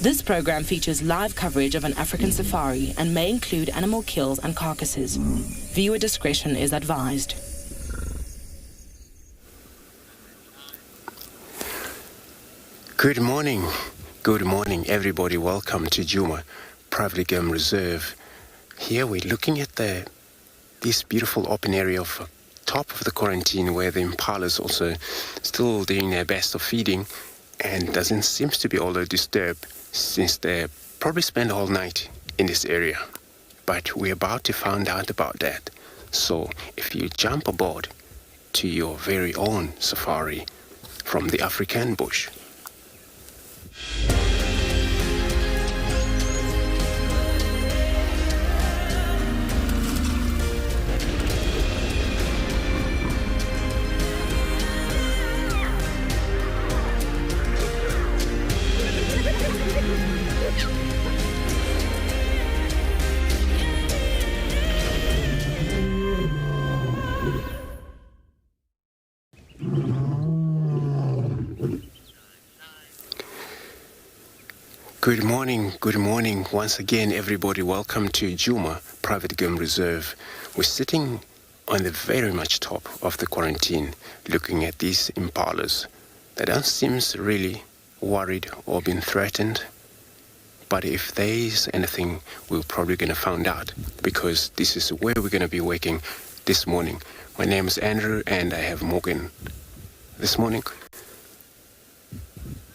This program features live coverage of an African safari and may include animal kills and carcasses. Viewer discretion is advised. Good morning everybody. Welcome to Djuma Private Game Reserve. Here we're looking at this beautiful open area of top of the quarantine where the impalas also still doing their best of feeding and doesn't seem to be all that disturbed since they probably spend all night in this area. But we're about to find out about that. So if you jump aboard to your very own safari from the African bush. Good morning once again everybody. Welcome to Djuma Private Game Reserve. We're sitting on the very much top of the quarantine looking at these impalas. They don't seem really worried or been threatened, but if there is anything we're probably going to find out, because this is where we're going to be waking this morning. My name is Andrew and I have Morgan. This morning,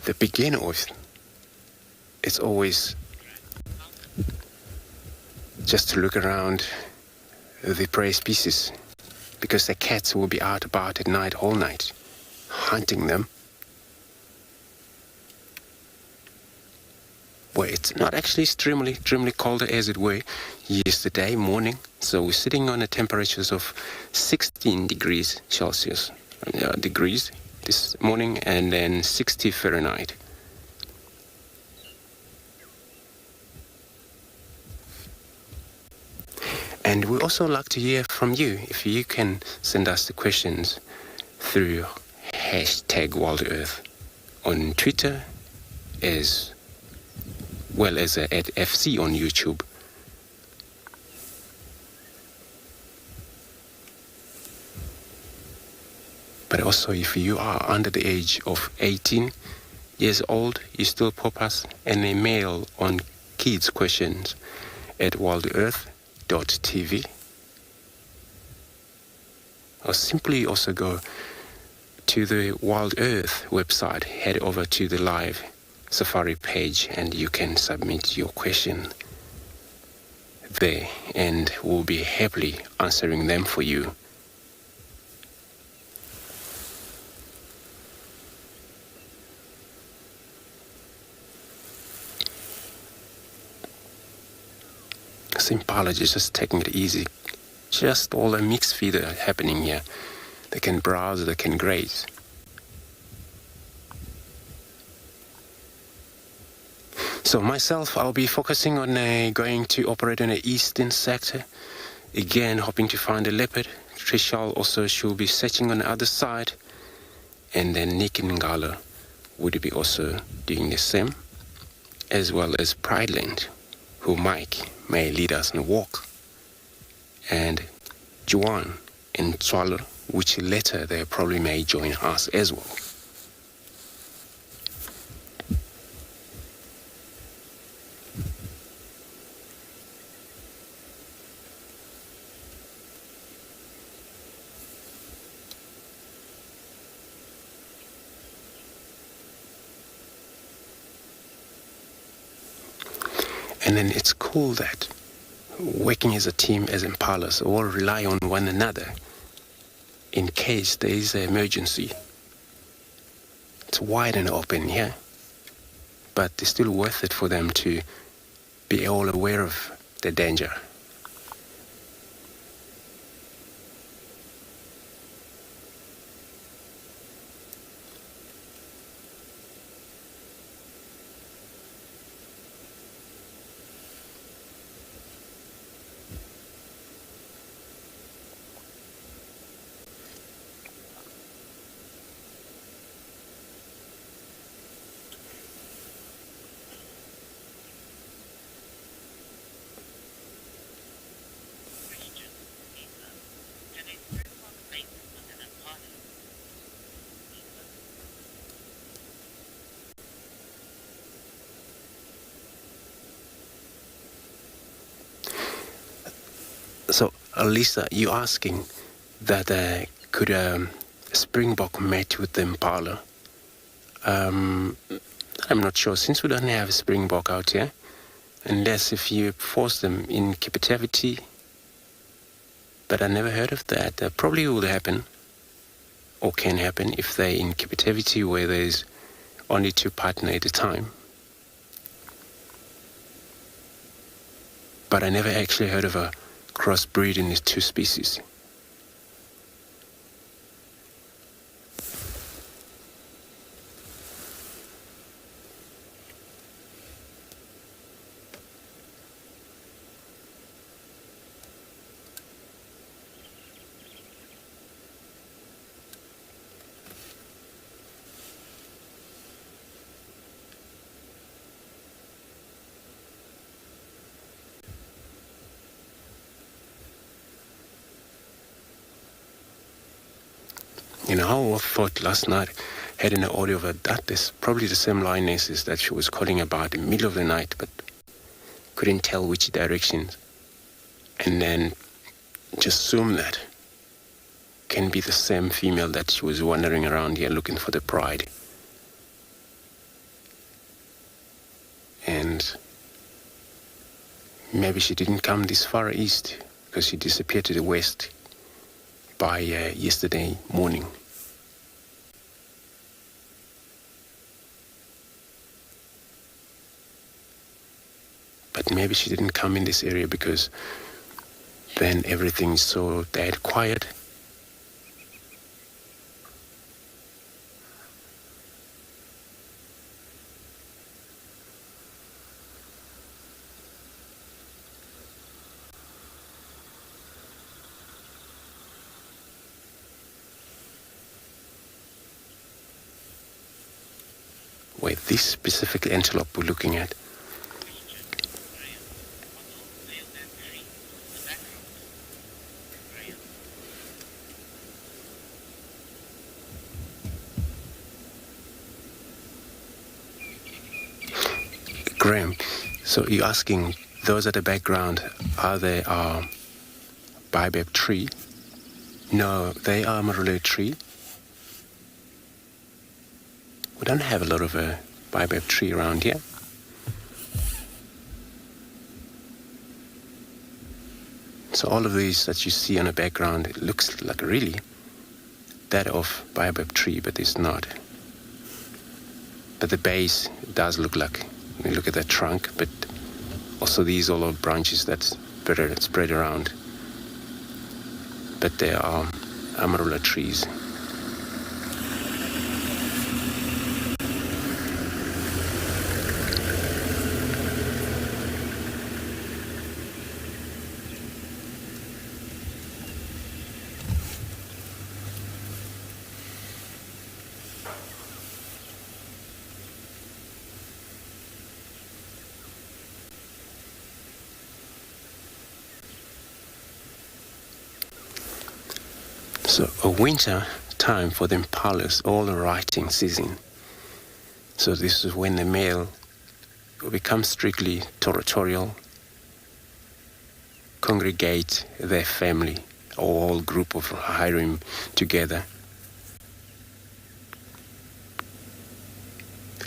the beginning of it's always just to look around the prey species, because the cats will be out about at night all night hunting them. Well, it's not actually extremely colder as it were yesterday morning, so we're sitting on a temperatures of 16 degrees Celsius degrees this morning, and then 60 Fahrenheit. And we also like to hear from you. If you can send us the questions through #WorldEarth on Twitter, as well as at FC on YouTube. But also, if you are under the age of 18 years old, you still pop us an email on kids questions at worldearth.tv, or simply also go to the Wild Earth website, head over to the live safari page, and you can submit your question there, and we'll be happily answering them for you. Impala is just taking it easy. Just all the mixed feed happening here. They can browse, they can graze. So myself, I'll be focusing on going to operate in the eastern sector. Again, hoping to find a leopard. TRISHALA also should be searching on the other side. And then Nick and Ngala would be also doing the same, as well as Prideland, who Mike may lead us in a walk, and Juan and Tswalu, which later they probably may join us as well. And then it's cool that working as a team, as impalas, all rely on one another in case there is an emergency. It's wide and open here, but it's still worth it for them to be all aware of the danger. So, Lisa, you're asking that could a springbok mate with the impala? I'm not sure, since we don't have a springbok out here, unless if you force them in captivity. But I never heard of that. That probably will happen, or can happen, if they're in captivity where there's only two partners at a time. But I never actually heard of a crossbreed in these two species. You know, I thought last night, had an audio of that is probably the same lionesses that she was calling about in the middle of the night, but couldn't tell which direction. And then just assume that can be the same female that she was wandering around here looking for the pride. And maybe she didn't come this far east because she disappeared to the west by yesterday morning. But maybe she didn't come in this area because then everything's so dead quiet. Where this specific antelope we're looking at, Graham, so you're asking those at the background, are they baobab tree? No, they are marula tree. We don't have a lot of a baobab tree around here. So all of these that you see on the background, it looks like really that of baobab tree, but it's not. But the base does look like, when you look at that trunk, but also these all are branches that spread around. But they are amarula trees. So a winter time for the impalas, all the rutting season. So this is when the male will become strictly territorial, congregate their family, all group of harem together.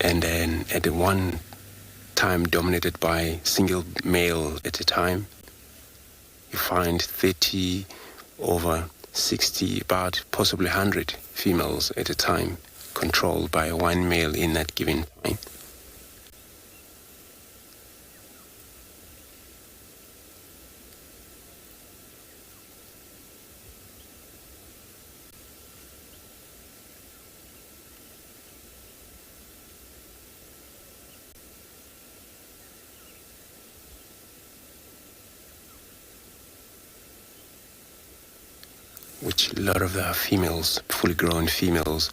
And then at the one time dominated by single male at a time, you find 30 over 60, about possibly 100 females at a time, controlled by one male in that given time. Which a lot of the females, fully grown females,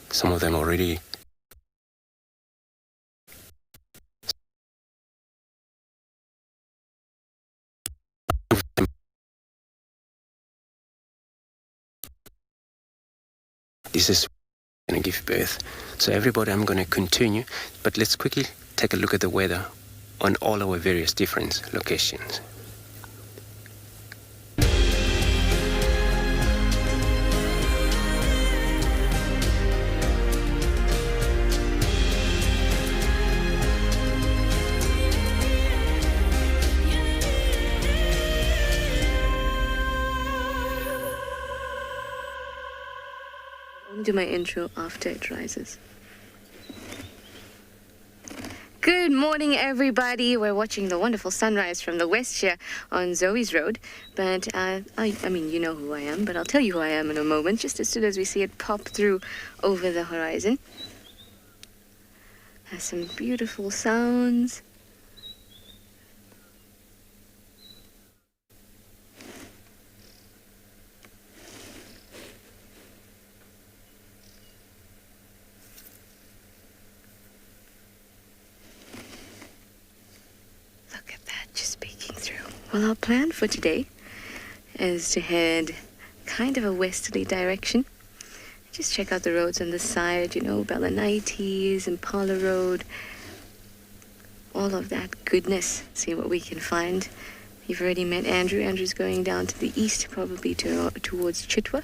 some of them already this is going to give birth. So everybody, I'm going to continue, but let's quickly take a look at the weather on all our various different locations. do my intro after it rises. Good morning, everybody. We're watching the wonderful sunrise from the west here on Zoe's Road. But, I mean, you know who I am, but I'll tell you who I am in a moment, just as soon as we see it pop through over the horizon. Has some beautiful sounds. Well, our plan for today is to head kind of a westerly direction. Just check out the roads on the side, you know, Bellanaites, Impala Road, all of that goodness. See what we can find. You've already met Andrew. Andrew's going down to the east, probably towards Chitwa.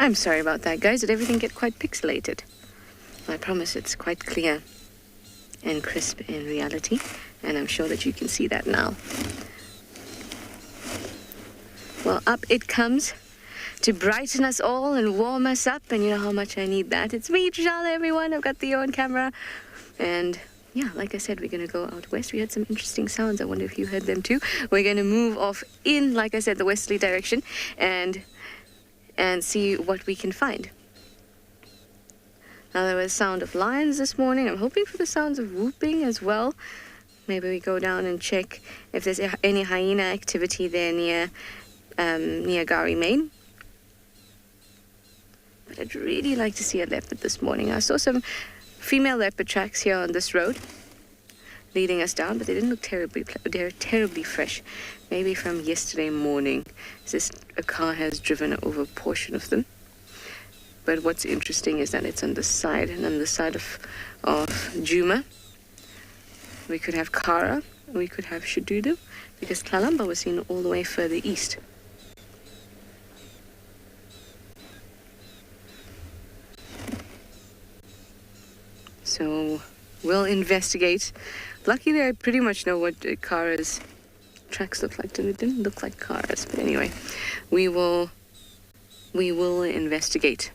I'm sorry about that, guys. Did everything get quite pixelated? I promise it's quite clear and crisp in reality, and I'm sure that you can see that now. Well, up it comes to brighten us all and warm us up, and you know how much I need that. It's me, TRISHALA, everyone. I've got Theo on camera, and yeah, like I said, we're going to go out west. We had some interesting sounds. I wonder if you heard them too. We're going to move off in, like I said, the westerly direction, and see what we can find. Now, there was sound of lions this morning. I'm hoping for the sounds of whooping as well. Maybe we go down and check if there's any hyena activity there near Gari Main. But I'd really like to see a leopard this morning. I saw some female leopard tracks here on this road leading us down, but they didn't look they're terribly fresh. Maybe from yesterday morning. A car has driven over a portion of them. But what's interesting is that it's on the side, and on the side of Djuma. We could have Kara, we could have Shadudu, because Kalamba was seen all the way further east. So we'll investigate. Luckily, I pretty much know what Kara's tracks look like. It didn't look like Kara's, but anyway, we will investigate.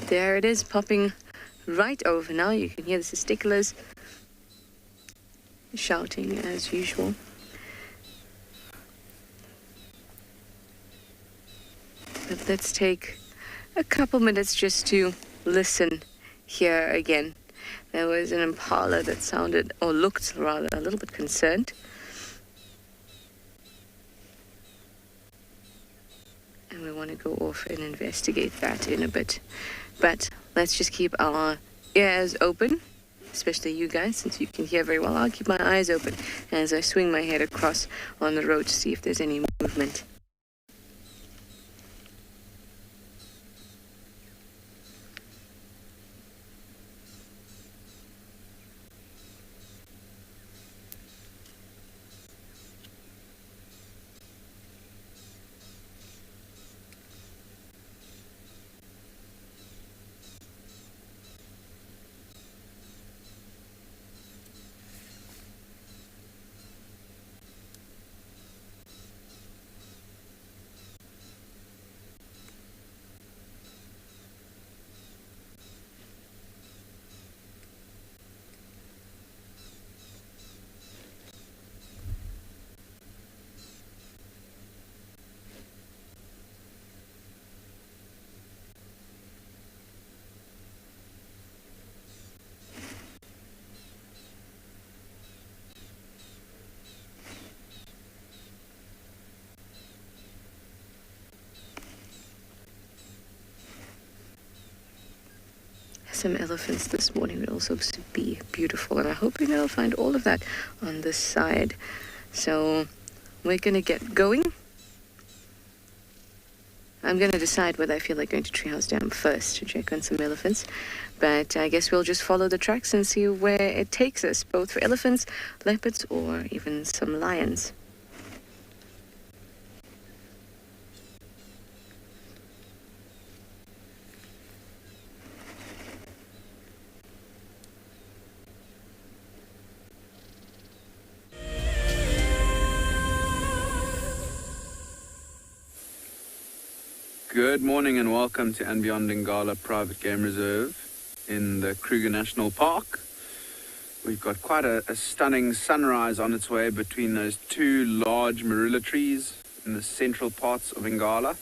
There it is, popping right over now. You can hear the testiculars shouting as usual. But let's take a couple minutes just to listen here again. There was an impala that sounded, or looked rather, a little bit concerned. And we want to go off and investigate that in a bit. But let's just keep our ears open, especially you guys, since you can hear very well. I'll keep my eyes open as I swing my head across on the road to see if there's any movement. some elephants this morning would also be beautiful, and I'm hoping that I'll find all of that on this side. So we're gonna get going. I'm gonna decide whether I feel like going to Treehouse Dam first to check on some elephants, but I guess we'll just follow the tracks and see where it takes us, both for elephants, leopards, or even some lions. Good morning and welcome to and Beyond Ngala Private Game Reserve in the Kruger National Park. We've got quite a stunning sunrise on its way between those two large marula trees in the central parts of Ngala. I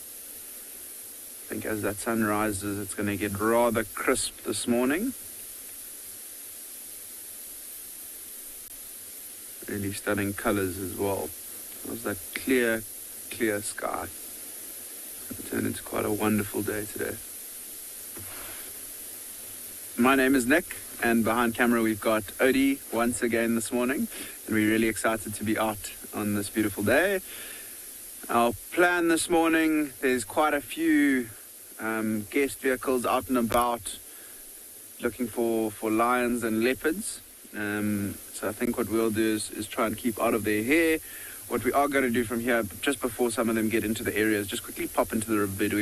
think as that sun rises, it's going to get rather crisp this morning. Really stunning colors as well. There's that clear sky. It turned into quite a wonderful day today. My name is Nick, and behind camera we've got Odie once again this morning, and we're really excited to be out on this beautiful day. Our plan this morning, there's quite a few guest vehicles out and about looking for lions and leopards. So I think what we'll do is try and keep out of their hair. What we are going to do from here, just before some of them get into the area, is just quickly pop into the riverbed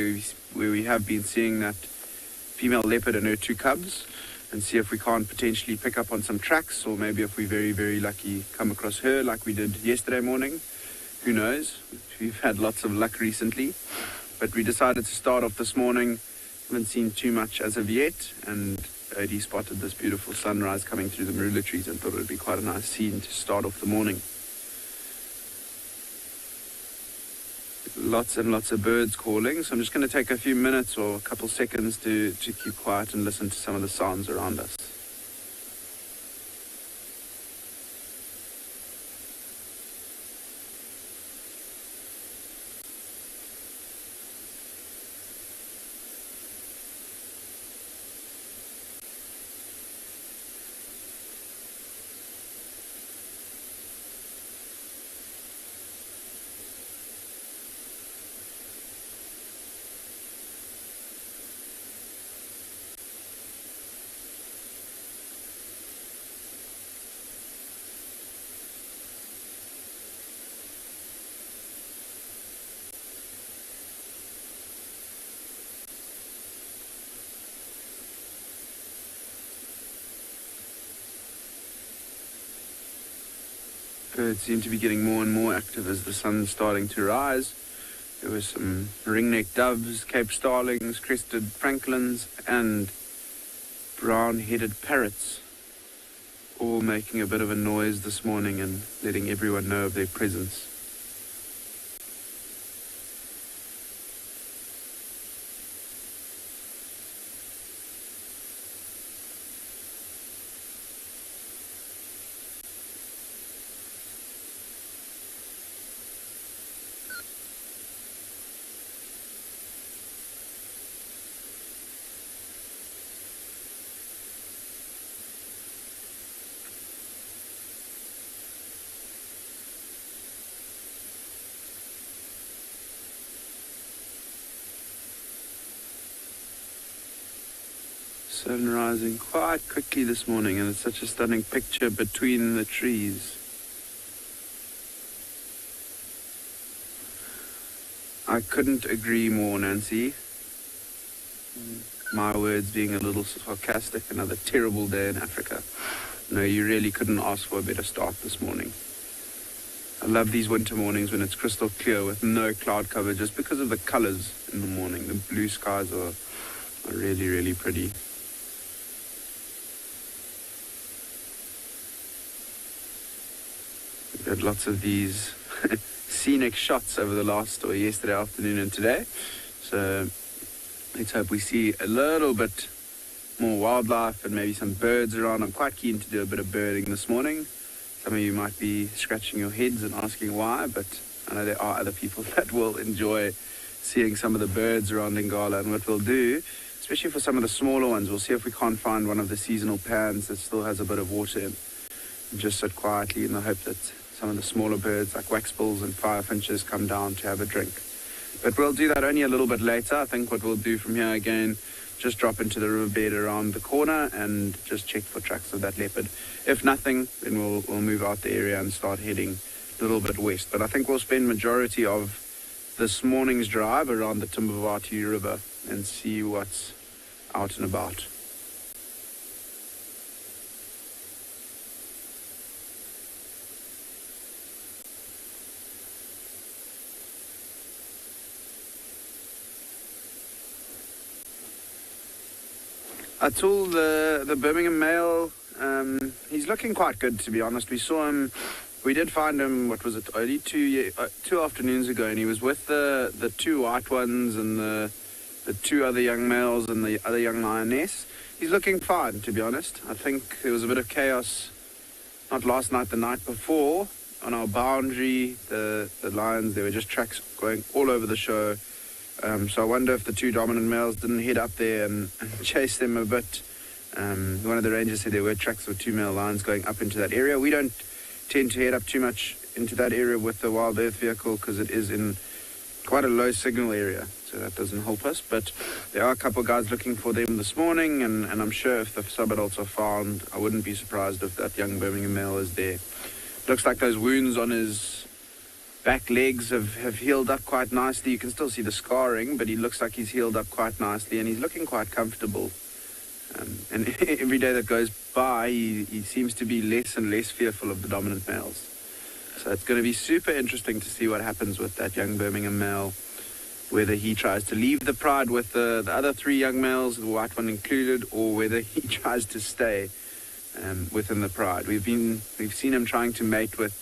where we have been seeing that female leopard and her two cubs, and see if we can't potentially pick up on some tracks, or maybe if we're very, very lucky, come across her like we did yesterday morning. Who knows? We've had lots of luck recently. But we decided to start off this morning. Haven't seen too much as of yet, and Odie spotted this beautiful sunrise coming through the marula trees and thought it would be quite a nice scene to start off the morning. Lots and lots of birds calling, so I'm just going to take a few minutes or a couple seconds to keep quiet and listen to some of the sounds around us. Birds seem to be getting more and more active as the sun's starting to rise. There were some ringneck doves, Cape starlings, crested francolins, and brown-headed parrots, all making a bit of a noise this morning and letting everyone know of their presence. Sun rising quite quickly this morning, and it's such a stunning picture between the trees. I couldn't agree more, Nancy. My words being a little sarcastic, another terrible day in Africa. No, you really couldn't ask for a better start this morning. I love these winter mornings when it's crystal clear with no cloud cover, just because of the colors in the morning. The blue skies are really, really pretty. We've had lots of these scenic shots over the last, or yesterday afternoon and today. So let's hope we see a little bit more wildlife and maybe some birds around. I'm quite keen to do a bit of birding this morning. Some of you might be scratching your heads and asking why, but I know there are other people that will enjoy seeing some of the birds around Ngala. And what we'll do, especially for some of the smaller ones. We'll see if we can't find one of the seasonal pans that still has a bit of water in. And just sit quietly in the hope that some of the smaller birds like waxbills and firefinches come down to have a drink. But we'll do that only a little bit later. I think what we'll do from here again, just drop into the riverbed around the corner and just check for tracks of that leopard. If nothing, then we'll move out the area and start heading a little bit west. But I think we'll spend majority of this morning's drive around the Timbavati River and see what's out and about. Atul, the Birmingham male, he's looking quite good, to be honest. We did find him, what was it, only two afternoons ago, and he was with the two white ones and the two other young males and the other young lioness. He's looking fine, to be honest. I think there was a bit of chaos, not last night, the night before, on our boundary. The lions, there were just tracks going all over the show. So I wonder if the two dominant males didn't head up there and chase them a bit. One of the rangers said there were tracks with two male lions going up into that area. We don't tend to head up too much into that area with the wild earth vehicle because it is in quite a low signal area, so that doesn't help us. But there are a couple of guys looking for them this morning, and I'm sure if the sub-adults are found, I wouldn't be surprised if that young Birmingham male is there. Looks like those wounds on his back legs have healed up quite nicely. You can still see the scarring, but he looks like he's healed up quite nicely, and he's looking quite comfortable. And every day that goes by, he seems to be less and less fearful of the dominant males. So it's going to be super interesting to see what happens with that young Birmingham male, whether he tries to leave the pride with the other three young males, the white one included, or whether he tries to stay within the pride. We've seen him trying to mate with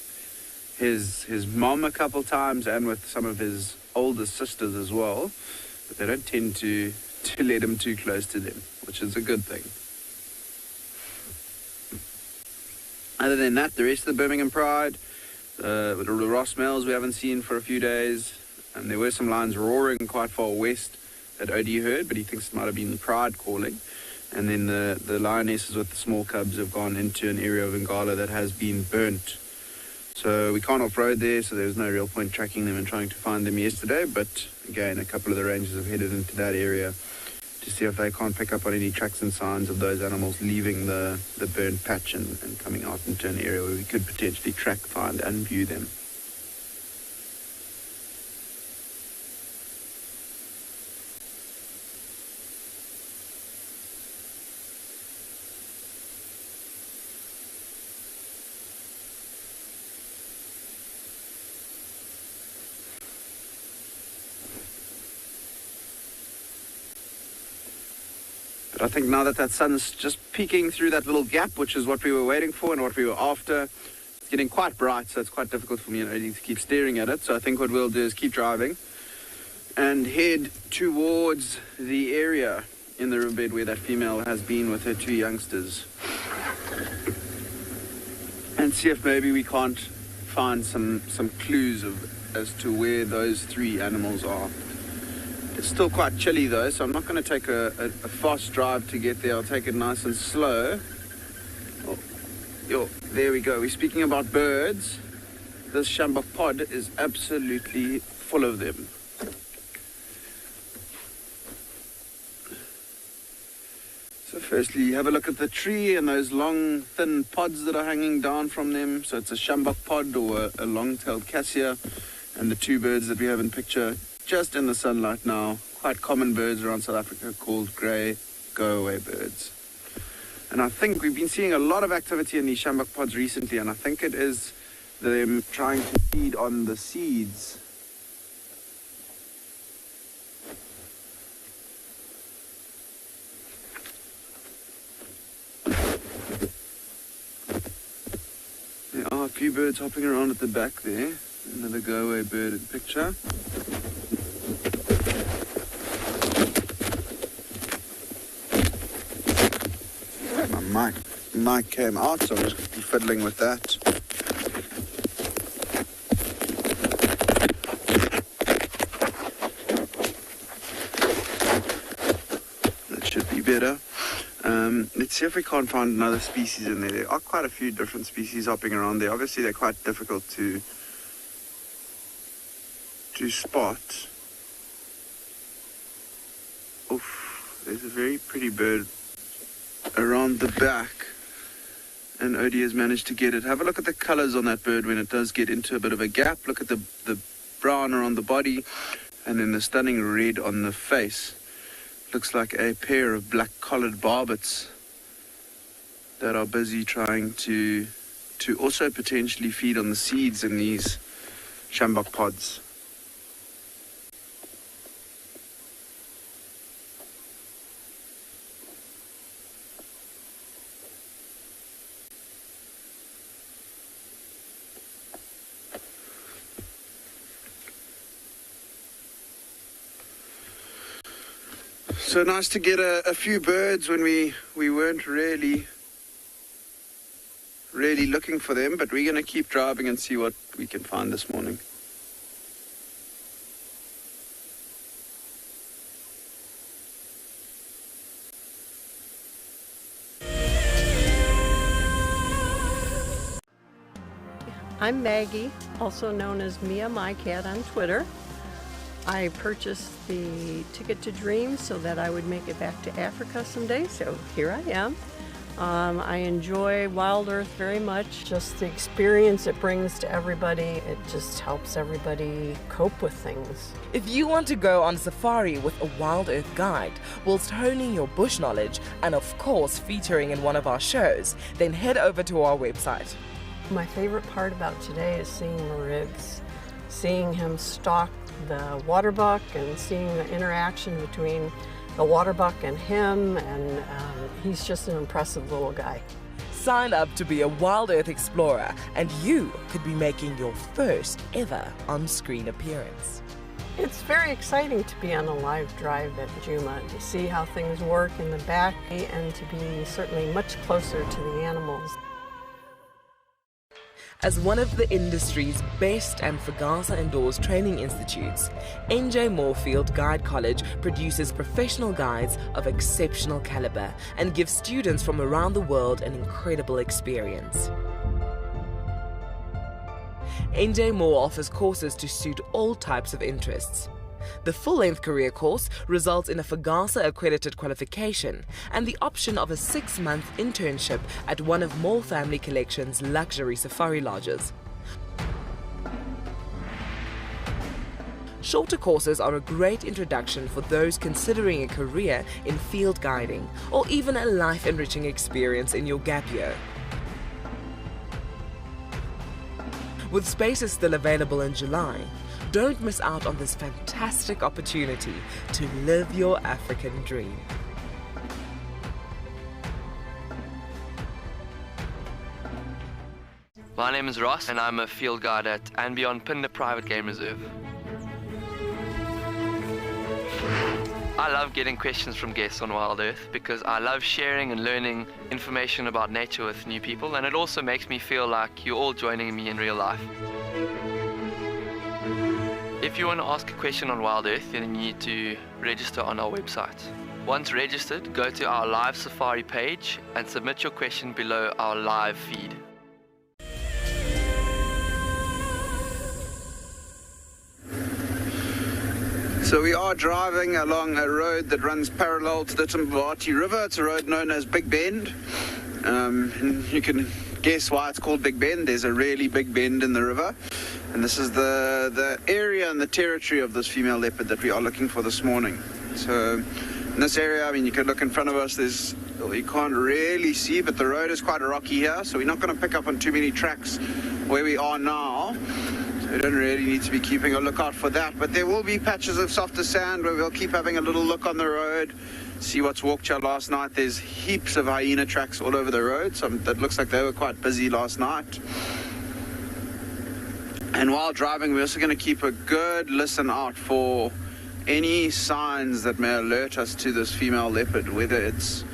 his mom a couple times and with some of his older sisters as well, but they don't tend to let him too close to them, which is a good thing. Other than that, the rest of the Birmingham Pride, the Ross males we haven't seen for a few days, and there were some lions roaring quite far west that Odie heard, but he thinks it might have been the Pride calling. And then the lionesses with the small cubs have gone into an area of Ngala that has been burnt. So we can't off-road there, so there's no real point tracking them and trying to find them yesterday. But again, a couple of the rangers have headed into that area to see if they can't pick up on any tracks and signs of those animals leaving the burnt patch and coming out into an area where we could potentially track, find and view them. I think now that sun's just peeking through that little gap, which is what we were waiting for and what we were after, it's getting quite bright, so it's quite difficult for me to keep staring at it. So I think what we'll do is keep driving and head towards the area in the riverbed where that female has been with her two youngsters, and see if maybe we can't find some clues as to where those three animals are. It's still quite chilly though, so I'm not going to take a fast drive to get there. I'll take it nice and slow. There we go. We're speaking about birds. This sjambok pod is absolutely full of them. So firstly, have a look at the tree and those long, thin pods that are hanging down from them. So it's a sjambok pod or a long-tailed cassia, and the two birds that we have in picture just in the sunlight now, quite common birds around South Africa called grey go-away birds. And I think we've been seeing a lot of activity in these sjambok pods recently, and I think it is them trying to feed on the seeds. There are a few birds hopping around at the back there. Another go-away bird in picture. My mic came out, so I'm just going to be fiddling with that. better. Let's see if we can't find another species in there. There are quite a few different species hopping around there. Obviously, they're quite difficult to spot. Oof, there's a very pretty bird around the back, and Odie has managed to get it. Have a look at the colors on that bird when it does get into a bit of a gap. Look at the brown around the body, and then the stunning red on the face. Looks like a pair of black-collared barbets that are busy trying to also potentially feed on the seeds in these sjambok pods. So nice to get a few birds when we weren't really looking for them, but we're going to keep driving and see what we can find this morning. I'm Maggie, also known as Mia My Cat on Twitter. I purchased the Ticket to Dream so that I would make it back to Africa someday, so here I am. I enjoy Wild Earth very much. Just the experience it brings to everybody, it just helps everybody cope with things. If you want to go on safari with a Wild Earth guide, whilst honing your bush knowledge and of course featuring in one of our shows, then head over to our website. My favorite part about today is seeing Maribs, seeing him stalk the water buck and seeing the interaction between the water buck and him, and he's just an impressive little guy. Sign up to be a Wild Earth explorer and you could be making your first ever on-screen appearance. It's very exciting to be on a live drive at Djuma, to see how things work in the back and to be certainly much closer to the animals. As one of the industry's best and FAGASA-endorsed training institutes, NJ Moorfield Guide College produces professional guides of exceptional caliber and gives students from around the world an incredible experience. NJ Moore offers courses to suit all types of interests. The full-length career course results in a FAGASA-accredited qualification and the option of a 6-month internship at one of Moore Family Collection's luxury safari lodges. Shorter courses are a great introduction for those considering a career in field guiding or even a life-enriching experience in your gap year. With spaces still available in July, don't miss out on this fantastic opportunity to live your African dream. My name is Ross and I'm a field guide at and Beyond Pinde Private Game Reserve. I love getting questions from guests on Wild Earth because I love sharing and learning information about nature with new people, and it also makes me feel like you're all joining me in real life. If you want to ask a question on Wild Earth, then you need to register on our website. Once registered, go to our live safari page and submit your question below our live feed. So we are driving along a road that runs parallel to the Timbawati River. It's a road known as Big Bend. And you can guess why it's called Big Bend. There's a really big bend in the river. And this is the area and the territory of this female leopard that we are looking for this morning. So in this area, I mean, you could look in front of us, you can't really see, but the road is quite rocky here, so we're not going to pick up on too many tracks where we are now. So we don't really need to be keeping a lookout for that, but there will be patches of softer sand where we'll keep having a little look on the road, see what's walked here last night. There's heaps of hyena tracks all over the road, so that looks like they were quite busy last night. And while driving, we're also going to keep a good listen out for any signs that may alert us to this female leopard, whether it's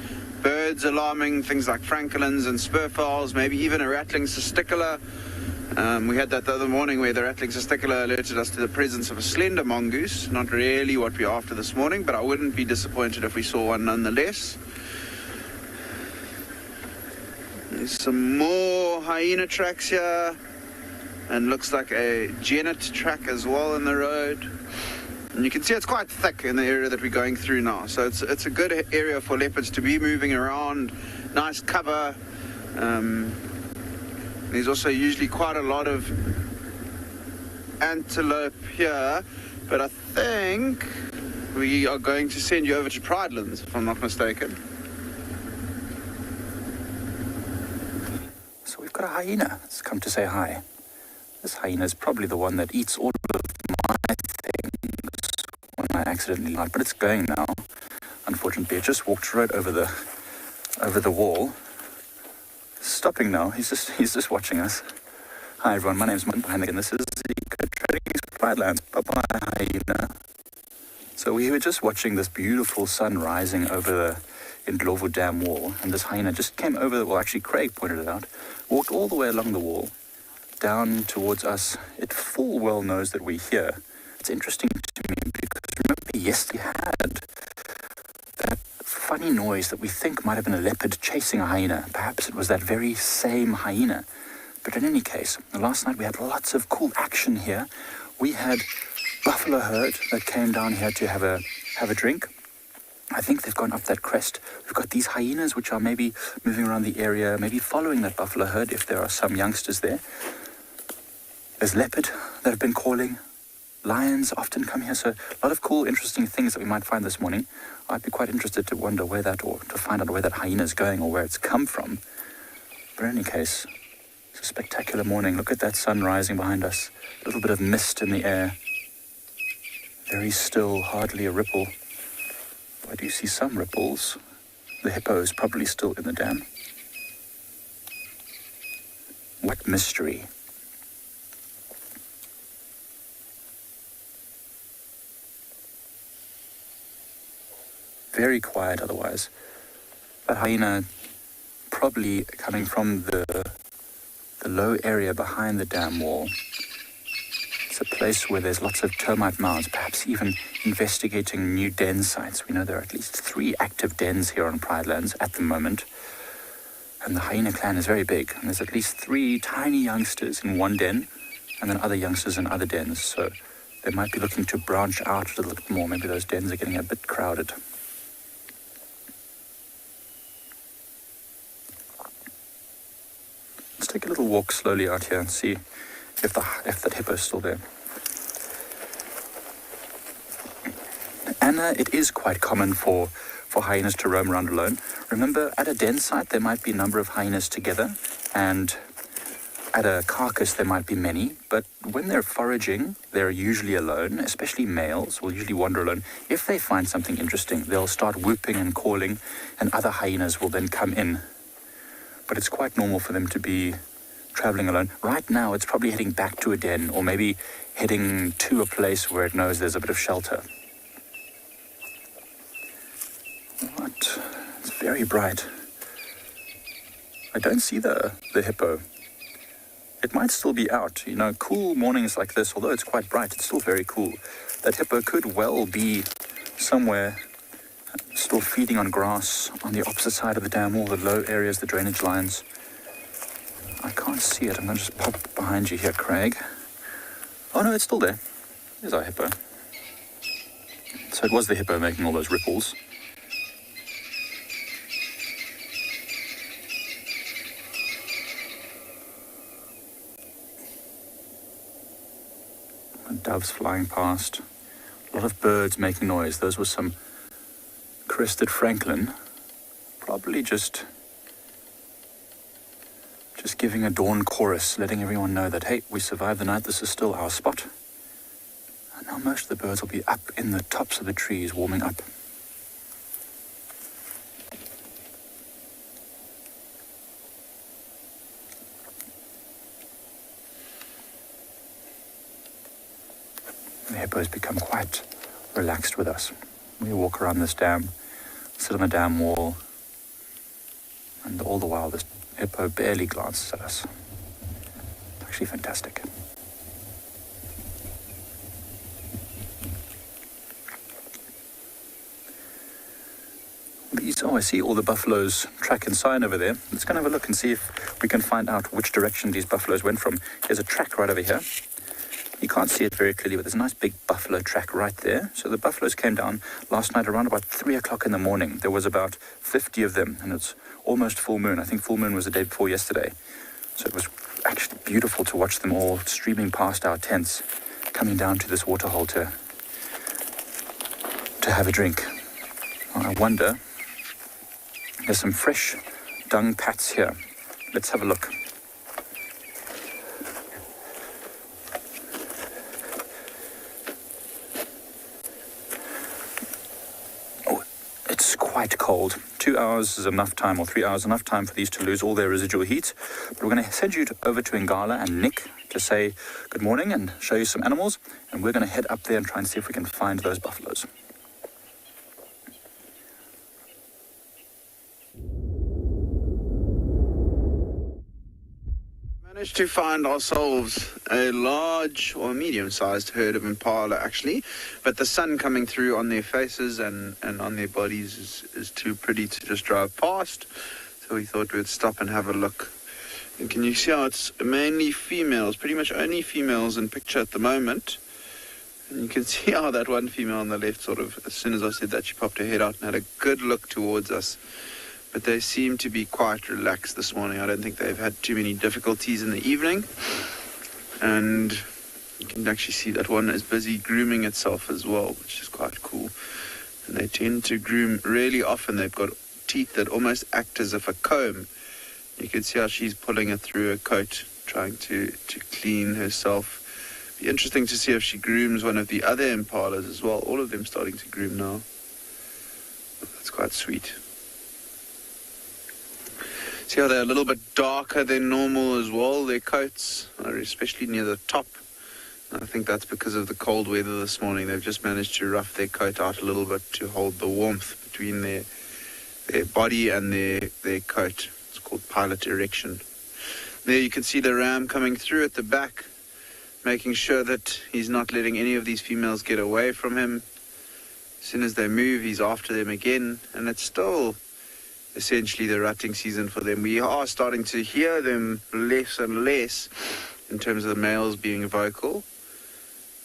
birds alarming, things like francolins and spurfowls, maybe even a rattling cisticola. We had that the other morning where the rattling cisticola alerted us to the presence of a slender mongoose. Not really what we're after this morning, but I wouldn't be disappointed if we saw one nonetheless. There's some more hyena tracks here, and looks like a genet track as well in the road. And you can see it's quite thick in the area that we're going through now. So it's a good area for leopards to be moving around. Nice cover. There's also usually quite a lot of antelope here, but I think we are going to send you over to Pridelands, if I'm not mistaken. So we've got a hyena that's come to say hi. This hyena is probably the one that eats all of my things when I accidentally light, but it's going now. Unfortunately, it just walked right over the wall. Stopping now. He's just watching us. Hi everyone, my name's Martin behind the, and this is Trading's Pridelands. Bye-bye, hyena. So we were just watching this beautiful sun rising over the Ndlovu Dam wall, and this hyena just came over, well actually Craig pointed it out, walked all the way along the wall, down towards us. It full well knows that we're here. It's interesting to me because remember yesterday had that funny noise that we think might have been a leopard chasing a hyena. Perhaps it was that very same hyena. But in any case, last night we had lots of cool action here. We had buffalo herd that came down here to have a drink. I think they've gone up that crest. We've got these hyenas which are maybe moving around the area, maybe following that buffalo herd if there are some youngsters there. There's leopard that have been calling. Lions often come here, so a lot of cool, interesting things that we might find this morning. I'd be quite interested to wonder where that, or to find out where that hyena is going or where it's come from. But in any case, it's a spectacular morning. Look at that sun rising behind us. A little bit of mist in the air. Very still, hardly a ripple. I do see some ripples. The hippo is probably still in the dam. What mystery. Very quiet otherwise. That hyena probably coming from the low area behind the dam wall. It's a place where there's lots of termite mounds, perhaps even investigating new den sites. We know there are at least 3 active dens here on Pridelands at the moment. And the hyena clan is very big. And there's at least 3 tiny youngsters in one den, and then other youngsters in other dens. So they might be looking to branch out a little bit more. Maybe those dens are getting a bit crowded. Let's take a little walk slowly out here and see if that hippo is still there. Anna, it is quite common for hyenas to roam around alone. Remember, at a den site, there might be a number of hyenas together, and at a carcass, there might be many, but when they're foraging, they're usually alone, especially males will usually wander alone. If they find something interesting, they'll start whooping and calling, and other hyenas will then come in. But it's quite normal for them to be traveling alone. Right now, it's probably heading back to a den, or maybe heading to a place where it knows there's a bit of shelter. What? It's very bright. I don't see the hippo. It might still be out. You know, cool mornings like this, although it's quite bright, it's still very cool. That hippo could well be somewhere still feeding on grass on the opposite side of the dam wall, the low areas, the drainage lines. I can't see it. I'm going to just pop behind you here, Craig. Oh no, it's still there. There's our hippo. So it was the hippo making all those ripples. Doves flying past. A lot of birds making noise. Those were some crested francolin. Probably just giving a dawn chorus, letting everyone know that, hey, we survived the night, this is still our spot. And now most of the birds will be up in the tops of the trees, warming up. The hippos become quite relaxed with us. We walk around this dam, sit on the dam wall, and all the while this hippo barely glances at us. It's actually fantastic. I see all the buffaloes track and sign over there. Let's go and have a look and see if we can find out which direction these buffaloes went from. There's a track right over here. You can't see it very clearly, but there's a nice big buffalo track right there. So the buffaloes came down last night around about 3 o'clock in the morning. There was about 50 of them, and it's almost full moon. I think full moon was the day before yesterday. So it was actually beautiful to watch them all streaming past our tents, coming down to this waterhole to have a drink. I wonder, there's some fresh dung pats here. Let's have a look. It's quite cold. 2 hours is enough time, or 3 hours enough time for these to lose all their residual heat. But we're going to send you over to Ngala and Nick to say good morning and show you some animals. And we're going to head up there and try and see if we can find those buffaloes. Managed to find ourselves a large or medium-sized herd of impala, actually, but the sun coming through on their faces and on their bodies is too pretty to just drive past, so we thought we'd stop and have a look. And can you see how it's mainly females, pretty much only females in picture at the moment, and you can see how that one female on the left sort of, as soon as I said that, she popped her head out and had a good look towards us. But they seem to be quite relaxed this morning. I don't think they've had too many difficulties in the evening. And you can actually see that one is busy grooming itself as well, which is quite cool. And they tend to groom really often. They've got teeth that almost act as if a comb. You can see how she's pulling it through her coat, trying to clean herself. Be interesting to see if she grooms one of the other impalas as well. All of them starting to groom now. That's quite sweet. See how they're a little bit darker than normal as well, their coats, especially near the top. I think that's because of the cold weather this morning. They've just managed to rough their coat out a little bit to hold the warmth between their body and their coat. It's called pilot erection. There you can see the ram coming through at the back, making sure that he's not letting any of these females get away from him. As soon as they move, he's after them again, and it's still essentially the rutting season for them. We are starting to hear them less and less in terms of the males being vocal,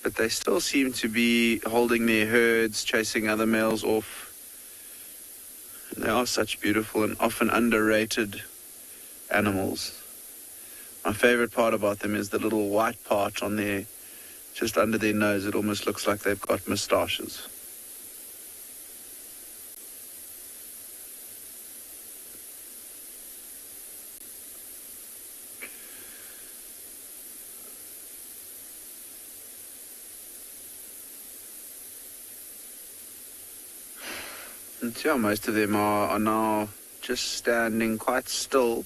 but they still seem to be holding their herds, chasing other males off. And they are such beautiful and often underrated animals. My favorite part about them is the little white part on their, just under their nose. It almost looks like they've got moustaches. And yeah, most of them are now just standing quite still. A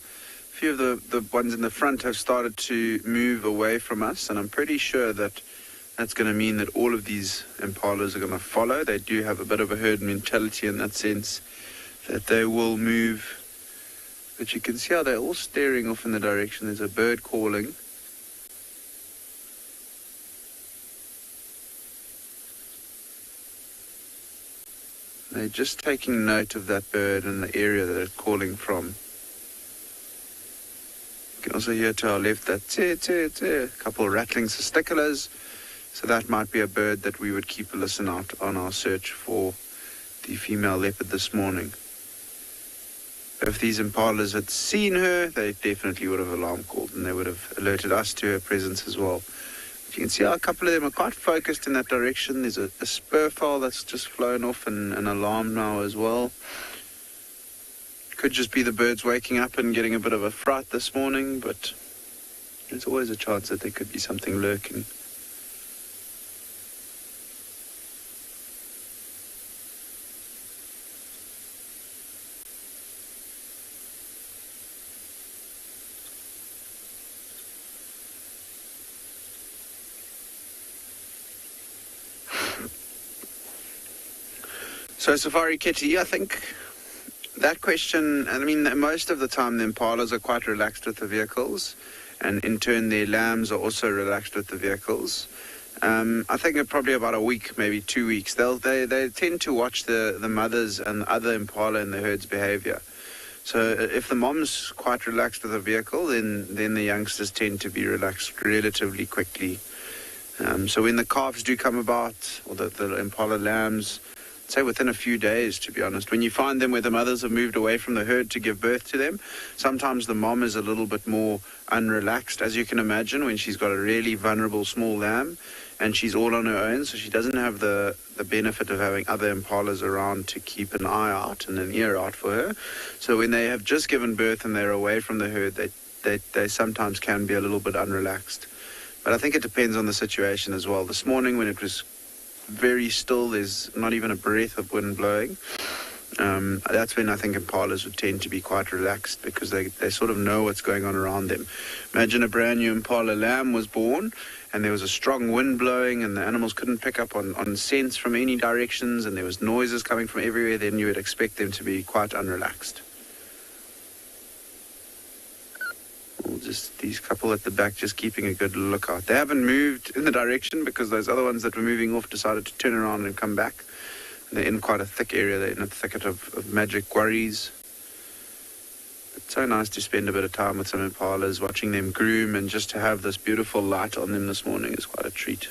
few of the ones in the front have started to move away from us, and I'm pretty sure that that's going to mean that all of these impalas are going to follow. They do have a bit of a herd mentality in that sense, that they will move. But you can see how they're all staring off in the direction. There's a bird calling. They're just taking note of that bird and the area that it's calling from. You can also hear to our left that tse, tse, tse, a couple of rattling testiculars. So that might be a bird that we would keep a listen out on our search for the female leopard this morning. If these impalas had seen her, they definitely would have alarm called, and they would have alerted us to her presence as well. You can see how a couple of them are quite focused in that direction. There's a spur fowl that's just flown off and an alarm now as well. Could just be the birds waking up and getting a bit of a fright this morning, but there's always a chance that there could be something lurking. So Safari Kitty, I think that question, I mean, most of the time the impalas are quite relaxed with the vehicles, and in turn their lambs are also relaxed with the vehicles. I think probably about a week, maybe 2 weeks. They tend to watch the mothers and other impala in the herd's behavior. So if the mom's quite relaxed with the vehicle, then the youngsters tend to be relaxed relatively quickly. So when the calves do come about, or the impala lambs, I'd say within a few days, to be honest. When you find them where the mothers have moved away from the herd to give birth to them, sometimes the mom is a little bit more unrelaxed, as you can imagine, when she's got a really vulnerable small lamb and she's all on her own, so she doesn't have the benefit of having other impalas around to keep an eye out and an ear out for her. So when they have just given birth and they're away from the herd, they sometimes can be a little bit unrelaxed. But I think it depends on the situation as well. This morning when it was very still, there's not even a breath of wind blowing, that's when I think impalas would tend to be quite relaxed, because they sort of know what's going on around them. Imagine a brand new impala lamb was born and there was a strong wind blowing and the animals couldn't pick up on scents from any directions and there was noises coming from everywhere. Then you would expect them to be quite unrelaxed. Just these couple at the back just keeping a good lookout. They haven't moved in the direction because those other ones that were moving off decided to turn around and come back. And they're in quite a thick area. They're in a thicket of magic quarries. It's so nice to spend a bit of time with some impalas, watching them groom, and just to have this beautiful light on them this morning is quite a treat.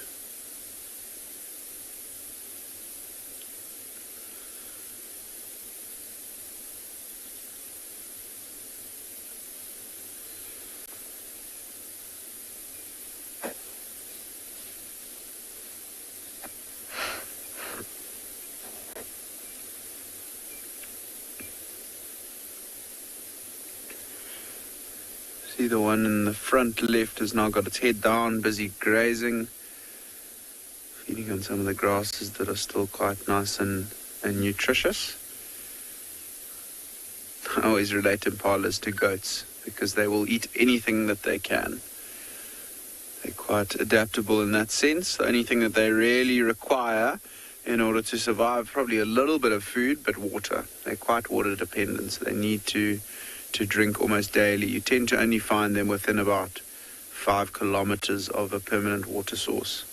See, the one in the front left has now got its head down, busy grazing, feeding on some of the grasses that are still quite nice and nutritious. I always relate impalas to goats because they will eat anything that they can. They're quite adaptable in that sense. The only thing that they really require in order to survive, probably a little bit of food, but water. They're quite water dependent, so they need to drink almost daily. You tend to only find them within about 5 kilometers of a permanent water source.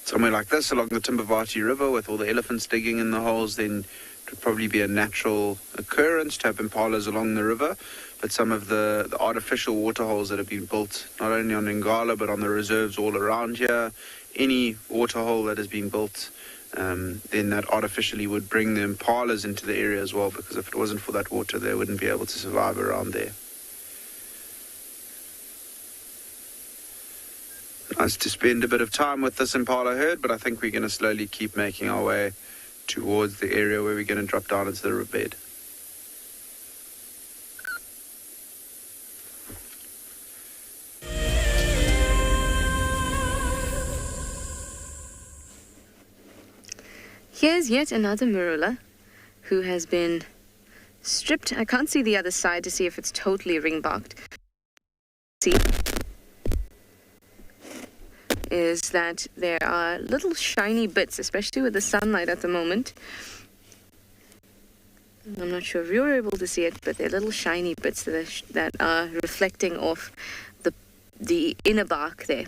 Somewhere like this, along the Timbavati River, with all the elephants digging in the holes, then it would probably be a natural occurrence to have impalas along the river. But some of the artificial water holes that have been built, not only on Ngala, but on the reserves all around here, any water hole that has been built, then that artificially would bring the impalas into the area as well, because if it wasn't for that water, they wouldn't be able to survive around there. Nice to spend a bit of time with this impala herd, but I think we're going to slowly keep making our way towards the area where we're going to drop down into the riverbed. Here's yet another marula who has been stripped. I can't see the other side to see if it's totally ring-barked. See, is that there are little shiny bits, especially with the sunlight at the moment. I'm not sure if you're able to see it, but they're little shiny bits that are reflecting off the inner bark there.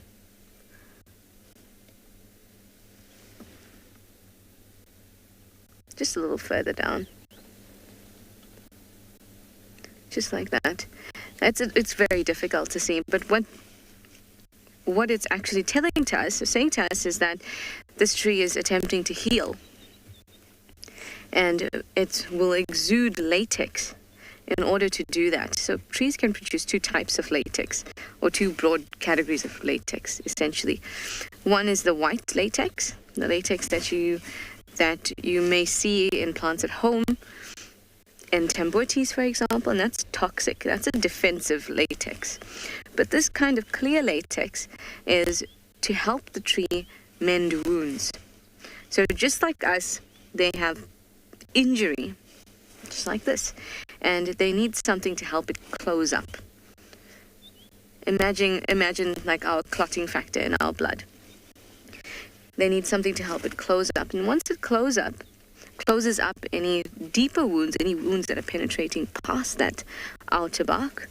Just a little further down. Just like that. It's very difficult to see, but what it's actually telling to us, or saying to us, is that this tree is attempting to heal. And it will exude latex in order to do that. So trees can produce 2 types of latex, or 2 broad categories of latex, essentially. One is the white latex, the latex that you may see in plants at home, in tambourtis, for example, and that's toxic. That's a defensive latex. But this kind of clear latex is to help the tree mend wounds. So just like us, they have injury, just like this, and they need something to help it close up. Imagine like our clotting factor in our blood. They need something to help it close up. And once it closes up any deeper wounds, any wounds that are penetrating past that outer bark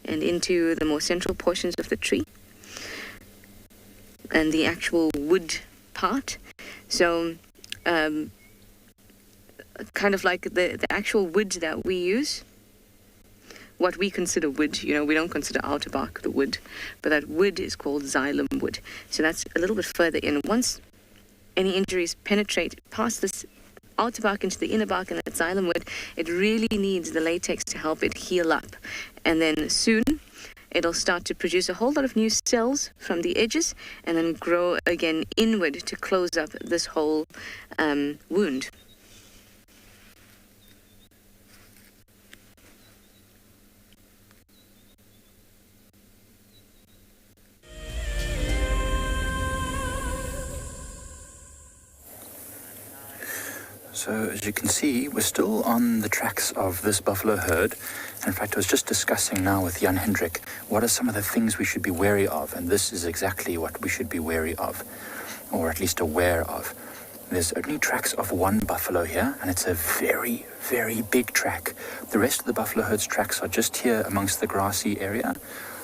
and into the more central portions of the tree, and the actual wood part. So kind of like the actual wood that we use, what we consider wood, we don't consider outer bark the wood, but that wood is called xylem wood. So that's a little bit further in. Once any injuries penetrate past this outer bark into the inner bark and that xylem wood, it really needs the latex to help it heal up. And then soon it'll start to produce a whole lot of new cells from the edges and then grow again inward to close up this whole wound. So as you can see, we're still on the tracks of this buffalo herd. In fact, I was just discussing now with Jan Hendrik, what are some of the things we should be wary of? And this is exactly what we should be wary of, or at least aware of. There's only tracks of one buffalo here, and it's a very, very big track. The rest of the buffalo herd's tracks are just here amongst the grassy area.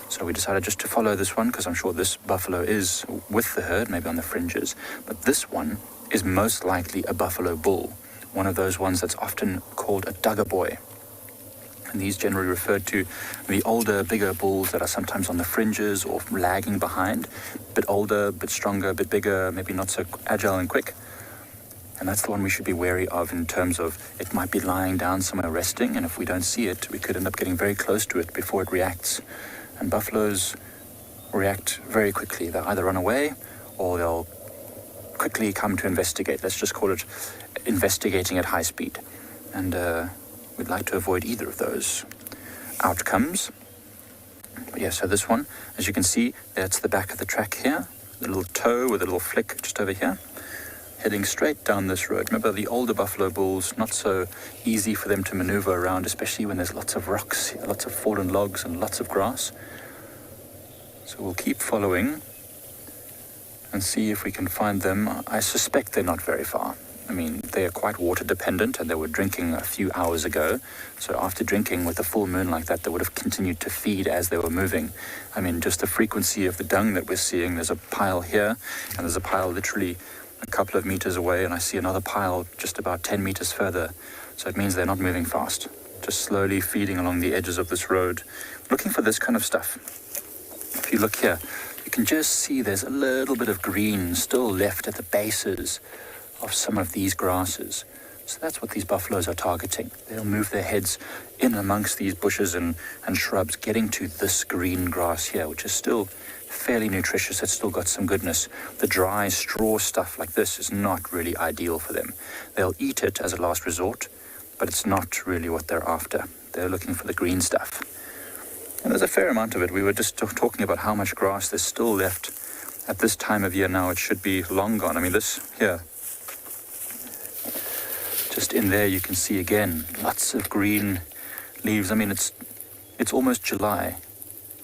So we decided just to follow this one, because I'm sure this buffalo is with the herd, maybe on the fringes. But this one is most likely a buffalo bull, one of those ones that's often called a dugger boy. And these generally refer to the older, bigger bulls that are sometimes on the fringes or lagging behind, a bit older, a bit stronger, a bit bigger, maybe not so agile and quick. And that's the one we should be wary of in terms of it might be lying down somewhere resting, and if we don't see it, we could end up getting very close to it before it reacts. And buffaloes react very quickly. They'll either run away or they'll quickly come to investigate. Let's just call it investigating at high speed. And we'd like to avoid either of those outcomes. But yeah, so this one, as you can see, that's the back of the track here. The little toe with a little flick just over here, heading straight down this road. Remember, the older buffalo bulls, not so easy for them to maneuver around, especially when there's lots of rocks, lots of fallen logs and lots of grass. So we'll keep following and see if we can find them. I suspect they're not very far. I mean, they are quite water dependent, and they were drinking a few hours ago. So after drinking with a full moon like that, they would have continued to feed as they were moving. I mean, just the frequency of the dung that we're seeing, there's a pile here, and there's a pile literally a couple of meters away, and I see another pile just about 10 meters further. So it means they're not moving fast, just slowly feeding along the edges of this road, looking for this kind of stuff. If you look here, you can just see there's a little bit of green still left at the bases of some of these grasses. So that's what these buffaloes are targeting. They'll move their heads in amongst these bushes and shrubs, getting to this green grass here, which is still fairly nutritious. It's still got some goodness. The dry straw stuff like this is not really ideal for them. They'll eat it as a last resort, but it's not really what they're after. They're looking for the green stuff. And there's a fair amount of it. We were just talking about how much grass there's still left at this time of year now. It should be long gone. I mean, this here, just in there you can see again, lots of green leaves. I mean, it's almost July.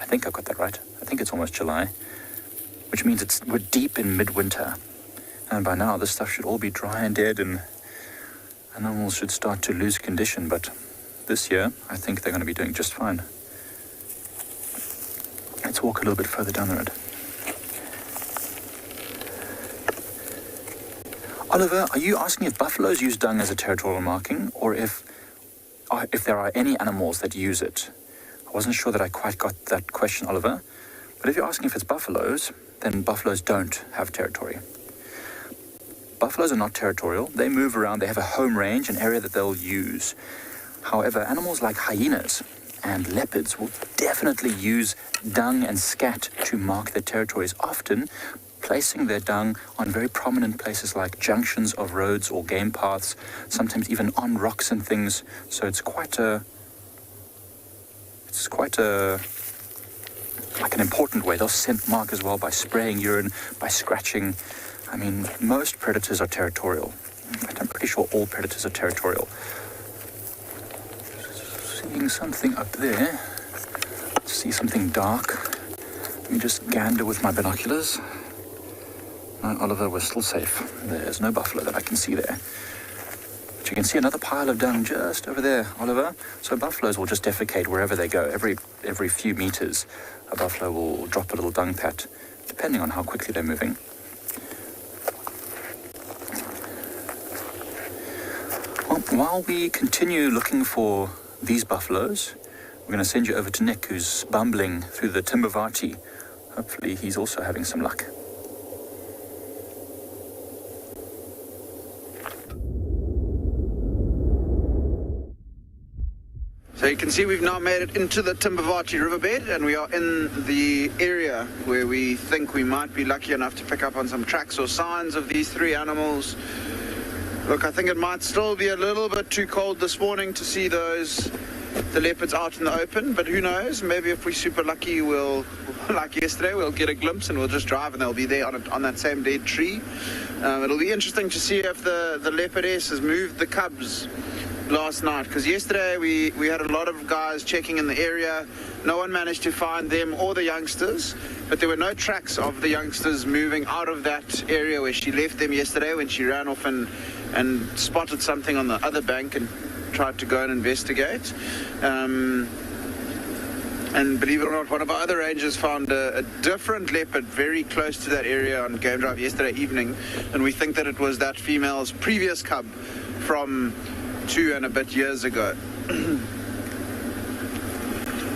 I think I got that right. I think it's almost July, which means we're deep in midwinter. And by now this stuff should all be dry and dead, and animals should start to lose condition. But this year, I think they're going to be doing just fine. Let's walk a little bit further down the road. Oliver, are you asking if buffaloes use dung as a territorial marking, or if there are any animals that use it? I wasn't sure that I quite got that question, Oliver. But if you're asking if it's buffaloes, then buffaloes don't have territory. Buffaloes are not territorial. They move around. They have a home range, an area that they'll use. However, animals like hyenas and leopards will definitely use dung and scat to mark their territories, often placing their dung on very prominent places like junctions of roads or game paths, sometimes even on rocks and things. So it's quite like an important way. They'll scent mark as well by spraying urine, by scratching. I mean, most predators are territorial. In fact, I'm pretty sure all predators are territorial. Seeing something up there. See something dark. Let me just gander with my binoculars. No, Oliver, we're still safe. There's no buffalo that I can see there. But you can see another pile of dung just over there, Oliver. So buffaloes will just defecate wherever they go. Every few meters, a buffalo will drop a little dung pat depending on how quickly they're moving. Well, while we continue looking for these buffaloes, we're going to send you over to Nick, who's bumbling through the Timbavati. Hopefully he's also having some luck. So you can see we've now made it into the Timbavati riverbed, and we are in the area where we think we might be lucky enough to pick up on some tracks or signs of these three animals. Look, I think it might still be a little bit too cold this morning to see the leopards out in the open, but who knows, maybe if we're super lucky we'll, like yesterday, we'll get a glimpse and we'll just drive and they'll be there on that same dead tree. It'll be interesting to see if the leopardess has moved the cubs last night, because yesterday we had a lot of guys checking in the area. No one managed to find them or the youngsters, but there were no tracks of the youngsters moving out of that area where she left them yesterday when she ran off and spotted something on the other bank and tried to go and investigate. And believe it or not, one of our other rangers found a different leopard very close to that area on game drive yesterday evening, and we think that it was that female's previous cub from 2 and a bit years ago.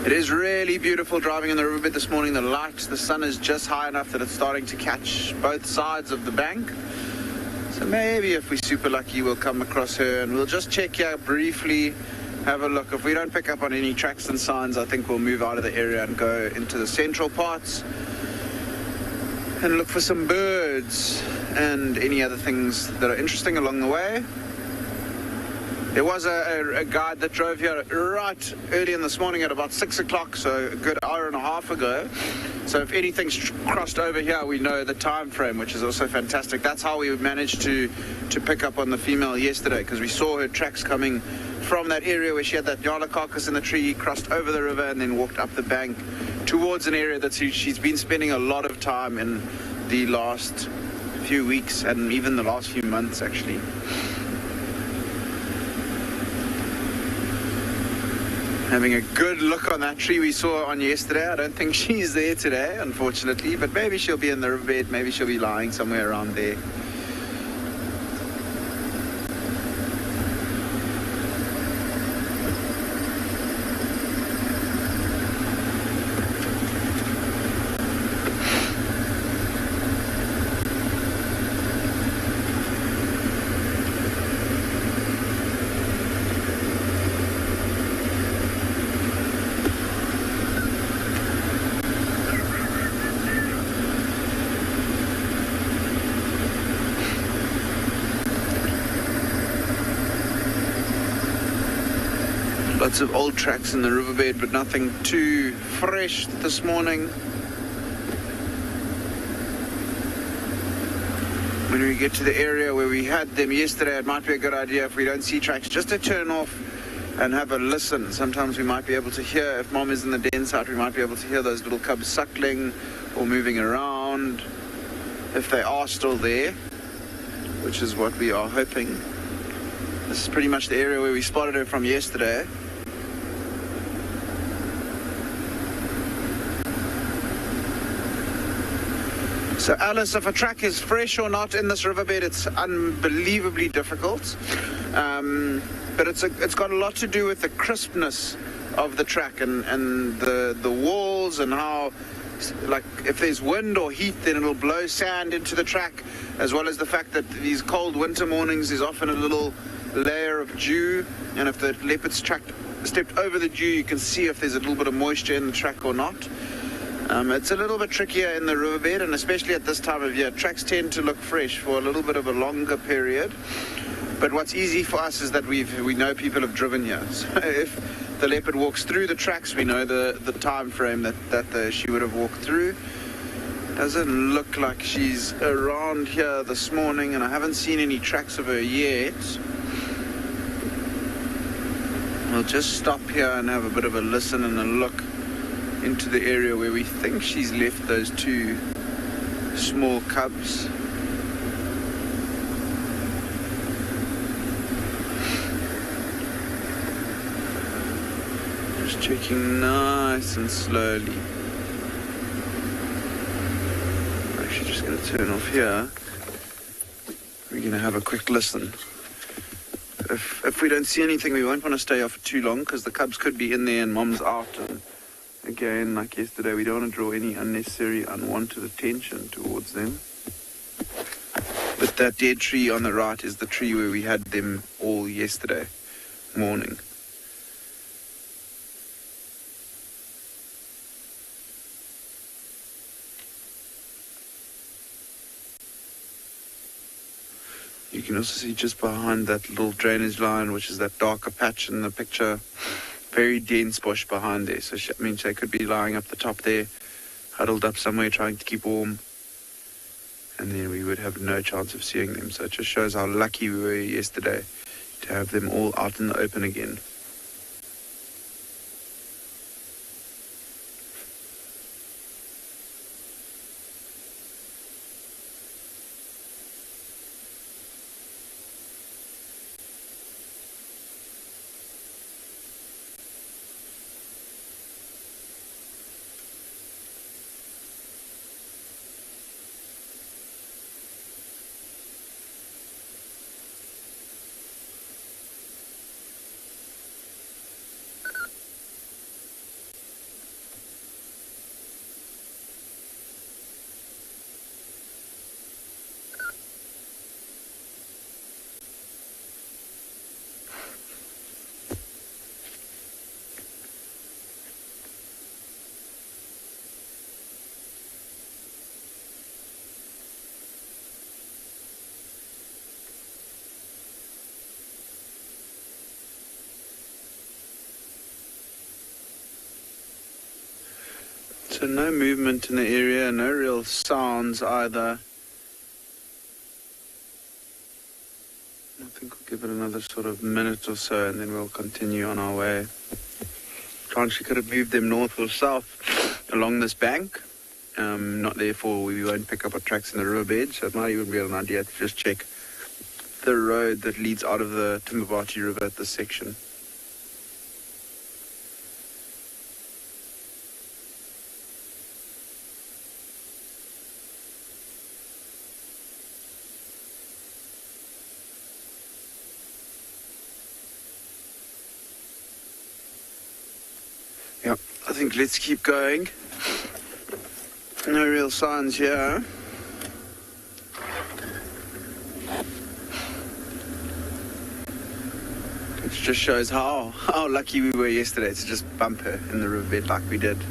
It is really beautiful driving in the riverbed this morning. The sun is just high enough that it's starting to catch both sides of the bank. So maybe if we're super lucky we'll come across her, and we'll just check here briefly, have a look. If we don't pick up on any tracks and signs, I think we'll move out of the area and go into the central parts and look for some birds and any other things that are interesting along the way. There was a guide that drove here right early in this morning at about 6 o'clock, so a good hour and a half ago. So if anything's crossed over here, we know the time frame, which is also fantastic. That's how we managed to pick up on the female yesterday, because we saw her tracks coming from that area where she had that nyala carcass in the tree, crossed over the river and then walked up the bank towards an area that she's been spending a lot of time in the last few weeks and even the last few months, actually. Having a good look on that tree we saw on yesterday. I don't think she's there today, unfortunately, but maybe she'll be in the riverbed, maybe she'll be lying somewhere around there. Lots of old tracks in the riverbed, but nothing too fresh this morning. When we get to the area where we had them yesterday, it might be a good idea, if we don't see tracks, just to turn off and have a listen. Sometimes we might be able to hear, if mom is in the den site, we might be able to hear those little cubs suckling or moving around, if they are still there, which is what we are hoping. This is pretty much the area where we spotted her from yesterday. So Alice, if a track is fresh or not in this riverbed, it's unbelievably difficult. But it's got a lot to do with the crispness of the track and the walls, and how, like, if there's wind or heat, then it'll blow sand into the track, as well as the fact that these cold winter mornings there's often a little layer of dew, and if the leopard's stepped over the dew, you can see if there's a little bit of moisture in the track or not. It's a little bit trickier in the riverbed, and especially at this time of year. Tracks tend to look fresh for a little bit of a longer period. But what's easy for us is that we know people have driven here. So if the leopard walks through the tracks, we know the time frame that she would have walked through. Doesn't look like she's around here this morning, and I haven't seen any tracks of her yet. We'll just stop here and have a bit of a listen and a look into the area where we think she's left those two small cubs. Just checking nice and slowly. going to turn off here. We're going to have a quick listen. If we don't see anything, we won't want to stay off for too long because the cubs could be in there and mom's out. And again, like yesterday, we don't want to draw any unnecessary, unwanted attention towards them. But that dead tree on the right is the tree where we had them all yesterday morning. You can also see just behind that little drainage line, which is that darker patch in the picture, very dense bush behind there. So they could be lying up the top there, huddled up somewhere trying to keep warm. And then we would have no chance of seeing them. So it just shows how lucky we were yesterday to have them all out in the open again. So no movement in the area, no real sounds either. I think we'll give it another sort of minute or so and then we'll continue on our way. She could have moved them north or south along this bank. Not therefore we won't pick up our tracks in the riverbed, so it might even be an idea to just check the road that leads out of the Timbabati River at this section. I think let's keep going. No real signs here. It just shows how lucky we were yesterday to just bump her in the riverbed like we did.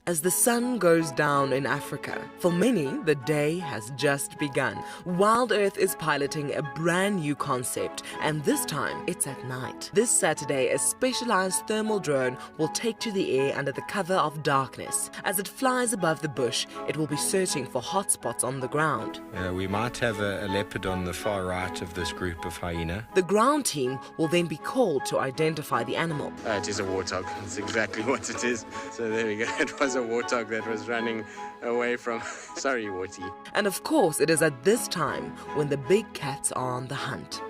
As the sun goes down in Africa, for many, the day has just begun. Wild Earth is piloting a brand new concept, and this time it's at night. This Saturday, a specialized thermal drone will take to the air under the cover of darkness. As it flies above the bush, it will be searching for hotspots on the ground. We might have a leopard on the far right of this group of hyena. The ground team will then be called to identify the animal. It is a warthog. That's exactly what it is. So there we go. It was a warthog that was running away from... Sorry, Warty. And of course, it is at this time when the big cats are on the hunt.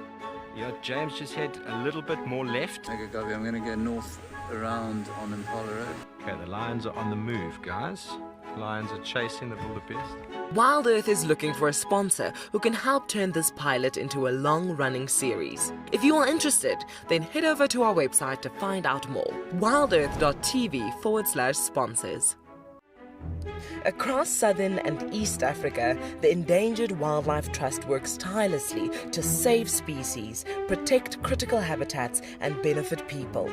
Yeah, James, just head a little bit more left. Okay, copy. I'm going to go north around on Impala Road. Okay, the lions are on the move, guys. Lions are chasing the wildebeest. Wild Earth is looking for a sponsor who can help turn this pilot into a long-running series. If you are interested, then head over to our website to find out more. wildearth.tv/sponsors. Across southern and East Africa, the Endangered Wildlife Trust works tirelessly to save species, protect critical habitats, and benefit people.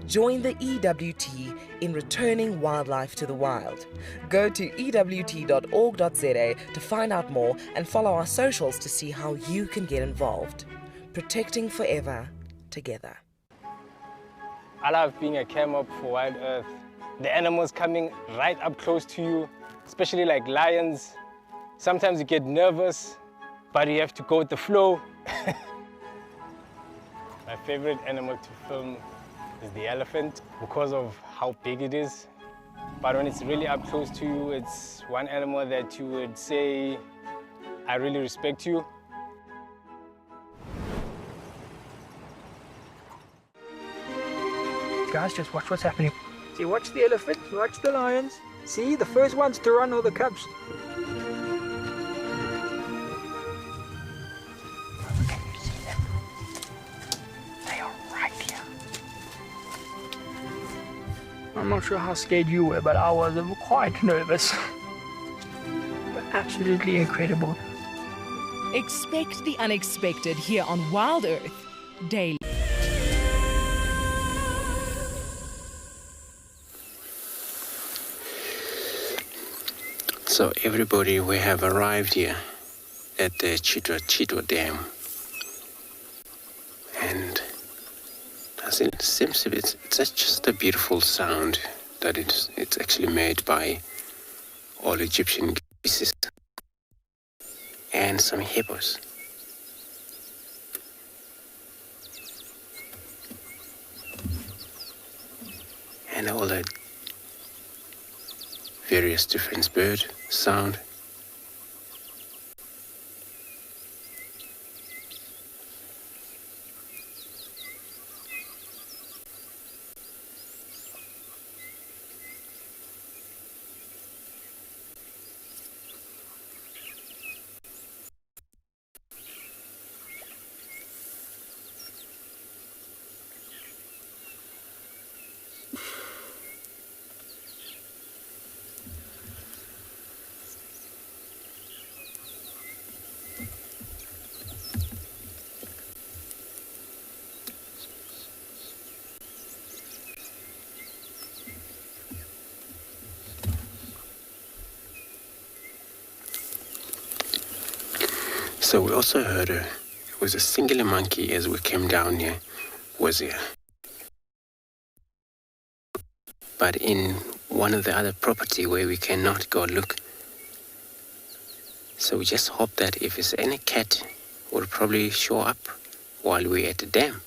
Join the EWT in returning wildlife to the wild. Go to ewt.org.za to find out more and follow our socials to see how you can get involved. Protecting forever, together. I love being a cam up for Wild Earth. The animals coming right up close to you, especially like lions. Sometimes you get nervous, but you have to go with the flow. My favorite animal to film is the elephant because of how big it is. But when it's really up close to you, it's one animal that you would say, I really respect you. Guys, just watch what's happening. See, watch the elephants, watch the lions. See, the first ones to run are the cubs. Can you see them? They are right here. I'm not sure how scared you were, but I was quite nervous. But absolutely incredible. Expect the unexpected here on Wild Earth daily. So everybody, we have arrived here at the Chitwa Dam, and it seems to be, it's just a beautiful sound that it's actually made by all Egyptian geese and some hippos. And all the various different bird sound. So we also heard it was a singular monkey as we came down here, was here. But in one of the other property where we cannot go look. So we just hope that if it's any cat, will probably show up while we're at the dam.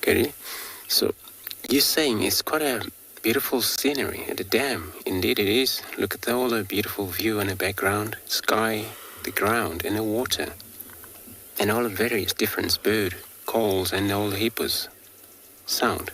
Okay, so you're saying it's quite a beautiful scenery at the dam. Indeed it is. Look at all the beautiful view in the background, sky, the ground and the water. And all the various different bird calls and all the hippos sound.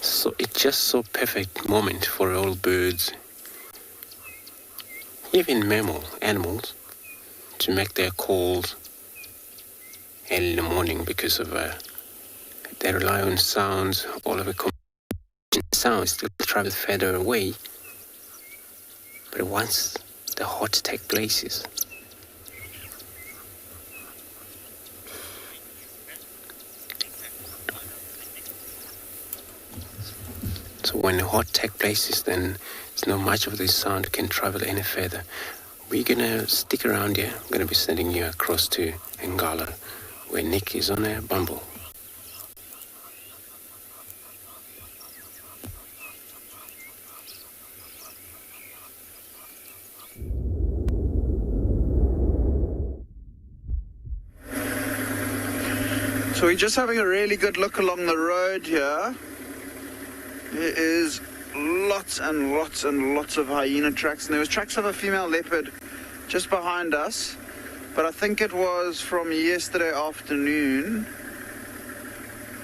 So it's just so perfect moment for all birds, even animals, to make their calls early in the morning because of they rely on sounds, all of the sounds to travel further away. But once the hot take places, so when the hot take places, then there's not much of this sound can travel any further. We're gonna stick around here. I'm gonna be sending you across to Ngala, where Nick is on a bumble. So we're just having a really good look along the road here. There is lots and lots and lots of hyena tracks, and there was tracks of a female leopard just behind us, but I think it was from yesterday afternoon,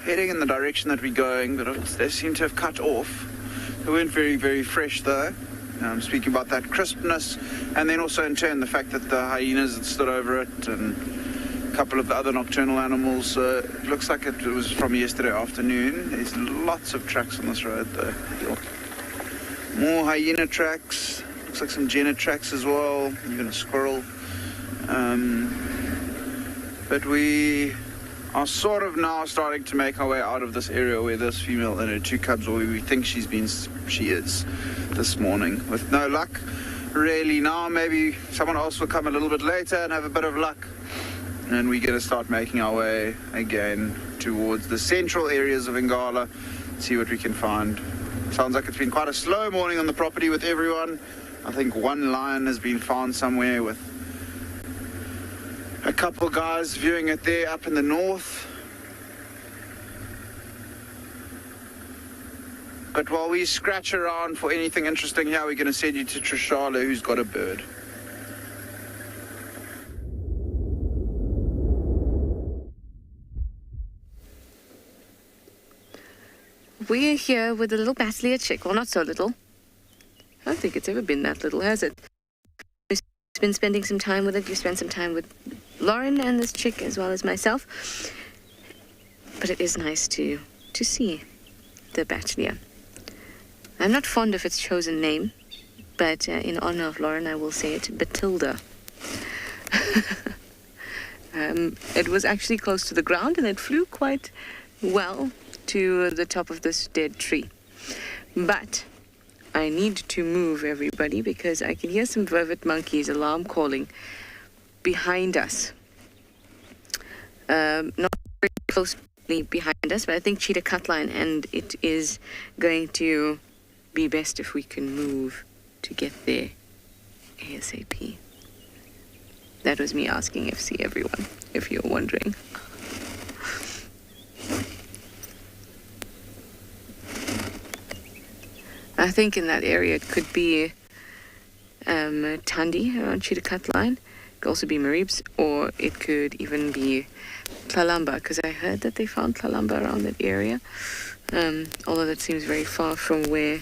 heading in the direction that we're going, but they seem to have cut off. They weren't very, very fresh though. I'm speaking about that crispness, and then also in turn the fact that the hyenas had stood over it, and a couple of the other nocturnal animals. It looks like it was from yesterday afternoon. There's lots of tracks on this road though. More hyena tracks, looks like some jenna tracks as well, even a squirrel. But we are sort of now starting to make our way out of this area where this female and her two cubs, or where we think she is this morning, with no luck really. Now maybe someone else will come a little bit later and have a bit of luck, and we're going to start making our way again towards the central areas of Ngala, see what we can find. Sounds like it's been quite a slow morning on the property with everyone. I think one lion has been found somewhere, with a couple guys viewing it there up in the north. But while we scratch around for anything interesting here, we're going to send you to Trishala, who's got a bird. We're here with a little Basilia chick. Well, not so little. I don't think it's ever been that little, has it? We've been spending some time with it. We've spent some time with Lauren and this chick, as well as myself. But it is nice to see the Basilia. I'm not fond of its chosen name, but in honor of Lauren, I will say it, Batilda. It was actually close to the ground, and it flew quite well to the top of this dead tree. But I need to move, everybody, because I can hear some vervet monkeys alarm calling behind us. Not very closely behind us, but I think cheetah cutline, and it is going to be best if we can move to get there ASAP. That was me asking FC, everyone, if you're wondering. I think in that area it could be Tandi around Cheetah Cutline. It could also be Maribs, or it could even be Tlalamba, because I heard that they found Tlalamba around that area. Although that seems very far from where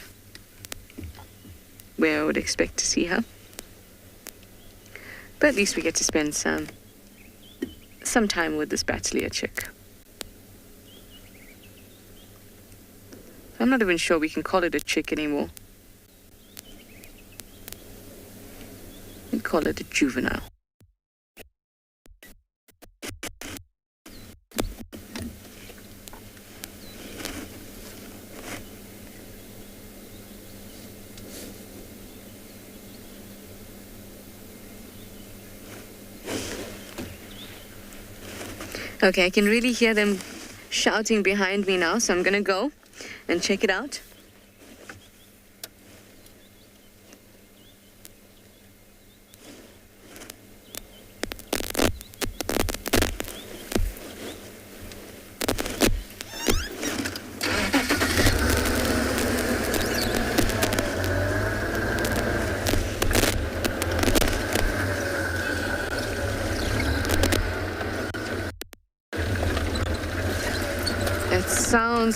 I would expect to see her. But at least we get to spend some time with this Basilia chick. I'm not even sure we can call it a chick anymore. We call it a juvenile. Okay, I can really hear them shouting behind me now, so I'm gonna go and check it out.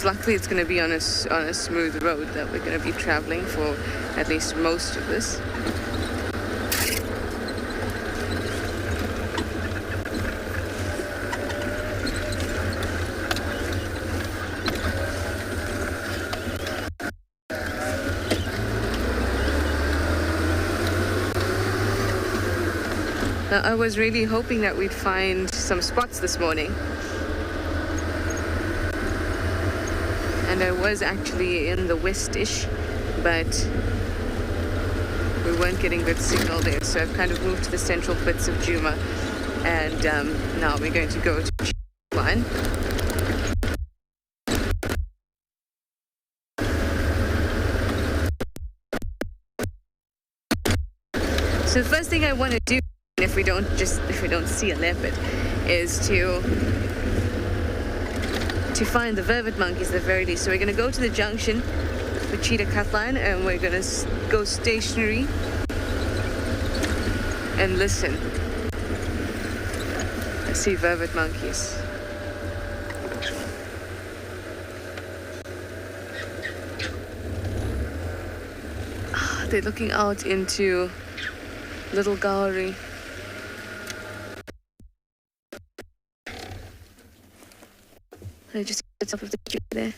Luckily it's going to be on a smooth road that we're going to be traveling for at least most of this. Now, I was really hoping that we'd find some spots this morning. And I was actually in the west-ish, but we weren't getting good signal there, so I've kind of moved to the central bits of Djuma, and now we're going to go to line. So the first thing I want to do, if we don't see a leopard, is to find the vervet monkeys at the very least. So we're going to go to the junction with Cheetah Cut Line, and we're going to go stationary and listen. I see vervet monkeys. They're looking out into Little Gallery. I just get top of the tree there.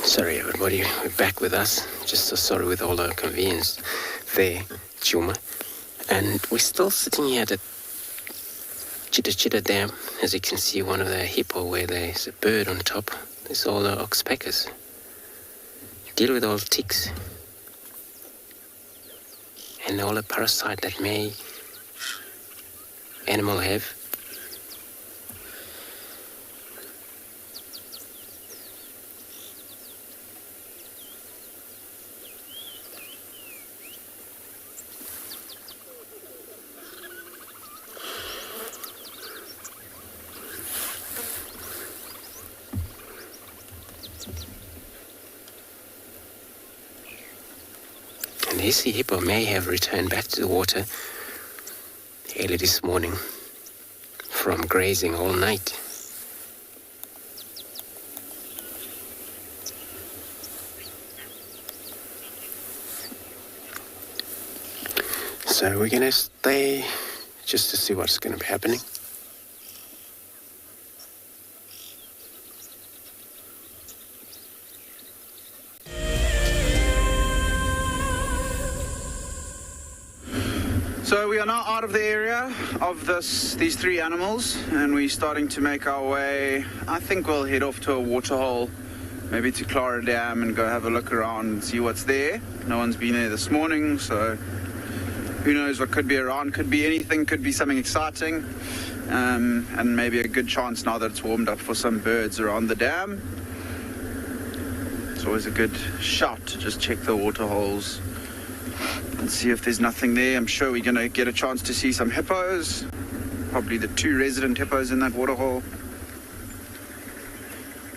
Sorry everybody, we're back with us. Just so sorry with all the inconvenience there, Djuma. And we're still sitting here at the Cheetah Dam. As you can see, one of the hippo where there's a bird on top. There's all the oxpeckers. Deal with all the ticks. And all the parasite that may animal have. And this hippo may have returned back to the water early this morning from grazing all night. So we're going to stay just to see what's going to be happening. So we are now out of the area of these three animals, and we're starting to make our way. I think we'll head off to a waterhole, maybe to Clara Dam, and go have a look around and see what's there. No one's been there this morning, so who knows what could be around. Could be anything, could be something exciting, and maybe a good chance now that it's warmed up for some birds around the dam. It's always a good shout to just check the waterholes and see if there's nothing there. I'm sure we're going to get a chance to see some hippos, probably the 2 resident hippos in that waterhole.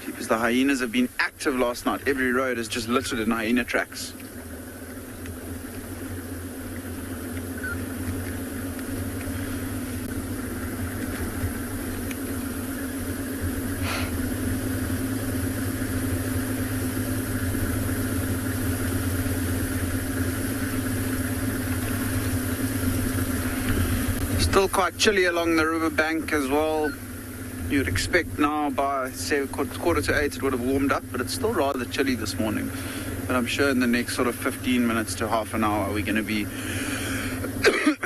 Because the hyenas have been active last night. Every road is just littered in hyena tracks. Still quite chilly along the riverbank as well. You'd expect now by, say, 7:45 it would have warmed up, but it's still rather chilly this morning. But I'm sure in the next sort of 15 minutes to half an hour we're going to be,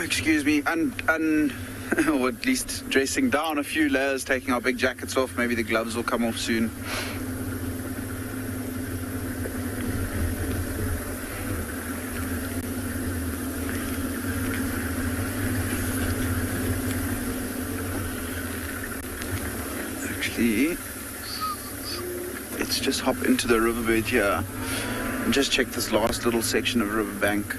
excuse me, or at least dressing down a few layers, taking our big jackets off. Maybe the gloves will come off soon. Let's just hop into the riverbed here and just check this last little section of riverbank.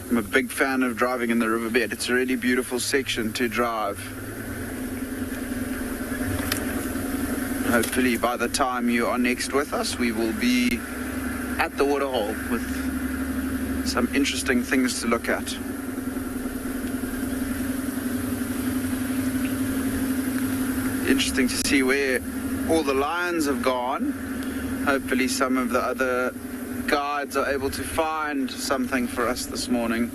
I'm a big fan of driving in the riverbed. It's a really beautiful section to drive. Hopefully by the time you are next with us, we will be at the waterhole with some interesting things to look at. Interesting to see where all the lions have gone. Hopefully some of the other guides are able to find something for us this morning.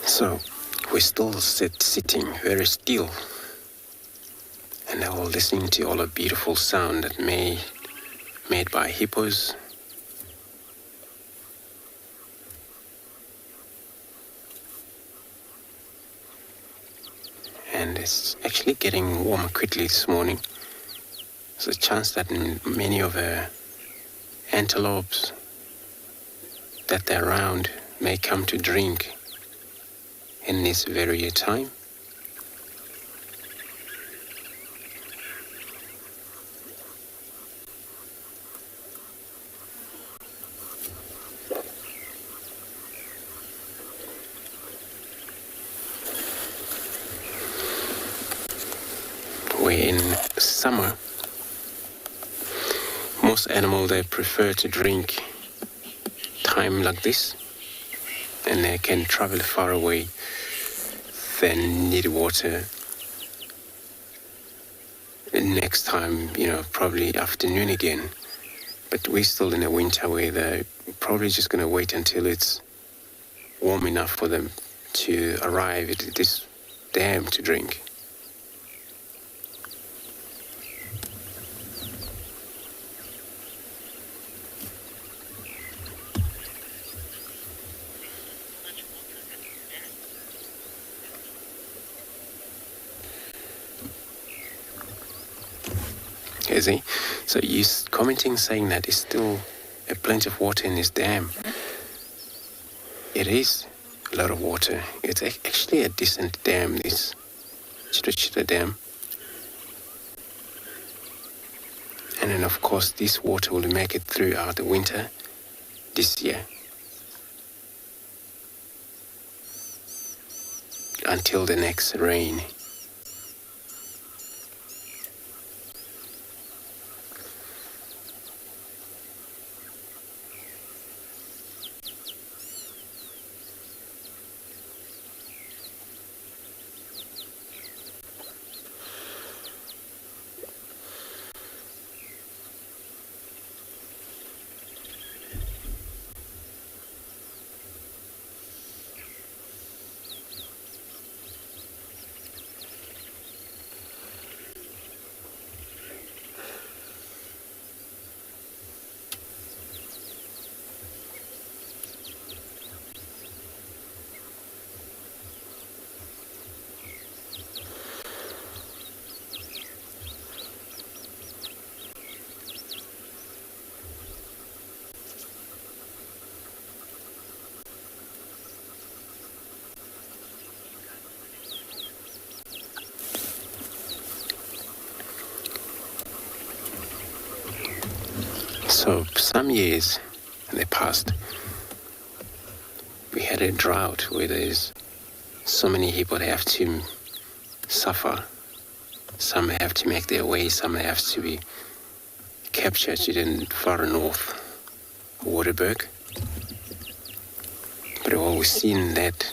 So we're still sitting very still, and now we're listening to all the beautiful sound that made by hippos. And it's actually getting warmer quickly this morning. There's a chance that many of the antelopes that they're around may come to drink in this very time. Where in summer, most animals, they prefer to drink time like this, and they can travel far away than need water. And next time, probably afternoon again. But we're still in a winter where they're probably just going to wait until it's warm enough for them to arrive at this dam to drink. So you're commenting saying that there's still a plenty of water in this dam. It is a lot of water. It's actually a decent dam, this TRISHALA dam. And then of course this water will make it throughout the winter this year, until the next rain. So some years in the past, we had a drought where there's so many people that have to suffer. Some have to make their way, some have to be captured to the far north, Waterberg. But we've always seen that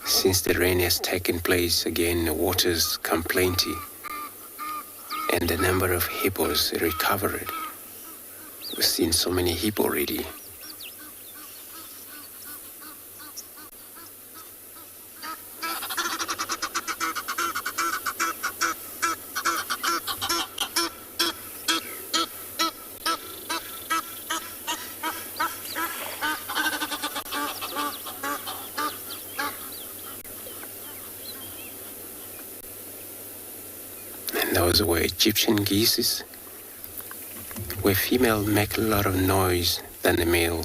since the rain has taken place again, the waters come plenty, and the number of hippos recovered. We've seen so many hippo already. And those were Egyptian geese, where female make a lot of noise than the male.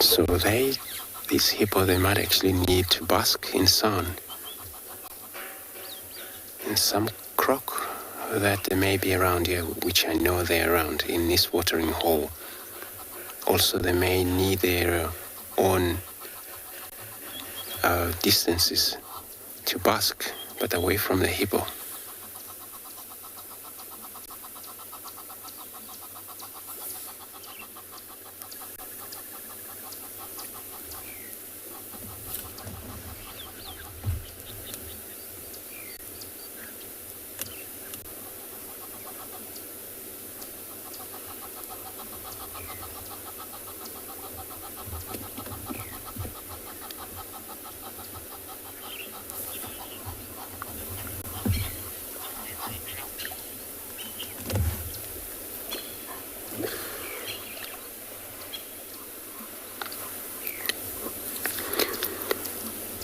So these hippo, they might actually need to bask in sun. And some croc that may be around here, which I know they're around in this watering hole. Also, they may need their own distances to bask, but away from the hippo.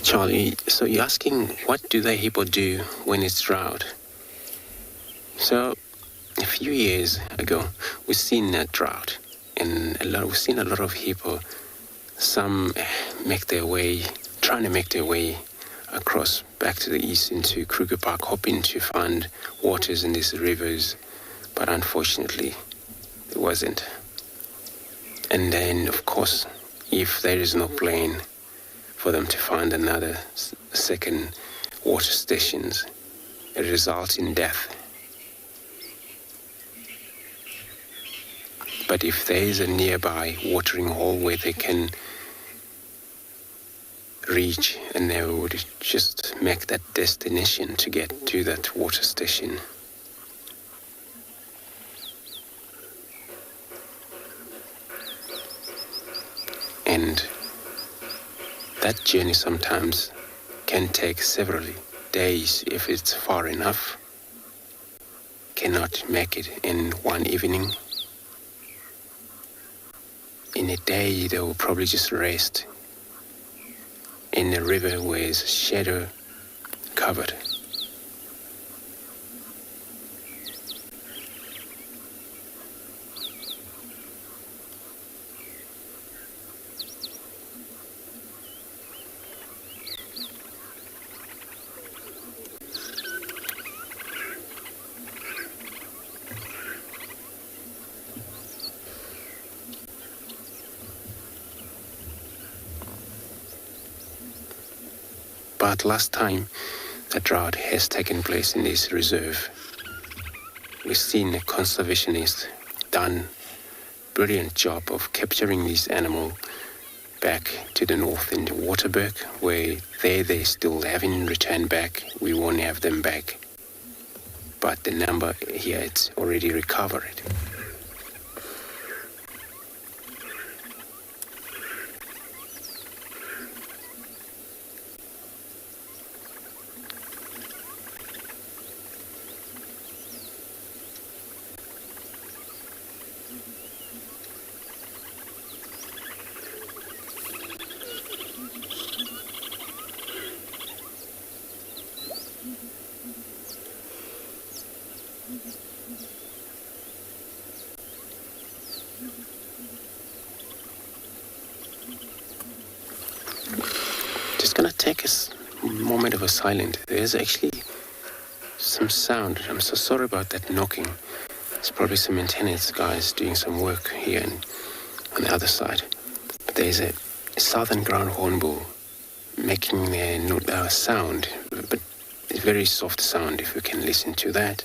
Charlie, so you're asking what do the hippo do when it's drought? So a few years ago, we've seen that drought, and we've seen a lot of hippo. Some trying to make their way across back to the east into Kruger Park, hoping to find waters in these rivers, but unfortunately, it wasn't. And then, of course, if there is no plane for them to find another second water stations, it results in death. But if there is a nearby watering hole where they can reach, and they would just make that destination to get to that water station. And that journey sometimes can take several days if it's far enough. Cannot make it in one evening. In a day, they will probably just rest in a river where it's shadow covered. But last time a drought has taken place in this reserve, we've seen a conservationist done a brilliant job of capturing these animals back to the north in the Waterberg, where they still haven't returned back. We won't have them back. But the number here, it's already recovered. Just gonna take a moment of a silence. There's actually some sound. I'm so sorry about that knocking. It's probably some maintenance guys doing some work here on the other side. But there's a southern ground hornbill making a sound, but it's a very soft sound if you can listen to that.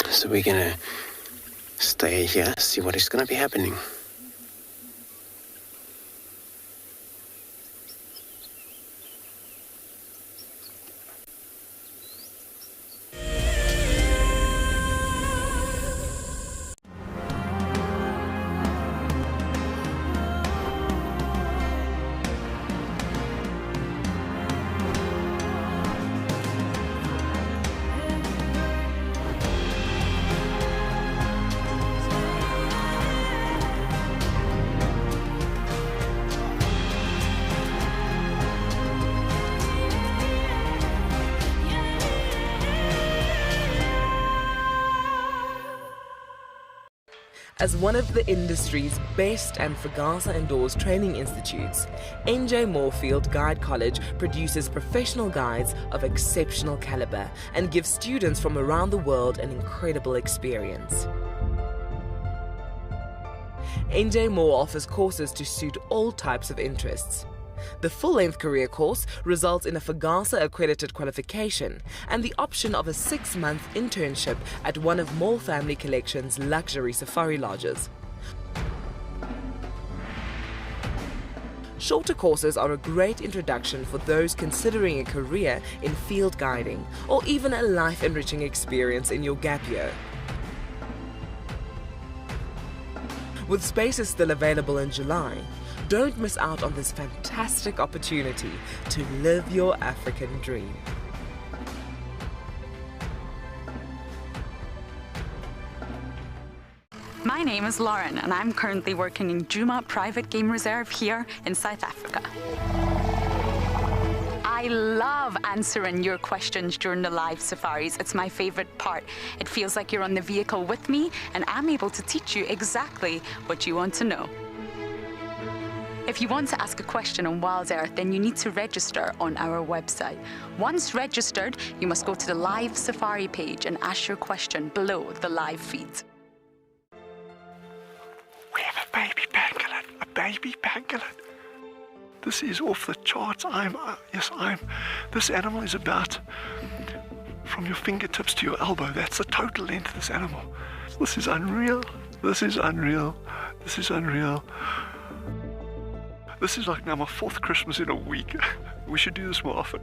So we're gonna stay here, see what is gonna be happening. As one of the industry's best and FAGASA-endorsed training institutes, NJ Moorfield Guide College produces professional guides of exceptional caliber and gives students from around the world an incredible experience. NJ Moore offers courses to suit all types of interests. The full-length career course results in a FAGASA-accredited qualification and the option of a 6-month internship at one of Moore Family Collection's luxury safari lodges. Shorter courses are a great introduction for those considering a career in field guiding or even a life-enriching experience in your gap year. With spaces still available in July, don't miss out on this fantastic opportunity to live your African dream. My name is Lauren and I'm currently working in Djuma Private Game Reserve here in South Africa. I love answering your questions during the live safaris. It's my favorite part. It feels like you're on the vehicle with me and I'm able to teach you exactly what you want to know. If you want to ask a question on Wild Earth, then you need to register on our website. Once registered, you must go to the live safari page and ask your question below the live feed. We have a baby pangolin, a baby pangolin. This is off the charts. This animal is about from your fingertips to your elbow. That's the total length of this animal. This is unreal. This is unreal. This is unreal. This is like now my 4th Christmas in a week. We should do this more often.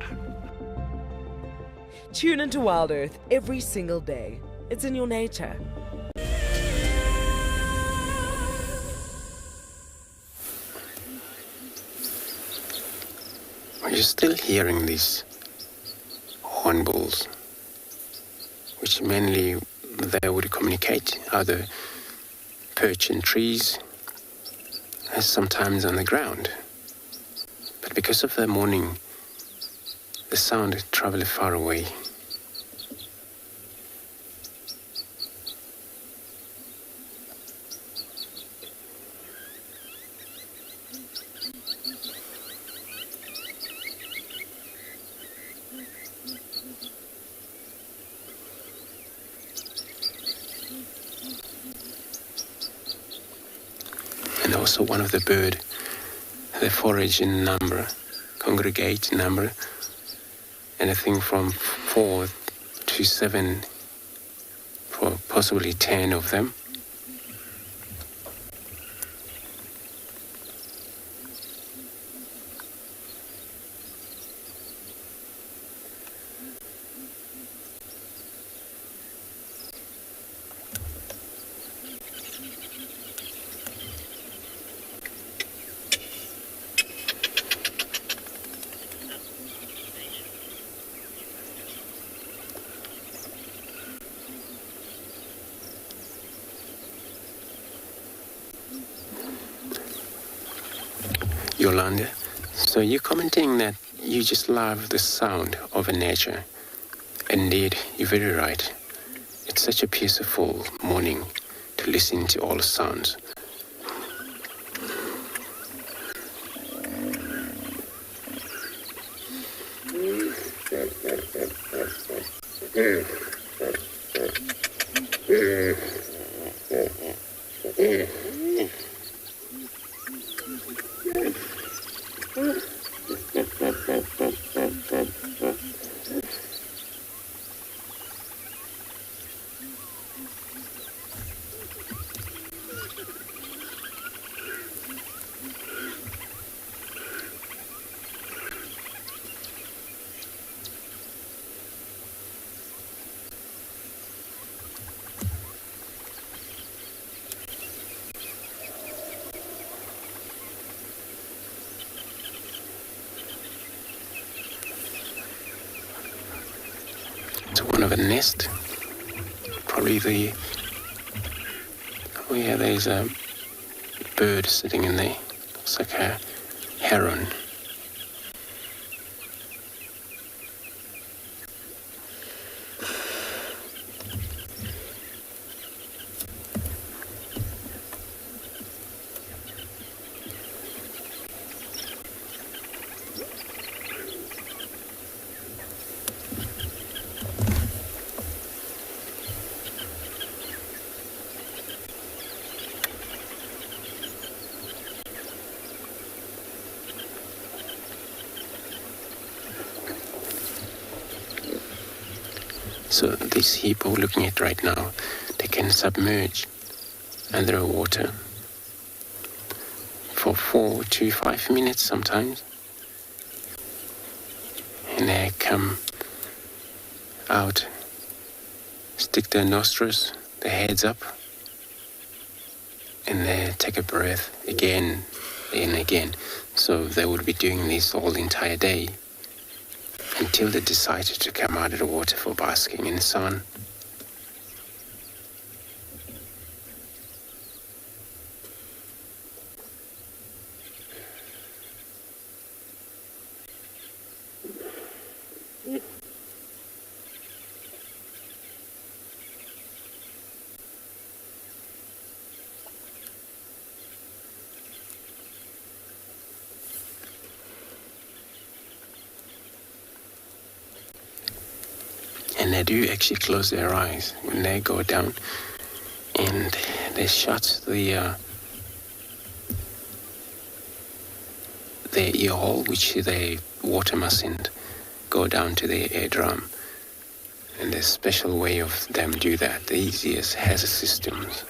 Tune into Wild Earth every single day. It's in your nature. Are you still hearing these hornbills, which mainly they would communicate, either perch in trees, as sometimes on the ground. But because of the morning, the sound travels far away. And also one of the bird, they forage in number, congregate in number, anything from 4 to 7, for possibly 10 of them. Yolanda, so you're commenting that you just love the sound of nature. Indeed, you're very right. It's such a peaceful morning to listen to all the sounds. One of a nest, probably there's a bird sitting in there. Looks like a heron. So this hippo we're looking at right now, they can submerge under water for 4 to 5 minutes sometimes. And they come out, stick their nostrils, their heads up, and they take a breath again and again. So they would be doing this all the entire day until they decided to come out of the water for basking in the sun. And they do actually close their eyes when they go down, and they shut their ear hole, which the water mustn't go down to their eardrum. And there's a special way of them do that. These ears has a systems.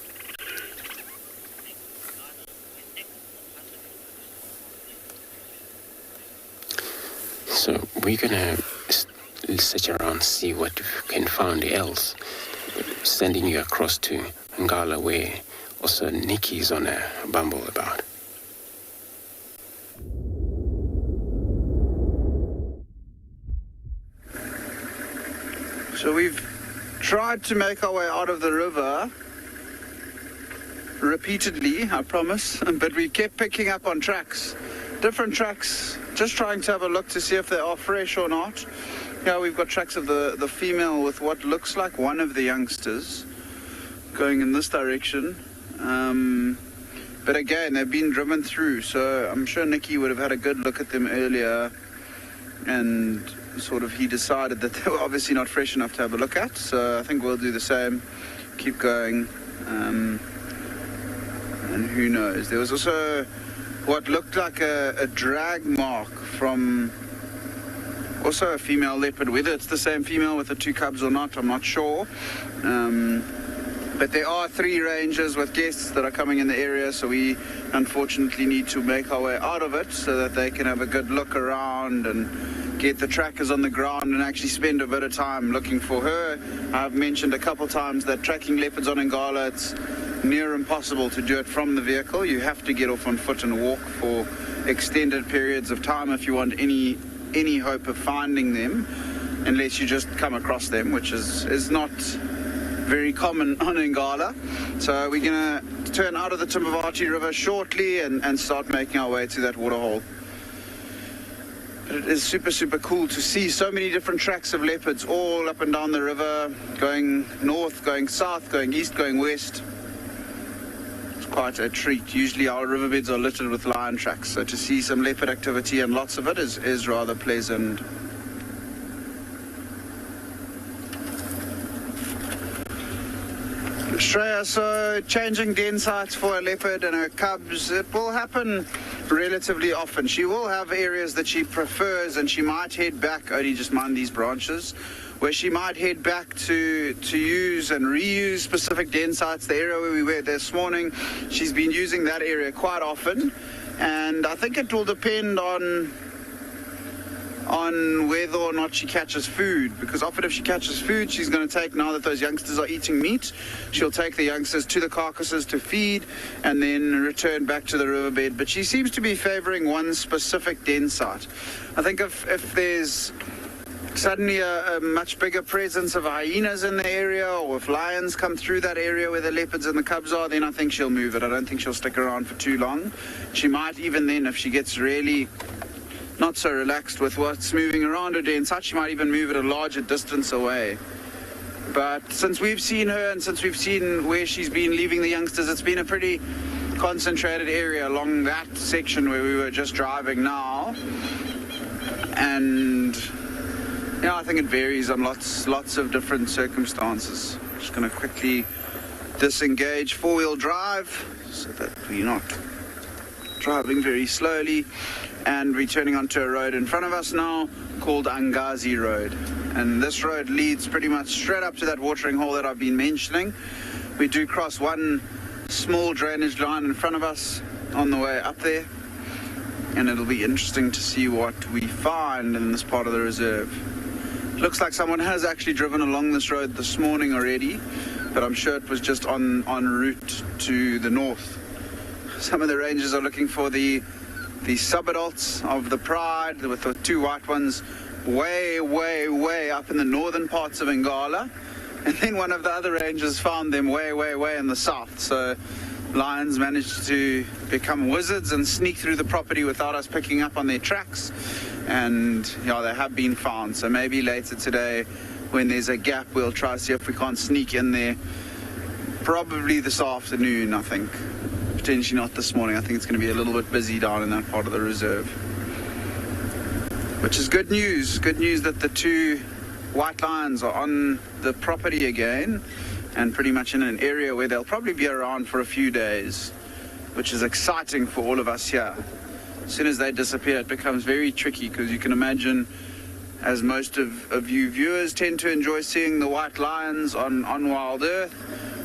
So we're gonna search around, see what we can find else. Sending you across to Ngala, where also Nikki's on a bumble about. So we've tried to make our way out of the river repeatedly, I promise, but we kept picking up on tracks, different tracks, just trying to have a look to see if they are fresh or not. Yeah, we've got tracks of the female with what looks like one of the youngsters going in this direction. But again, they've been driven through, so I'm sure Nikki would have had a good look at them earlier, and sort of he decided that they were obviously not fresh enough to have a look at. So I think we'll do the same, keep going, and who knows. There was also what looked like a drag mark from also a female leopard. Whether it's the same female with the 2 cubs or not, I'm not sure. But there are 3 rangers with guests that are coming in the area, so we unfortunately need to make our way out of it so that they can have a good look around and get the trackers on the ground and actually spend a bit of time looking for her. I've mentioned a couple times that tracking leopards on Ngala, it's near impossible to do it from the vehicle. You have to get off on foot and walk for extended periods of time if you want any hope of finding them, unless you just come across them, which is not very common on Ngala. So we're going to turn out of the Timbavati River shortly and start making our way to that waterhole. But it is super, super cool to see so many different tracks of leopards all up and down the river, going north, going south, going east, going west. It's quite a treat. Usually our riverbeds are littered with lion tracks, so to see some leopard activity and lots of it is rather pleasant. Shreya, so changing den sites for a leopard and her cubs, it will happen relatively often. She will have areas that she prefers, and she might head back, only just mind these branches, where she might head back to use and reuse specific den sites. The area where we were this morning, she's been using that area quite often, and I think it will depend on whether or not she catches food, because often if she catches food, she's going to take, now that those youngsters are eating meat, she'll take the youngsters to the carcasses to feed and then return back to the riverbed. But she seems to be favoring one specific den site. I think if there's suddenly a much bigger presence of hyenas in the area, or if lions come through that area where the leopards and the cubs are, then I think she'll move it. I don't think she'll stick around for too long. She might even then, if she gets really not so relaxed with what's moving around her den site, she might even move it a larger distance away. But since we've seen her and since we've seen where she's been leaving the youngsters, it's been a pretty concentrated area along that section where we were just driving now. And yeah, I think it varies on lots of different circumstances. Just going to quickly disengage four-wheel drive so that we're not driving very slowly, and we're turning onto a road in front of us now called Angazi Road. And this road leads pretty much straight up to that watering hole that I've been mentioning. We do cross one small drainage line in front of us on the way up there, and it'll be interesting to see what we find in this part of the reserve. Looks like someone has actually driven along this road this morning already, but I'm sure it was just en route to the north. Some of the rangers are looking for the subadults of the pride, with the two white ones way, way, way up in the northern parts of Ngala. And then one of the other rangers found them way, way, way in the south. So lions managed to become wizards and sneak through the property without us picking up on their tracks. And yeah, they have been found. So maybe later today, when there's a gap, we'll try to see if we can't sneak in there. Probably this afternoon, I think. Potentially not this morning. I think it's going to be a little bit busy down in that part of the reserve. Which is good news. Good news that the two white lions are on the property again, and pretty much in an area where they'll probably be around for a few days, which is exciting for all of us here. As soon as they disappear, it becomes very tricky, because you can imagine, as most of you viewers tend to enjoy seeing the white lions on Wild Earth,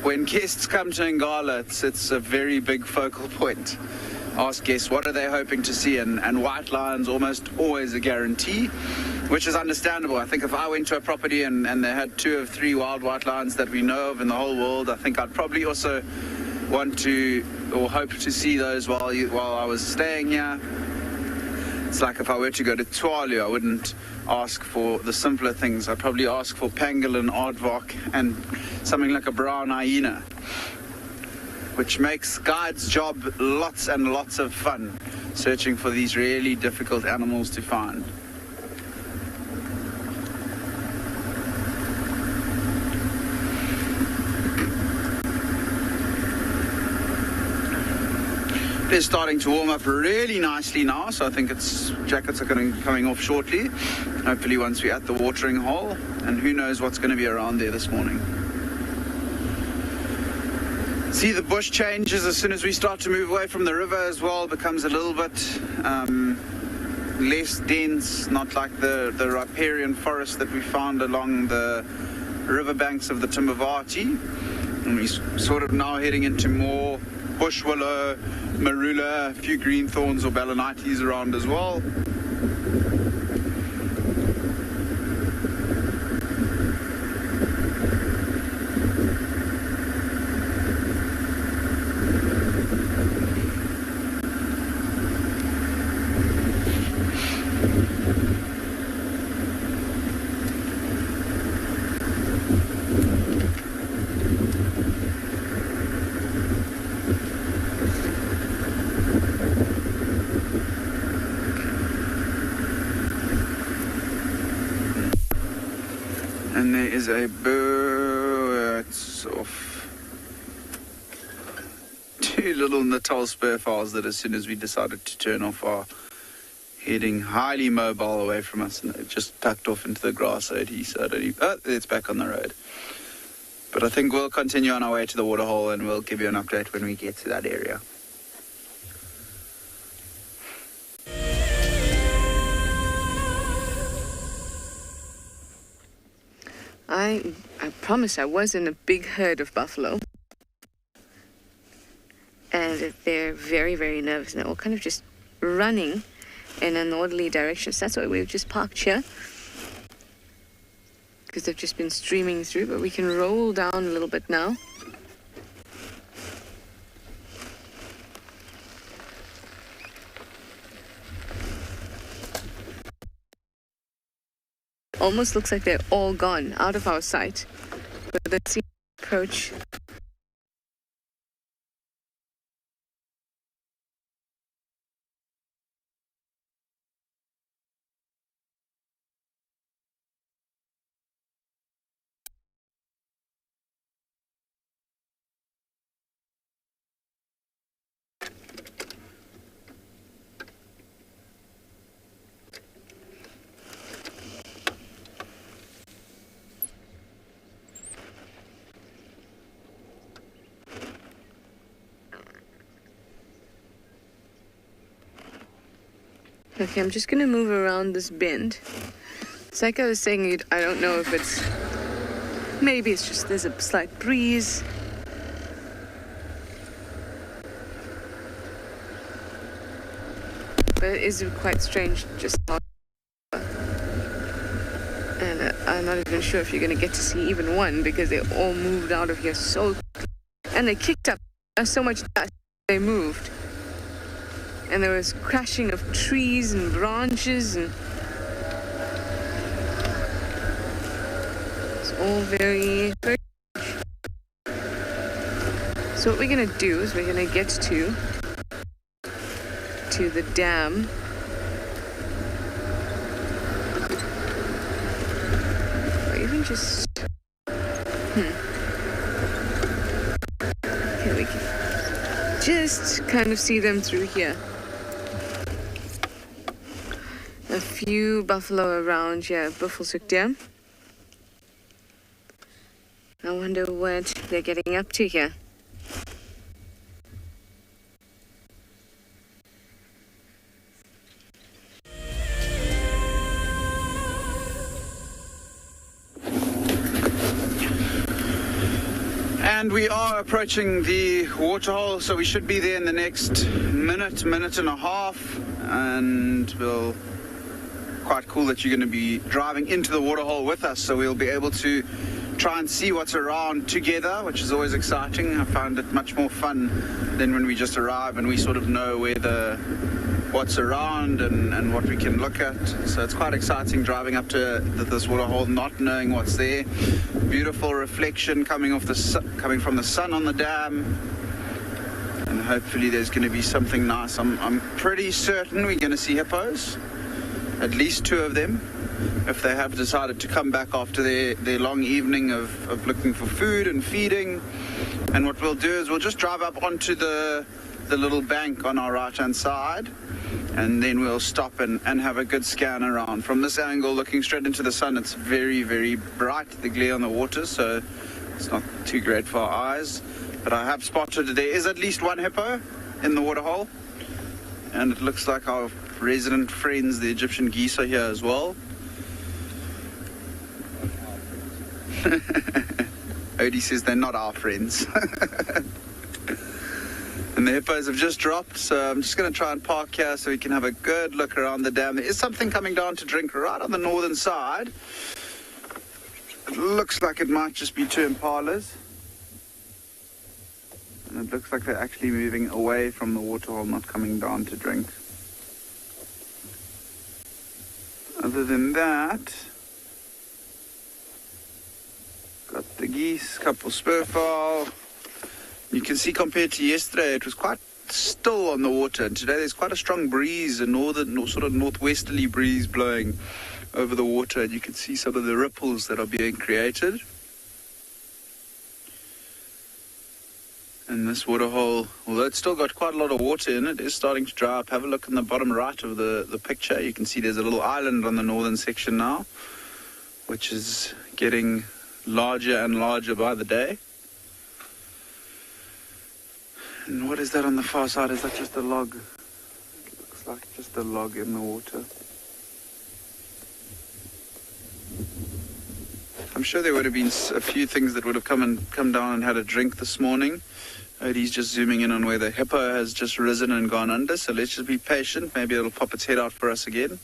when guests come to Ngala, it's a very big focal point. Ask guests what are they hoping to see, and white lions almost always a guarantee, which is understandable. I think if I went to a property and they had 2 or 3 wild white lions that we know of in the whole world, I think I'd probably also want to or hope to see those while I was staying here. It's like if I were to go to Tswalu, I wouldn't ask for the simpler things. I'd probably ask for pangolin, aardvark, and something like a brown hyena, which makes guides' job lots and lots of fun, searching for these really difficult animals to find. They're starting to warm up really nicely now, so I think jackets are coming off shortly. Hopefully once we're at the watering hole, and who knows what's going to be around there this morning. See, the bush changes as soon as we start to move away from the river as well. It becomes a little bit less dense, not like the riparian forest that we found along the riverbanks of the Timbavati. And we're sort of now heading into more bush willow, marula, a few green thorns or balanites around as well. And there is a bird of 2 little Natal spurfowls that as soon as we decided to turn off are heading highly mobile away from us, and they've just tucked off into the grass. It's back on the road. But I think we'll continue on our way to the waterhole, and we'll give you an update when we get to that area. I promise I was in a big herd of buffalo, and they're very, very nervous, and they're all kind of just running in a northerly direction. So that's why we've just parked here, because they've just been streaming through. But we can roll down a little bit now. Almost looks like they're all gone, out of our sight. But let's see approach. Okay, I'm just going to move around this bend It's like I was saying, I don't know if it's, maybe it's just there's a slight breeze. But it is quite strange just how, and I'm not even sure if you're going to get to see even one because they all moved out of here so quickly. And they kicked up so much dust they moved. And there was crashing of trees and branches, and it's all very, very. So what we're going to do is we're going to get to the dam. Or even just okay, we can just kind of see them through here. A few buffalo around here, Buffelshoek Dam. I wonder what they're getting up to here. And we are approaching the waterhole, so we should be there in the next minute and a half. And we'll quite cool that you're going to be driving into the waterhole with us, so we'll be able to try and see what's around together, which is always exciting. I found it much more fun than when we just arrive and we sort of know where what's around and what we can look at. So it's quite exciting driving up to this waterhole, not knowing what's there. Beautiful reflection coming from the sun on the dam, and hopefully there's going to be something nice. I'm pretty certain we're going to see hippos, at least 2 of them, if they have decided to come back after their long evening of looking for food and feeding. And what we'll do is we'll just drive up onto the little bank on our right hand side, and then we'll stop and have a good scan around. From this angle, looking straight into the sun, it's very, very bright, the glare on the water, so it's not too great for our eyes. But I have spotted there is at least 1 hippo in the waterhole, and it looks like our resident friends, the Egyptian geese, are here as well. Odie says they're not our friends. And the hippos have just dropped, so I'm just going to try and park here so we can have a good look around the dam. There is something coming down to drink right on the northern side. It looks like it might just be 2 impalas. And it looks like they're actually moving away from the waterhole, not coming down to drink. Other than that, got the geese, couple spurfowl. You can see compared to yesterday, it was quite still on the water, and today there's quite a strong breeze, a sort of northwesterly breeze blowing over the water, and you can see some of the ripples that are being created. And this waterhole, although it's still got quite a lot of water in it, is starting to dry up. Have a look in the bottom right of the picture. You can see there's a little island on the northern section now, which is getting larger and larger by the day. And what is that on the far side? Is that just a log? It looks like just a log in the water. I'm sure there would have been a few things that would have come down and had a drink this morning. Odie's just zooming in on where the hippo has just risen and gone under, so let's just be patient. Maybe it'll pop its head out for us again.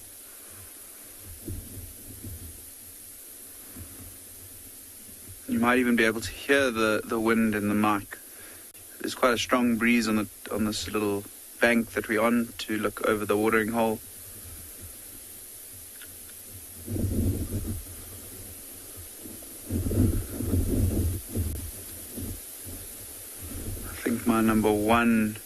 You might even be able to hear the wind in the mic. There's quite a strong breeze on this little bank that we're on to look over the watering hole. I think my number 1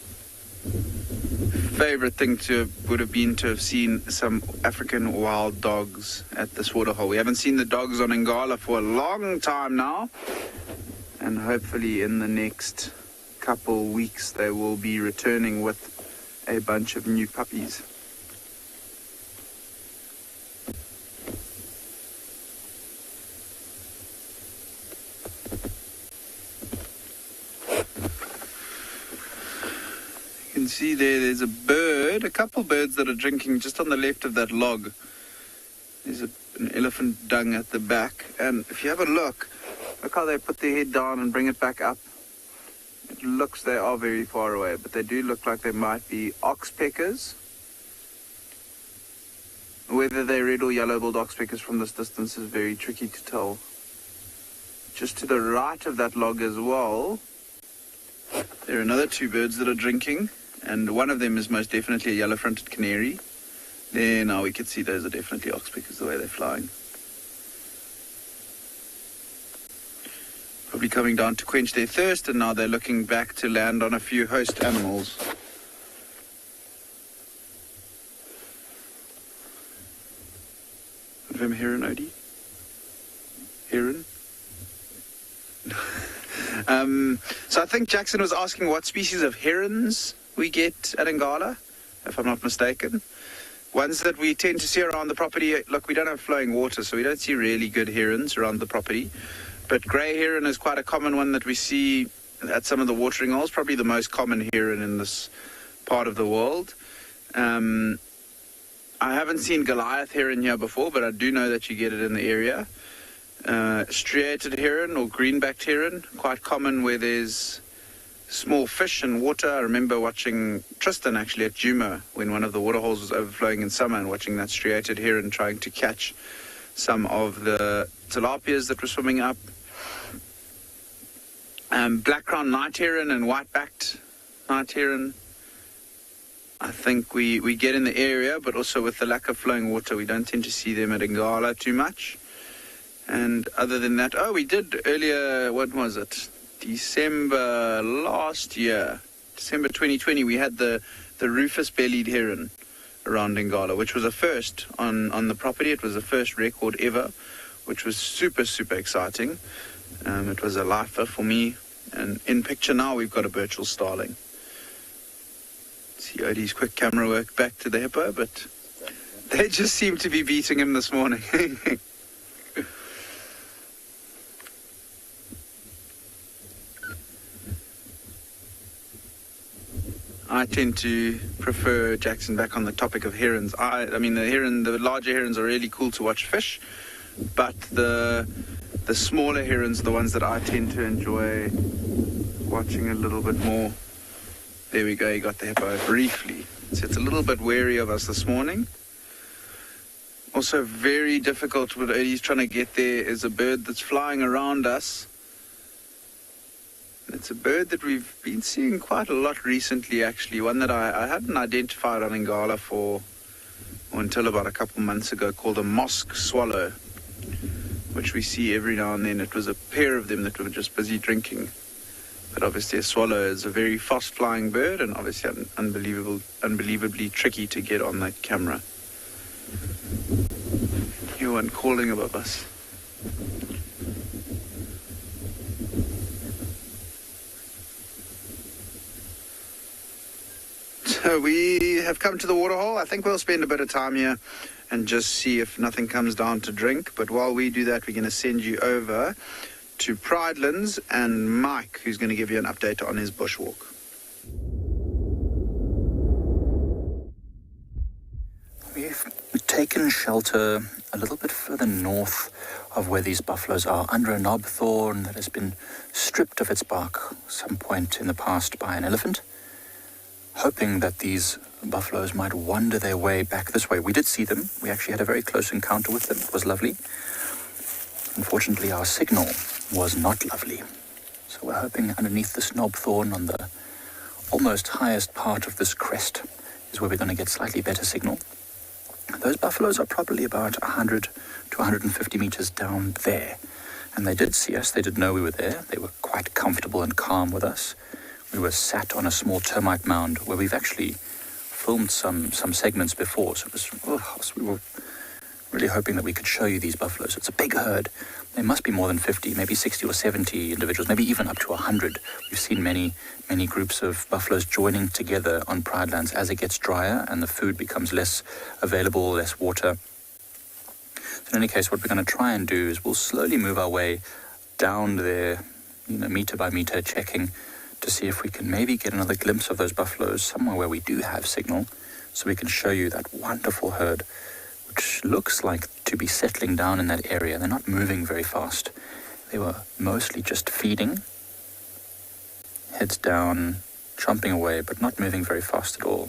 favorite thing would have been to have seen some African wild dogs at this waterhole. We haven't seen the dogs on Ngala for a long time now, and hopefully in the next couple weeks they will be returning with a bunch of new puppies. You can see there's a couple birds that are drinking just on the left of that log. There's a an elephant dung at the back. And if you have a look how they put their head down and bring it back up. It looks they are very far away, but they do look like they might be oxpeckers. Whether they're red or yellow-billed oxpeckers from this distance is very tricky to tell. Just to the right of that log as well, there are another two birds that are drinking, and one of them is most definitely a yellow-fronted canary. There, now we can see those are definitely oxpeckers the way they're flying. Probably coming down to quench their thirst, and now they're looking back to land on a few host animals. Confirm heron, Odie? Heron? So I think Jackson was asking what species of herons we get at Ngala, if I'm not mistaken. Ones that we tend to see around the property. Look, we don't have flowing water, so we don't see really good herons around the property. But grey heron is quite a common one that we see at some of the watering holes, probably the most common heron in this part of the world. I haven't seen Goliath heron here before, but I do know that you get it in the area. Striated heron or green-backed heron, quite common where there's small fish and water. I remember watching Tristan actually at Juma when one of the waterholes was overflowing in summer and watching that striated heron trying to catch some of the tilapias that were swimming up. Black-crowned night heron and white-backed night heron, I think we get in the area, but also with the lack of flowing water, we don't tend to see them at Ngala too much. And other than that, we did earlier, what was it? December last year, December 2020, we had the rufous-bellied heron around Ngala, which was a first on the property. It was the first record ever, which was super, super exciting. It was a lifer for me. And in picture now, we've got a Birchall starling. See Odie's quick camera work back to the hippo, but they just seem to be beating him this morning. I tend to prefer Jackson back on the topic of herons. I mean, the larger herons are really cool to watch fish, but the smaller herons are the ones that I tend to enjoy watching a little bit more. There we go, you got the hippo briefly. So it's a little bit wary of us this morning. Also very difficult what Odie's trying to get there is a bird that's flying around us. It's a bird that we've been seeing quite a lot recently, actually. One that I hadn't identified on Ngala until about a couple months ago, called a mosque swallow, which we see every now and then. It was a pair of them that were just busy drinking. But obviously a swallow is a very fast-flying bird and obviously unbelievably tricky to get on that camera. Hear one calling above us. So we have come to the waterhole. I think we'll spend a bit of time here and just see if nothing comes down to drink. But while we do that, we're going to send you over to Pridelands and Mike, who's going to give you an update on his bushwalk. We've taken shelter a little bit further north of where these buffaloes are, under a knobthorn that has been stripped of its bark some point in the past by an elephant, hoping that these buffaloes might wander their way back this way. We did see them. We actually had a very close encounter with them. It was lovely. Unfortunately, our signal was not lovely. So we're hoping underneath this knobthorn on the almost highest part of this crest is where we're going to get slightly better signal. Those buffaloes are probably about 100 to 150 meters down there. And they did see us. They did know we were there. They were quite comfortable and calm with us. We were sat on a small termite mound where we've actually filmed some segments before. So we were really hoping that we could show you these buffaloes. It's a big herd. There must be more than 50, maybe 60 or 70 individuals, maybe even up to 100. We've seen many groups of buffaloes joining together on Pridelands as it gets drier and the food becomes less available, less water. So in any case, what we're going to try and do is we'll slowly move our way down there, meter by meter, checking to see if we can maybe get another glimpse of those buffaloes somewhere where we do have signal, so we can show you that wonderful herd, which looks like to be settling down in that area. They're not moving very fast. They were mostly just feeding, heads down, chomping away, but not moving very fast at all.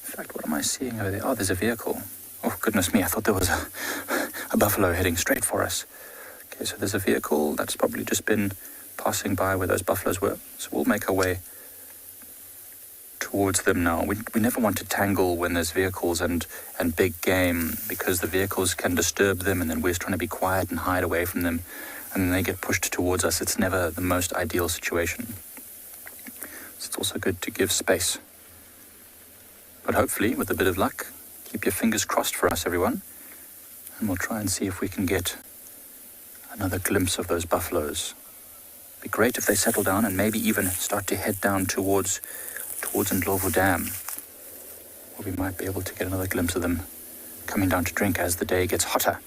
In fact, what am I seeing over there? Oh, there's a vehicle. Oh, goodness me, I thought there was a buffalo heading straight for us. Okay, so there's a vehicle that's probably just been passing by where those buffaloes were. So we'll make our way towards them now. We never want to tangle when there's vehicles and big game, because the vehicles can disturb them, and then we're trying to be quiet and hide away from them, and then they get pushed towards us. It's never the most ideal situation. So it's also good to give space. But hopefully, with a bit of luck, keep your fingers crossed for us, everyone, and we'll try and see if we can get another glimpse of those buffaloes. It'd be great if they settle down and maybe even start to head down towards Ndlovu Dam, where we might be able to get another glimpse of them coming down to drink as the day gets hotter.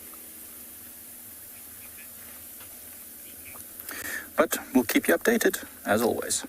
But we'll keep you updated, as always.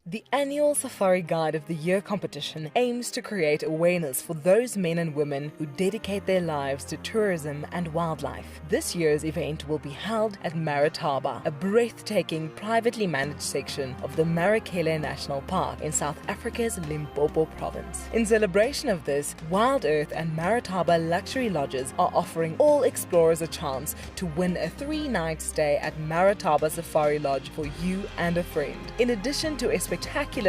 The annual Safari Guide of the Year competition aims to create awareness for those men and women who dedicate their lives to tourism and wildlife. This year's event will be held at Marataba, a breathtaking privately managed section of the Marakele National Park in South Africa's Limpopo province. In celebration of this, Wild Earth and Marataba Luxury Lodges are offering all explorers a chance to win a 3-night stay at Marataba Safari Lodge for you and a friend. In addition to a spectacular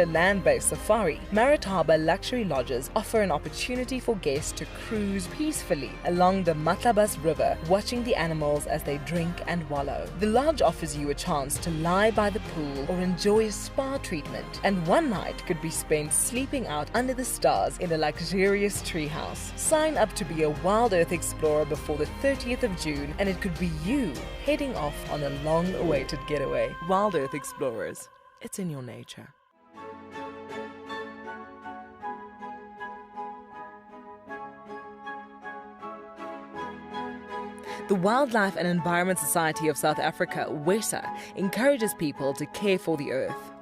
land-based safari, Marataba Luxury Lodges offer an opportunity for guests to cruise peacefully along the Matlabas River, watching the animals as they drink and wallow. The lodge offers you a chance to lie by the pool or enjoy a spa treatment, and one night could be spent sleeping out under the stars in a luxurious treehouse. Sign up to be a Wild Earth explorer before the 30th of June, and it could be you heading off on a long-awaited getaway. Wild Earth Explorers, it's in your nature. The Wildlife and Environment Society of South Africa, WESA, encourages people to care for the earth.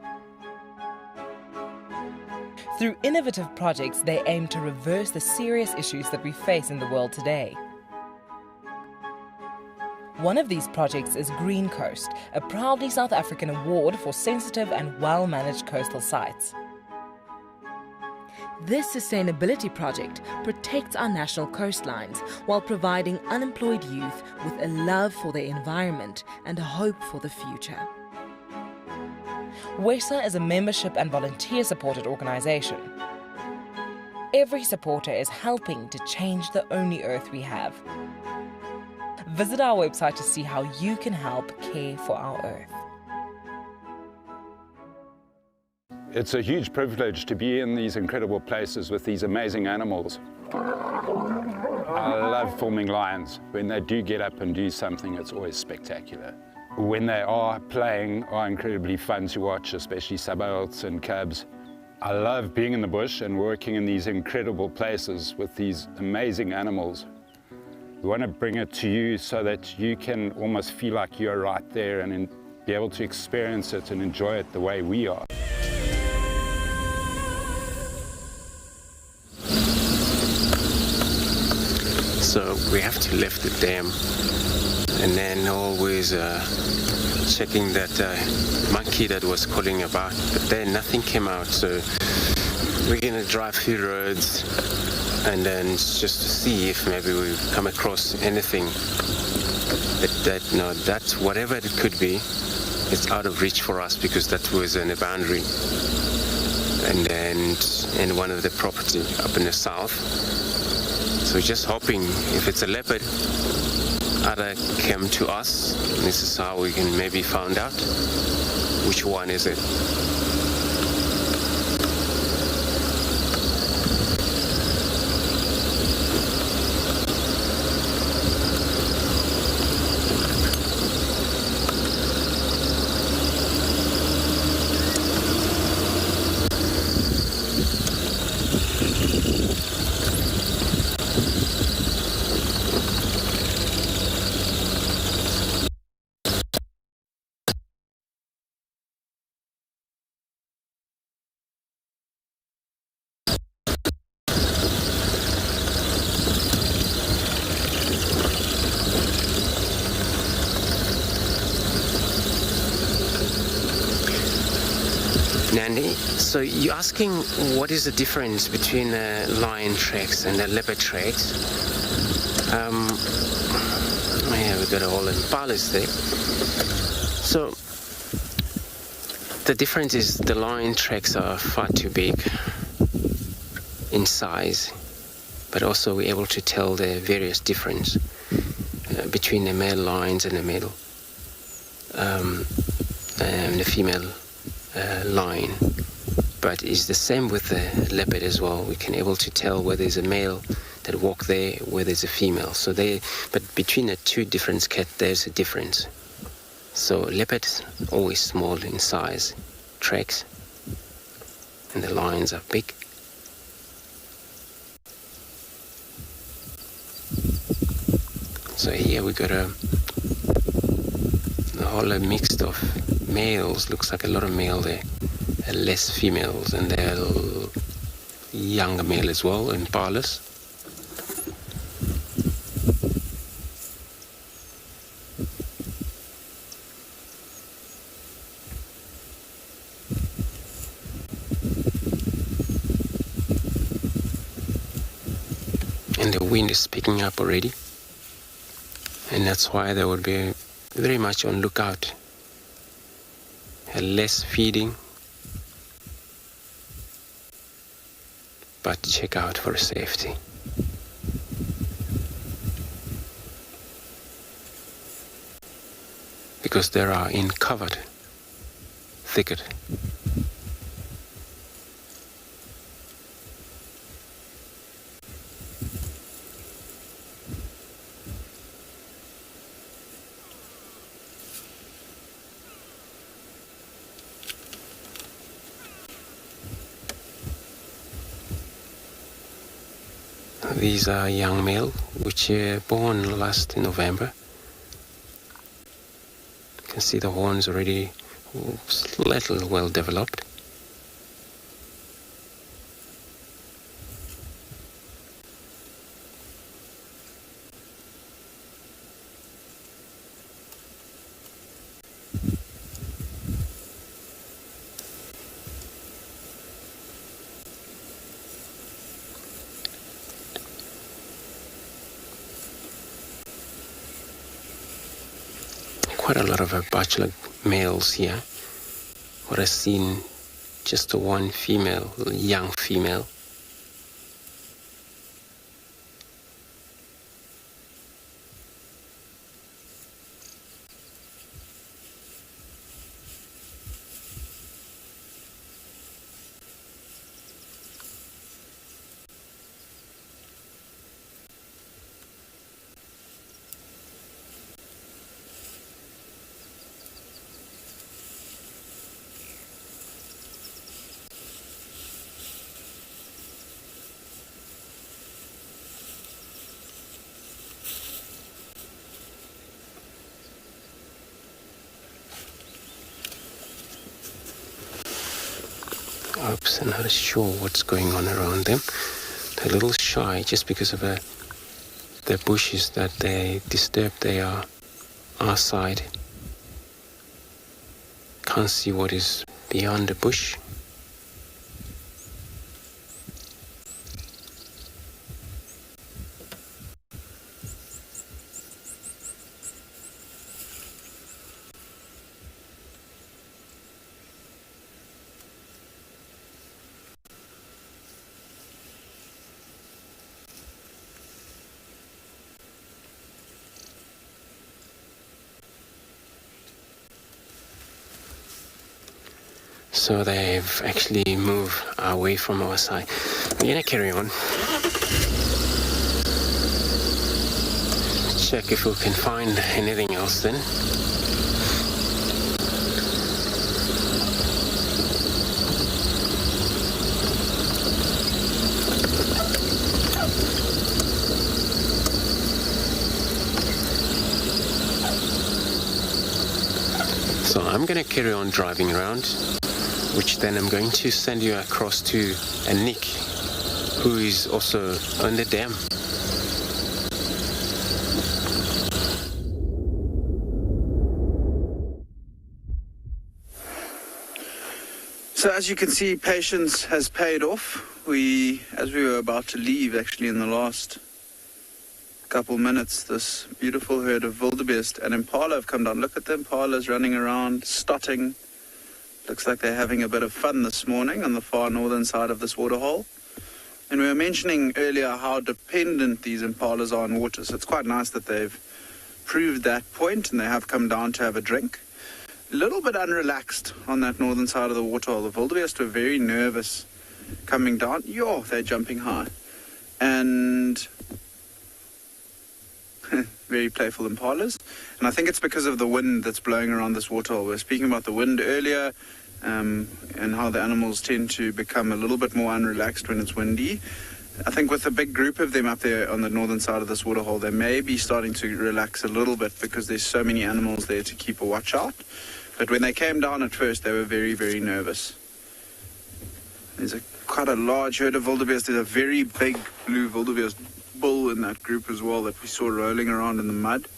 Through innovative projects, they aim to reverse the serious issues that we face in the world today. One of these projects is Green Coast, a proudly South African award for sensitive and well-managed coastal sites. This sustainability project protects our national coastlines while providing unemployed youth with a love for their environment and a hope for the future. WESA is a membership and volunteer-supported organization. Every supporter is helping to change the only earth we have. Visit our website to see how you can help care for our earth. It's a huge privilege to be in these incredible places with these amazing animals. I love filming lions. When they do get up and do something, it's always spectacular. When they are playing, are incredibly fun to watch, especially subalterns and cubs. I love being in the bush and working in these incredible places with these amazing animals. We want to bring it to you so that you can almost feel like you're right there and be able to experience it and enjoy it the way we are. So we have to lift the dam and then always checking that monkey that was calling about, but then nothing came out. So we're going to drive through roads and then just to see if maybe we come across anything that whatever it could be, it's out of reach for us because that was in a boundary and then in one of the property up in the south. So just hoping if it's a leopard, either come to us. This is how we can maybe find out which one is it. Nandi, so you're asking what is the difference between the lion tracks and the leopard tracks? Yeah, we've got all impalas there. So the difference is the lion tracks are far too big in size, but also we're able to tell the various difference between the male lions and the male and the female lion. But it's the same with the leopard as well. We can able to tell whether there's a male that walk there, whether there's a female. So but between the two different cats, there's a difference. So leopards always small in size, tracks, and the lions are big. So here we got a whole mix of males. Looks like a lot of male there, less females, and they're younger male as well, impalas. And the wind is picking up already, and that's why they would be very much on lookout. Less feeding, but check out for safety. Because they are in covered thicket. These are young male, which were born last November. You can see the horns already slightly well developed. Quite a lot of bachelor males here. What I've seen, just the one female, young female. Oops, I'm not sure what's going on around them. They're a little shy just because of the bushes that they disturb. They are our side. Can't see what is beyond the bush. So they've actually moved away from our side. We're gonna carry on. Check if we can find anything else then. So I'm gonna carry on driving around, which then I'm going to send you across to Nick, who is also on the dam. So as you can see, patience has paid off. As we were about to leave, actually in the last couple minutes, this beautiful herd of wildebeest and impala have come down. Look at the impalas running around, stotting. Looks like they're having a bit of fun this morning on the far northern side of this waterhole. And we were mentioning earlier how dependent these impalas are on water, so it's quite nice that they've proved that point and they have come down to have a drink. A little bit unrelaxed on that northern side of the waterhole. The wildebeest were very nervous coming down. They're jumping high. And very playful impalas. And I think it's because of the wind that's blowing around this waterhole. We were speaking about the wind earlier, and how the animals tend to become a little bit more unrelaxed when it's windy. I think with a big group of them up there on the northern side of this waterhole, they may be starting to relax a little bit because there's so many animals there to keep a watch out. But when they came down at first, they were very, very nervous. There's quite a large herd of wildebeest. There's a very big blue wildebeest bull in that group as well that we saw rolling around in the mud,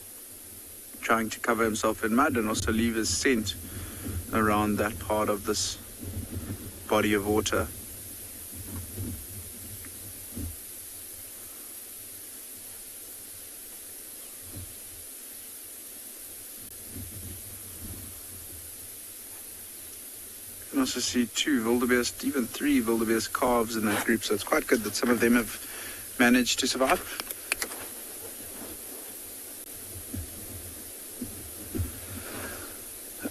trying to cover himself in mud and also leave his scent around that part of this body of water. You can also see 2 wildebeest, even 3 wildebeest calves in that group, so it's quite good that some of them have managed to survive.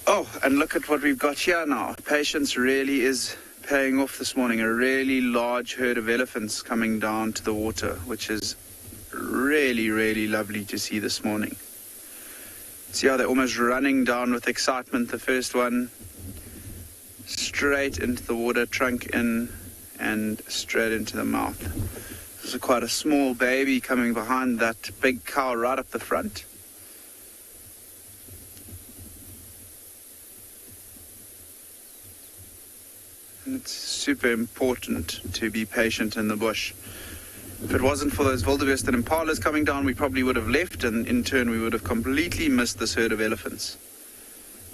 Oh, and look at what we've got here now. Patience really is paying off this morning. A really large herd of elephants coming down to the water, which is really, really lovely to see this morning. See how they're almost running down with excitement. The first one straight into the water, trunk in, and straight into the mouth. This is quite a small baby coming behind that big cow right up the front. And it's super important to be patient in the bush. If it wasn't for those wildebeest and impalas coming down, we probably would have left, and in turn we would have completely missed this herd of elephants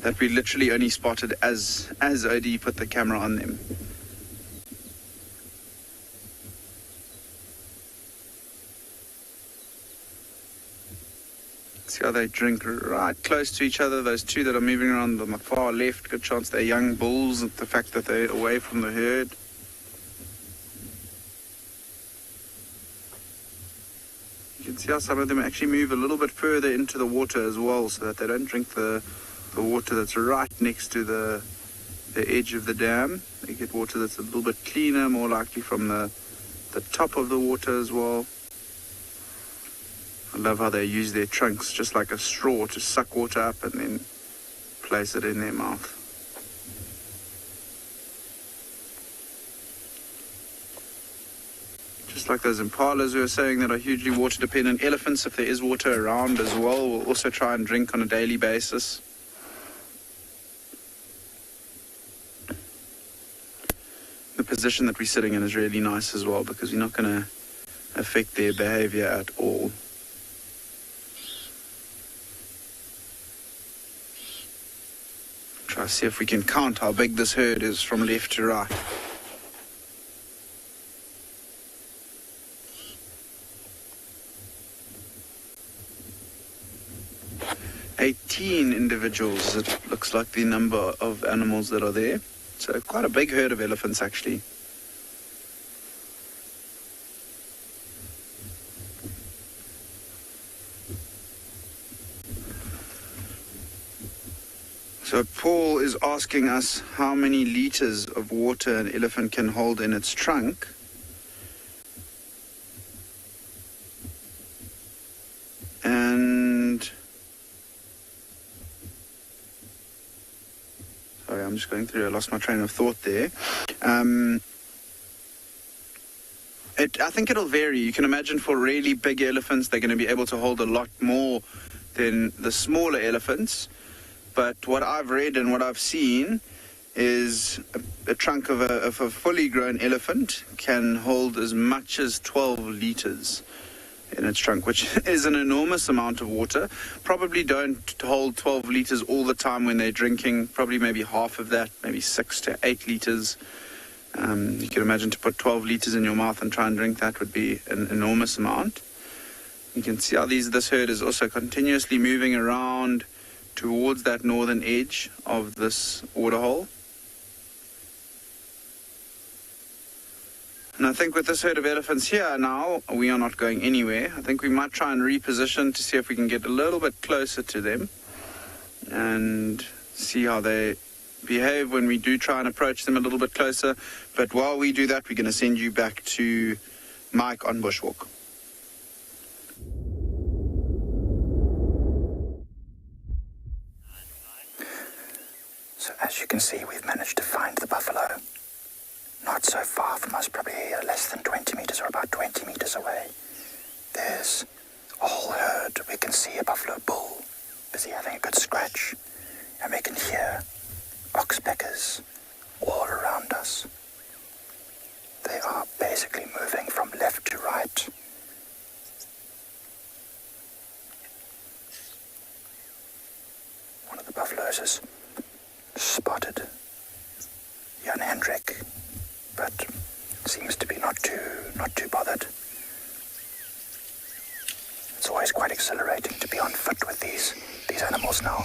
that we literally only spotted as OD put the camera on them. See how they drink right close to each other. Those 2 that are moving around on the far left, good chance they're young bulls, the fact that they're away from the herd. You can see how some of them actually move a little bit further into the water as well, so that they don't drink the water that's right next to the edge of the dam. They get water that's a little bit cleaner, more likely from the top of the water as well. I love how they use their trunks just like a straw to suck water up and then place it in their mouth. Just like those impalas we were saying that are hugely water dependent. Elephants, if there is water around as well, will also try and drink on a daily basis. The position that we're sitting in is really nice as well, because we're not going to affect their behavior at all. Try to see if we can count how big this herd is from left to right. Individuals, it looks like the number of animals that are there. So quite a big herd of elephants actually. So Paul is asking us how many liters of water an elephant can hold in its trunk. And sorry, I'm just going through. I lost my train of thought there. I think it'll vary. You can imagine for really big elephants, they're going to be able to hold a lot more than the smaller elephants. But what I've read and what I've seen is a trunk of a fully grown elephant can hold as much as 12 liters. in its trunk, which is an enormous amount of water. Probably don't hold 12 litres all the time when they're drinking, probably maybe half of that, maybe 6 to 8 litres. You can imagine to put 12 litres in your mouth and try and drink that would be an enormous amount. You can see how this herd is also continuously moving around towards that northern edge of this waterhole. And I think with this herd of elephants here now, we are not going anywhere. I think we might try and reposition to see if we can get a little bit closer to them and see how they behave when we do try and approach them a little bit closer. But while we do that, we're going to send you back to Mike on bushwalk. So as you can see, we've managed to find the buffalo. Not so far from us, probably less than 20 meters or about 20 meters away. There's a whole herd. We can see a buffalo bull busy having a good scratch. And we can hear oxpeckers all around us. They are basically moving from left to right. One of the buffaloes is spotted. Jan Hendrik, but seems to be not too bothered. It's always quite exhilarating to be on foot with these animals now.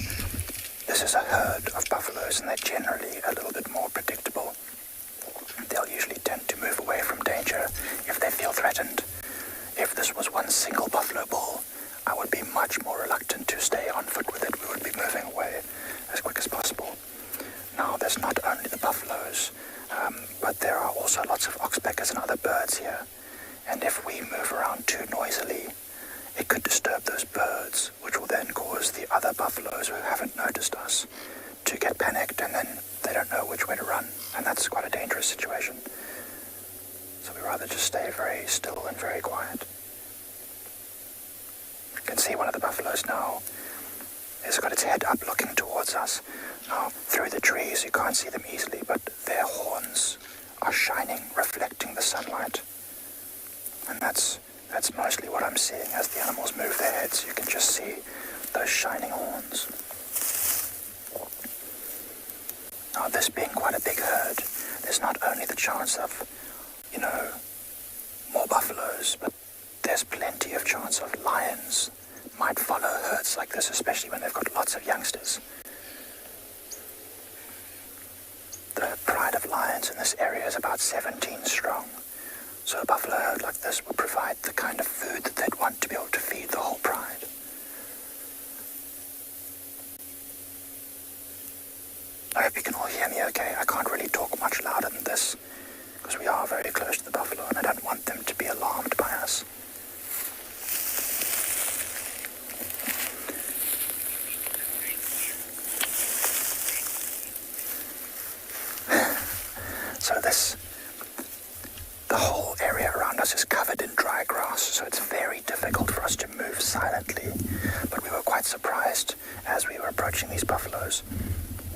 This is a herd of buffaloes, and they're generally a little bit more predictable. They'll usually tend to move away from danger if they feel threatened. If this was one single buffalo bull, I would be much more reluctant to stay on foot with it. We would be moving away as quick as possible. Now, there's not only the buffaloes, but there are also lots of oxpeckers and other birds here. And if we move around too noisily, it could disturb those birds, which will then cause the other buffaloes who haven't noticed us to get panicked, and then they don't know which way to run. And that's quite a dangerous situation. So we rather just stay very still and very quiet. You can see one of the buffaloes now. It's got its head up looking towards us. Now, through the trees, you can't see them easily, but their horns are shining, reflecting the sunlight. And that's mostly what I'm seeing as the animals move their heads. You can just see those shining horns. Now, this being quite a big herd, there's not only the chance of, more buffaloes, but there's plenty of chance of lions might follow herds like this, especially when they've got lots of youngsters. The pride of lions in this area is about 17 strong. So a buffalo herd like this would provide the kind of food that they'd want to be able to feed the whole pride. I hope you can all hear me okay. I can't really talk much louder than this, because we are very close to the buffalo, and I don't want them to be alarmed by us. So the whole area around us is covered in dry grass, so it's very difficult for us to move silently. But we were quite surprised as we were approaching these buffaloes.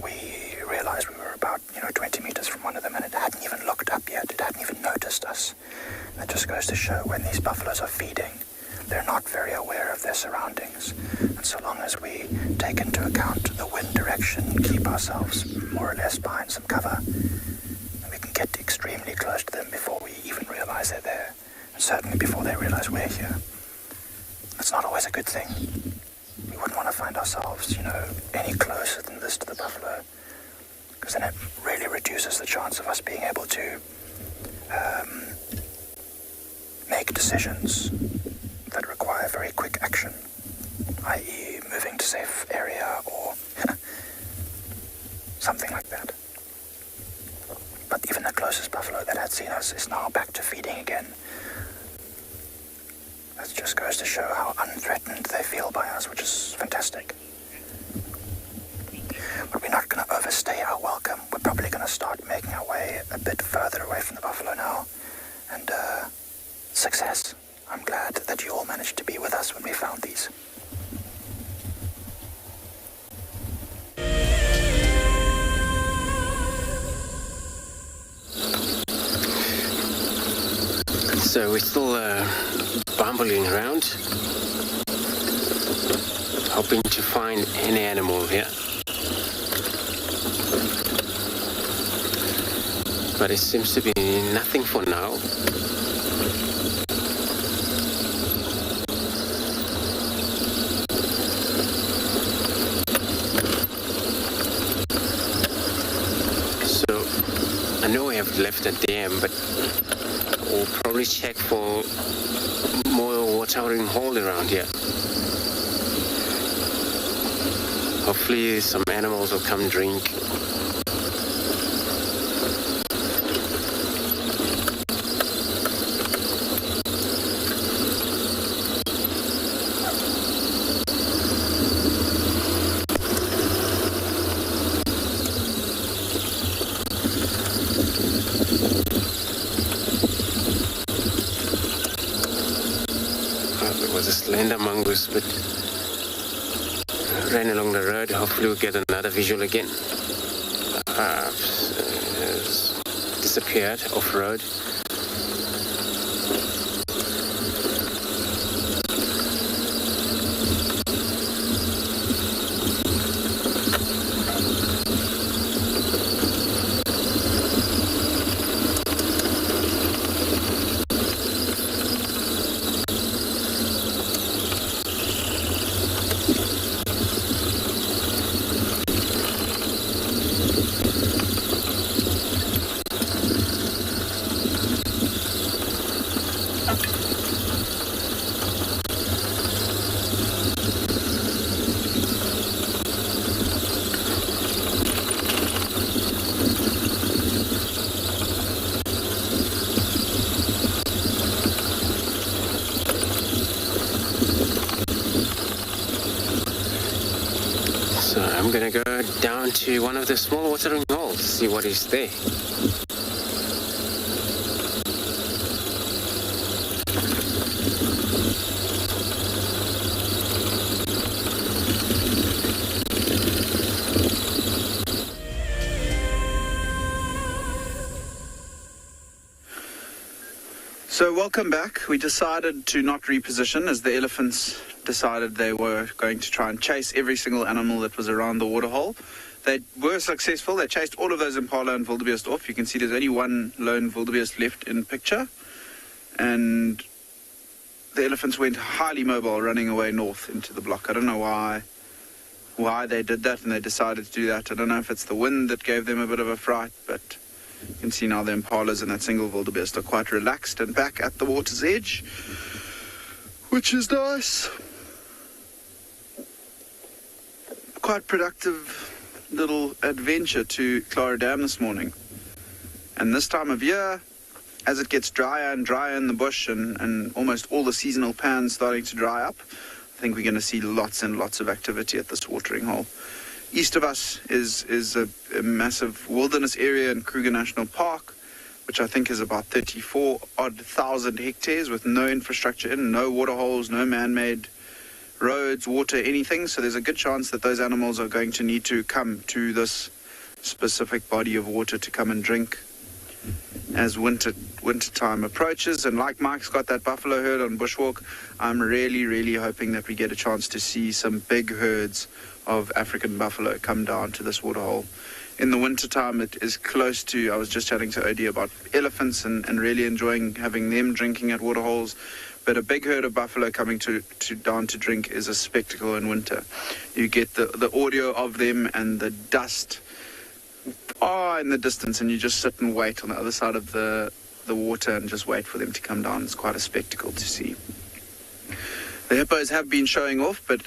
We realized we were about, 20 meters from one of them, and it hadn't even looked up yet. It hadn't even noticed us. And it just goes to show when these buffaloes are feeding, they're not very aware of their surroundings. And so long as we take into account the wind direction, keep ourselves more or less behind some cover, get extremely close to them before we even realize they're there, and certainly before they realize we're here. That's not always a good thing. We wouldn't want to find ourselves, any closer than this to the buffalo, because then it really reduces the chance of us being able to make decisions that require very quick action, i.e. moving to safe area or something like that. But even the closest buffalo that had seen us is now back to feeding again. That just goes to show how unthreatened they feel by us, which is fantastic. But we're not going to overstay our welcome. We're probably going to start making our way a bit further away from the buffalo now. And success. I'm glad that you all managed to be with us when we found these. So we're still bumbling around, hoping to find any animal here. But it seems to be nothing for now. So I know we have left a dam, but we'll probably check for more watering hole around here. Hopefully some animals will come drink. Slender mongoose, but ran along the road. Hopefully we'll get another visual again. Disappeared off road. So I'm gonna go down to one of the small watering holes, see what is there. So welcome back. We decided to not reposition as the elephants decided they were going to try and chase every single animal that was around the waterhole. They were successful. They chased all of those impala and wildebeest off. You can see there's only one lone wildebeest left in picture. And the elephants went highly mobile, running away north into the block. I don't know why they did that, and they decided to do that. I don't know if it's the wind that gave them a bit of a fright, but you can see now the impalas and that single wildebeest are quite relaxed and back at the water's edge, which is nice. Quite productive little adventure to Clara Dam this morning. And this time of year, as it gets drier and drier in the bush and almost all the seasonal pans starting to dry up, I think we're going to see lots and lots of activity at this watering hole. East of us is a massive wilderness area in Kruger National Park, which I think is about 34,000 hectares with no infrastructure in, no water holes, no man-made roads, water, anything. So there's a good chance that those animals are going to need to come to this specific body of water to come and drink as winter time approaches. And like Mike's got that buffalo herd on Bushwalk, I'm really hoping that we get a chance to see some big herds of African buffalo come down to this waterhole. In the winter time, it is close to, I was just chatting to Odie about elephants and really enjoying having them drinking at waterholes. But a big herd of buffalo coming down to drink is a spectacle in winter. You get the audio of them and the dust in the distance, and you just sit and wait on the other side of the water and just wait for them to come down. It's quite a spectacle to see. The hippos have been showing off, but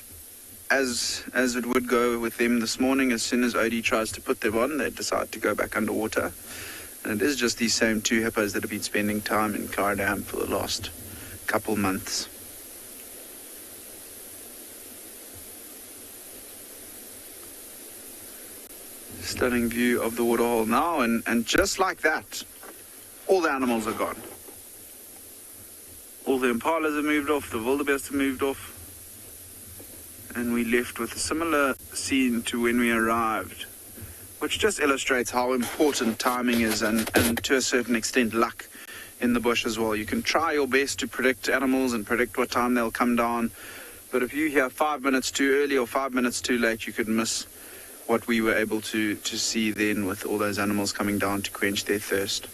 as it would go with them this morning, as soon as Odie tries to put them on, they decide to go back underwater. And it is just these same two hippos that have been spending time in Clara Dam for the last couple months. Stunning view of the waterhole now, and just like that, all the animals are gone. All the impalas have moved off, the wildebeest have moved off, and we left with a similar scene to when we arrived, which just illustrates how important timing is and to a certain extent luck in the bush as well. You can try your best to predict animals and predict what time they'll come down, but if you hear 5 minutes too early or 5 minutes too late, you could miss what we were able to see then with all those animals coming down to quench their thirst.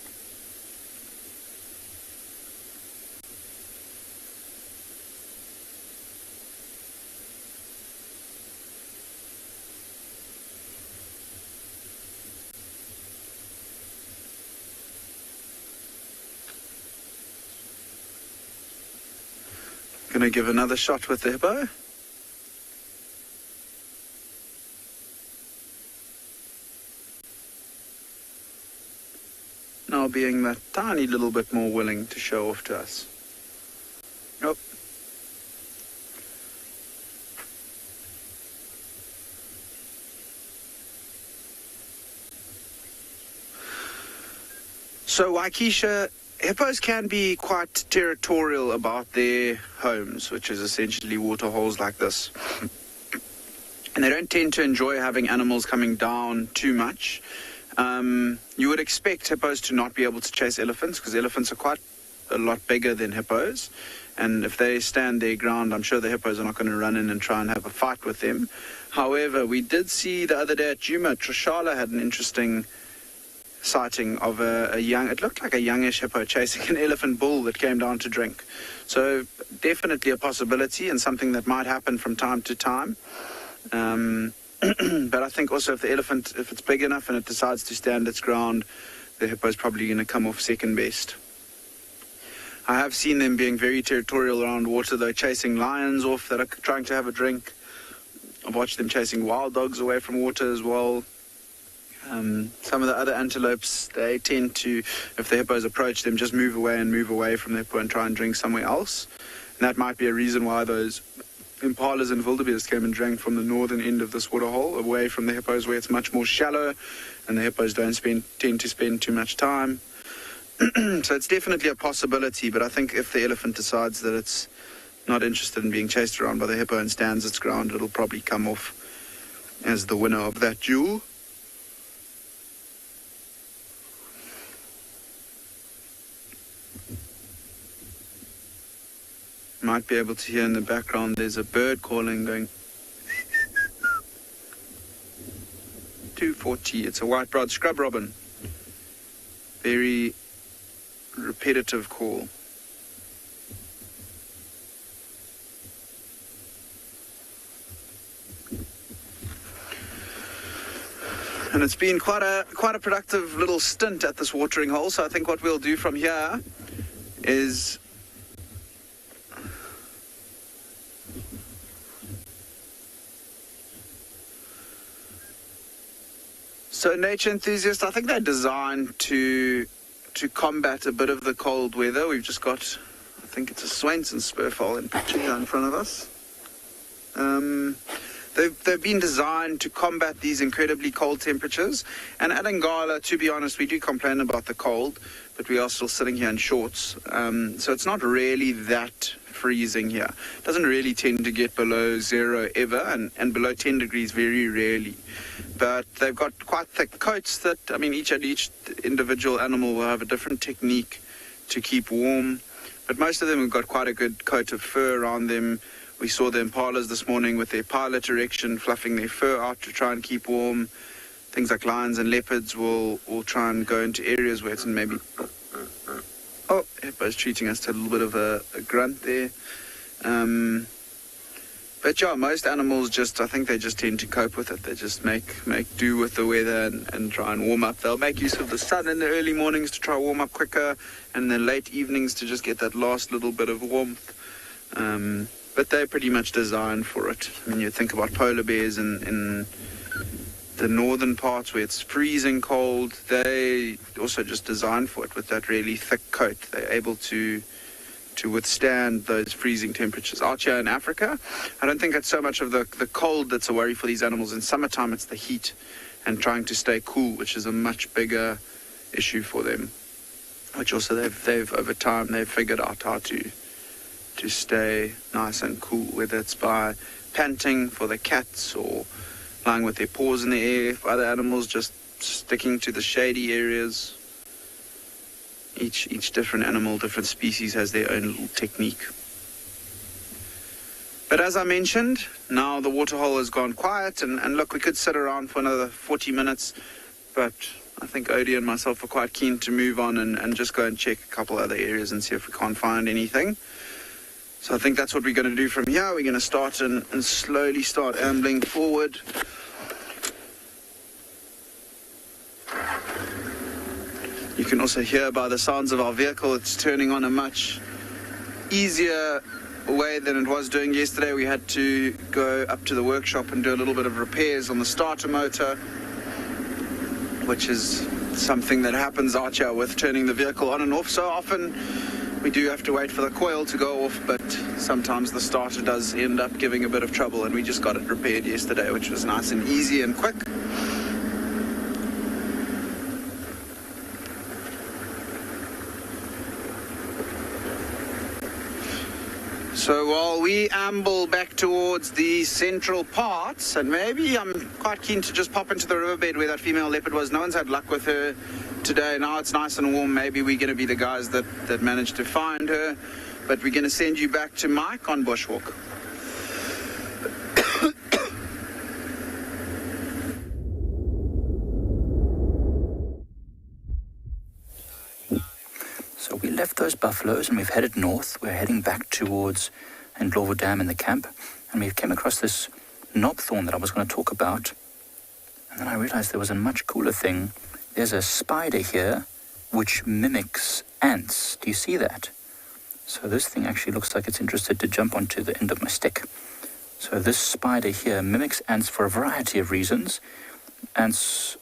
Gonna give another shot with the hippo. Now being that tiny little bit more willing to show off to us. Oh. So Waikisha, hippos can be quite territorial about their homes, which is essentially water holes like this. And they don't tend to enjoy having animals coming down too much. You would expect hippos to not be able to chase elephants, because elephants are quite a lot bigger than hippos. And if they stand their ground, I'm sure the hippos are not going to run in and try and have a fight with them. However, we did see the other day at Djuma, TRISHALA had an interesting sighting of a young, it looked like a youngish hippo chasing an elephant bull that came down to drink. So definitely a possibility and something that might happen from time to time. But I think also if the elephant, if it's big enough and it decides to stand its ground, the hippo's probably going to come off second best. I have seen them being very territorial around water, though, chasing lions off that are trying to have a drink. I've watched them chasing wild dogs away from water as well. Some of the other antelopes, they tend to, if the hippos approach them, just move away from the hippo and try and drink somewhere else. And that might be a reason why those impalas and wildebeest came and drank from the northern end of this waterhole, away from the hippos where it's much more shallow and the hippos don't tend to spend too much time. So it's definitely a possibility, but I think if the elephant decides that it's not interested in being chased around by the hippo and stands its ground, it'll probably come off as the winner of that duel. Might be able to hear in the background there's a bird calling, going 240. It's a white-browed scrub robin. Very repetitive call. And it's been quite a productive little stint at this watering hole. So I think what we'll do from here is so nature enthusiasts, I think they're designed to combat a bit of the cold weather. We've just got, I think it's a Swainson spurfowl in picture here in front of us. They've been designed to combat these incredibly cold temperatures. And at Ngala, to be honest, we do complain about the cold, but we are still sitting here in shorts. So it's not really that freezing here. It doesn't really tend to get below zero ever, and below 10 degrees very rarely. But they've got quite thick coats that, I mean, each individual animal will have a different technique to keep warm. But most of them have got quite a good coat of fur around them. We saw the impalas this morning with their pilot erection, fluffing their fur out to try and keep warm. Things like lions and leopards will try and go into areas where it's maybe... Oh, hippo's treating us to a little bit of a grunt there. But yeah, most animals I think they just tend to cope with it. They just make do with the weather and try and warm up. They'll make use of the sun in the early mornings to try to warm up quicker, and in the late evenings to just get that last little bit of warmth. But they're pretty much designed for it. I mean, you think about polar bears in the northern parts where it's freezing cold, they also just designed for it with that really thick coat. They're able to withstand those freezing temperatures. Out here in Africa, I don't think it's so much of the cold that's a worry for these animals. In summertime, it's the heat and trying to stay cool, which is a much bigger issue for them. Which also they've over time they've figured out how to stay nice and cool, whether it's by panting for the cats or lying with their paws in the air, for other animals just sticking to the shady areas. Each different animal, different species has their own little technique. But as I mentioned, now the waterhole has gone quiet, and look, we could sit around for another 40 minutes, but I think Odie and myself are quite keen to move on and just go and check a couple other areas and see if we can't find anything. So I think that's what we're going to do from here. We're going to start and slowly start ambling forward. You can also hear by the sounds of our vehicle, it's turning on a much easier way than it was doing yesterday. We had to go up to the workshop and do a little bit of repairs on the starter motor, which is something that happens out here with turning the vehicle on and off. So often we do have to wait for the coil to go off, but sometimes the starter does end up giving a bit of trouble, and we just got it repaired yesterday, which was nice and easy and quick. So while we amble back towards the central parts, and maybe I'm quite keen to just pop into the riverbed where that female leopard was. No one's had luck with her today. Now it's nice and warm. Maybe we're going to be the guys that managed to find her. But we're going to send you back to Mike on bushwalk. So we left those buffaloes and we've headed north. We're heading back towards Ndlovu Dam in the camp. And we came across this knobthorn that I was going to talk about. And then I realized there was a much cooler thing. There's a spider here which mimics ants. Do you see that? So this thing actually looks like it's interested to jump onto the end of my stick. So this spider here mimics ants for a variety of reasons. Ants...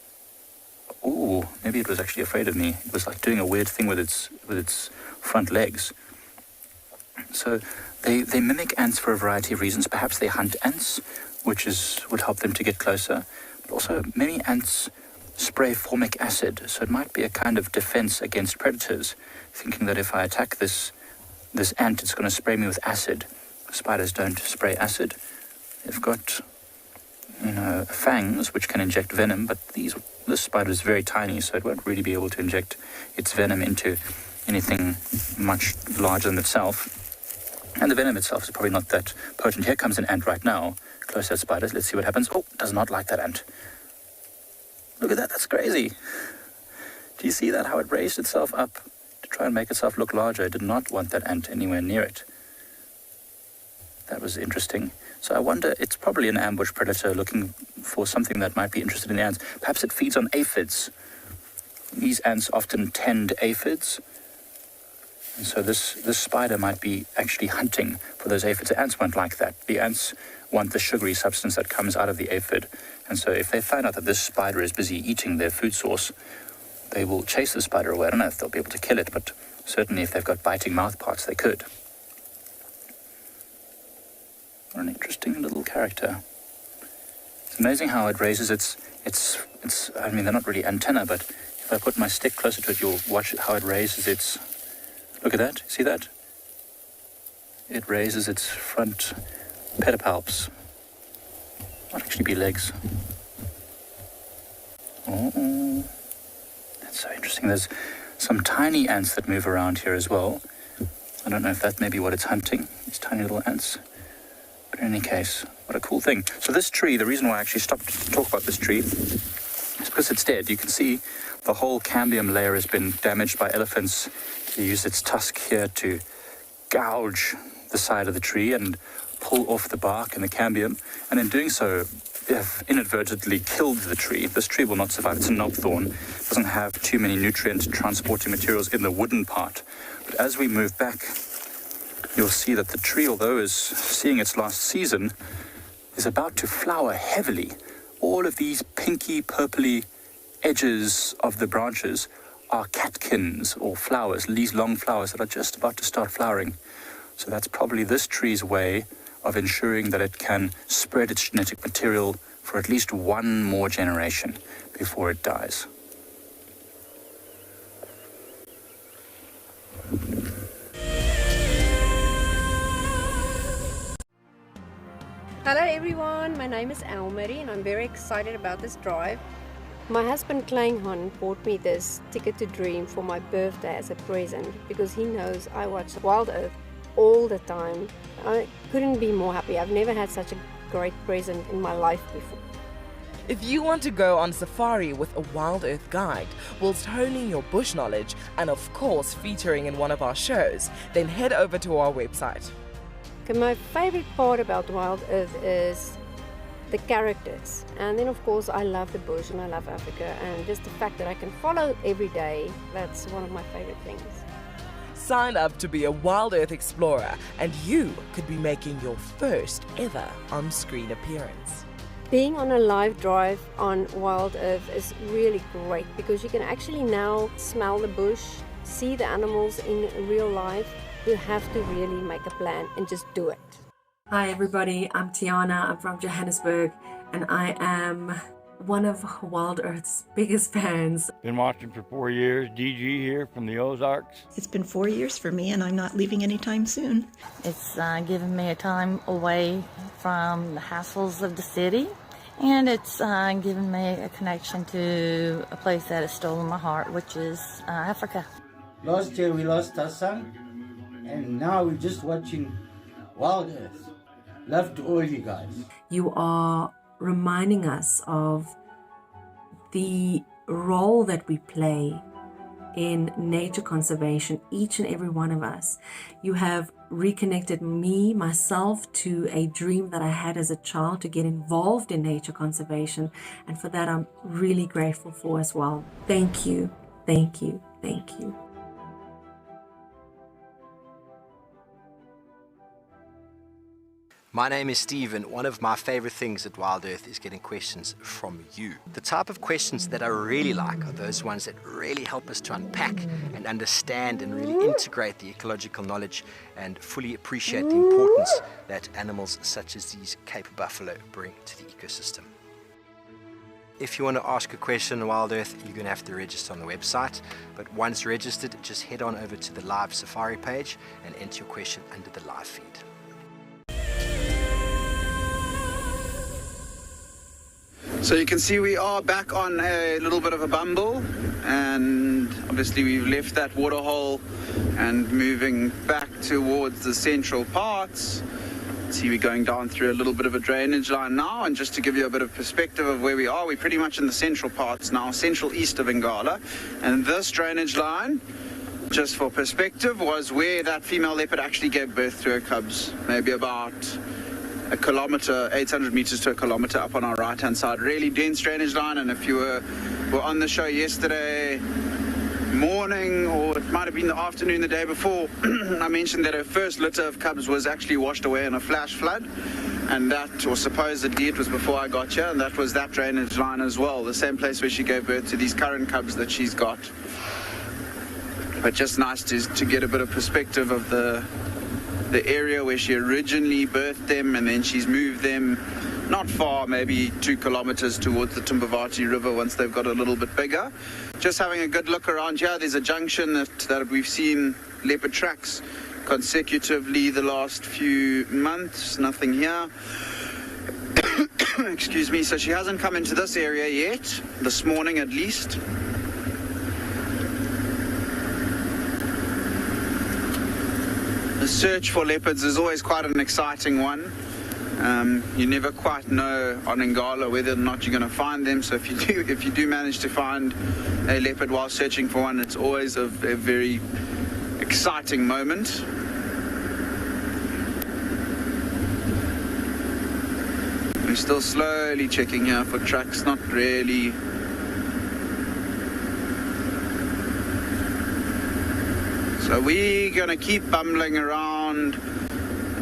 Ooh, maybe it was actually afraid of me. It was like doing a weird thing with its front legs. So they mimic ants for a variety of reasons. Perhaps they hunt ants, which would help them to get closer. But also many ants spray formic acid, so it might be a kind of defense against predators, thinking that if I attack this ant, it's going to spray me with acid. Spiders don't spray acid. They've got, fangs which can inject venom, but this spider is very tiny, so it won't really be able to inject its venom into anything much larger than itself. And the venom itself is probably not that potent. Here comes an ant right now, close to that spider. Let's see what happens. Oh, does not like that ant. Look at that, that's crazy. Do you see that, how it raised itself up to try and make itself look larger? It did not want that ant anywhere near it. That was interesting. So I wonder, it's probably an ambush predator looking for something that might be interested in the ants. Perhaps it feeds on aphids. These ants often tend aphids. And so this spider might be actually hunting for those aphids. The ants won't like that. The ants want the sugary substance that comes out of the aphid. And so if they find out that this spider is busy eating their food source, they will chase the spider away. I don't know if they'll be able to kill it, but certainly if they've got biting mouth parts, they could. What an interesting little character. It's amazing how it raises its I mean, they're not really antenna, but if I put my stick closer to it, you'll watch how it raises its... Look at that, see that? It raises its front pedipalps. Might actually be legs. Oh, that's so interesting. There's some tiny ants that move around here as well. I don't know if that may be what it's hunting, these tiny little ants. But in any case, what a cool thing. So this tree, the reason why I actually stopped to talk about this tree is because it's dead. You can see the whole cambium layer has been damaged by elephants. They use its tusk here to gouge the side of the tree and pull off the bark and the cambium. And in doing so, they have inadvertently killed the tree. This tree will not survive. It's a knobthorn. It doesn't have too many nutrient transporting materials in the wooden part. But as we move back, you'll see that the tree, although is seeing its last season, is about to flower heavily. All of these pinky, purpley edges of the branches are catkins or flowers, these long flowers that are just about to start flowering. So that's probably this tree's way of ensuring that it can spread its genetic material for at least one more generation before it dies. Hello everyone, my name is Elmarie and I'm very excited about this drive. My husband Kleinhorn bought me this Ticket to Dream for my birthday as a present because he knows I watch Wild Earth all the time. I couldn't be more happy. I've never had such a great present in my life before. If you want to go on safari with a Wild Earth guide, whilst honing your bush knowledge and of course featuring in one of our shows, then head over to our website. Okay, my favorite part about Wild Earth is the characters, and then of course I love the bush and I love Africa, and just the fact that I can follow every day, that's one of my favorite things. Sign up to be a Wild Earth explorer and you could be making your first ever on-screen appearance. Being on a live drive on Wild Earth is really great because you can actually now smell the bush, see the animals in real life. You have to really make a plan and just do it. Hi everybody, I'm Tiana, I'm from Johannesburg, and I am one of Wild Earth's biggest fans. Been watching for 4 years, DG here from the Ozarks. It's been 4 years for me and I'm not leaving anytime soon. It's given me a time away from the hassles of the city, and it's given me a connection to a place that has stolen my heart, which is Africa. Last year we lost our son, and now we're just watching Wild Earth. Love to all you guys. You are reminding us of the role that we play in nature conservation, each and every one of us. You have reconnected myself to a dream that I had as a child to get involved in nature conservation, and for that I'm really grateful for as well. Thank you, thank you, thank you. My name is Steve, and one of my favorite things at Wild Earth is getting questions from you. The type of questions that I really like are those ones that really help us to unpack and understand and really integrate the ecological knowledge and fully appreciate the importance that animals such as these Cape buffalo bring to the ecosystem. If you want to ask a question on Wild Earth, you're going to have to register on the website, but once registered, just head on over to the live safari page and enter your question under the live feed. So you can see we are back on a little bit of a bumble, and obviously we've left that waterhole and moving back towards the central parts. See, we're going down through a little bit of a drainage line now, and just to give you a bit of perspective of where we are, we're pretty much in the central parts now, central east of Ngala, and this drainage line, just for perspective, was where that female leopard actually gave birth to her cubs, maybe about a kilometer, 800 meters to a kilometer up on our right hand side. Really dense drainage line, and if you were on the show yesterday morning, or it might have been the afternoon the day before, I mentioned that her first litter of cubs was actually washed away in a flash flood, and that, or supposedly it was before I got here, and that was that drainage line as well, the same place where she gave birth to these current cubs that she's got. But just nice to get a bit of perspective of the area where she originally birthed them, and then she's moved them not far, maybe 2 kilometers towards the Tumbavati River once they've got a little bit bigger. Just having a good look around here. There's a junction that we've seen leopard tracks consecutively the last few months. Nothing here. Excuse me. So she hasn't come into this area yet, this morning at least. The search for leopards is always quite an exciting one. You never quite know on Ngala whether or not you're going to find them. So if you do manage to find a leopard while searching for one, it's always a very exciting moment. We're still slowly checking here for tracks, not really. So we're going to keep bumbling around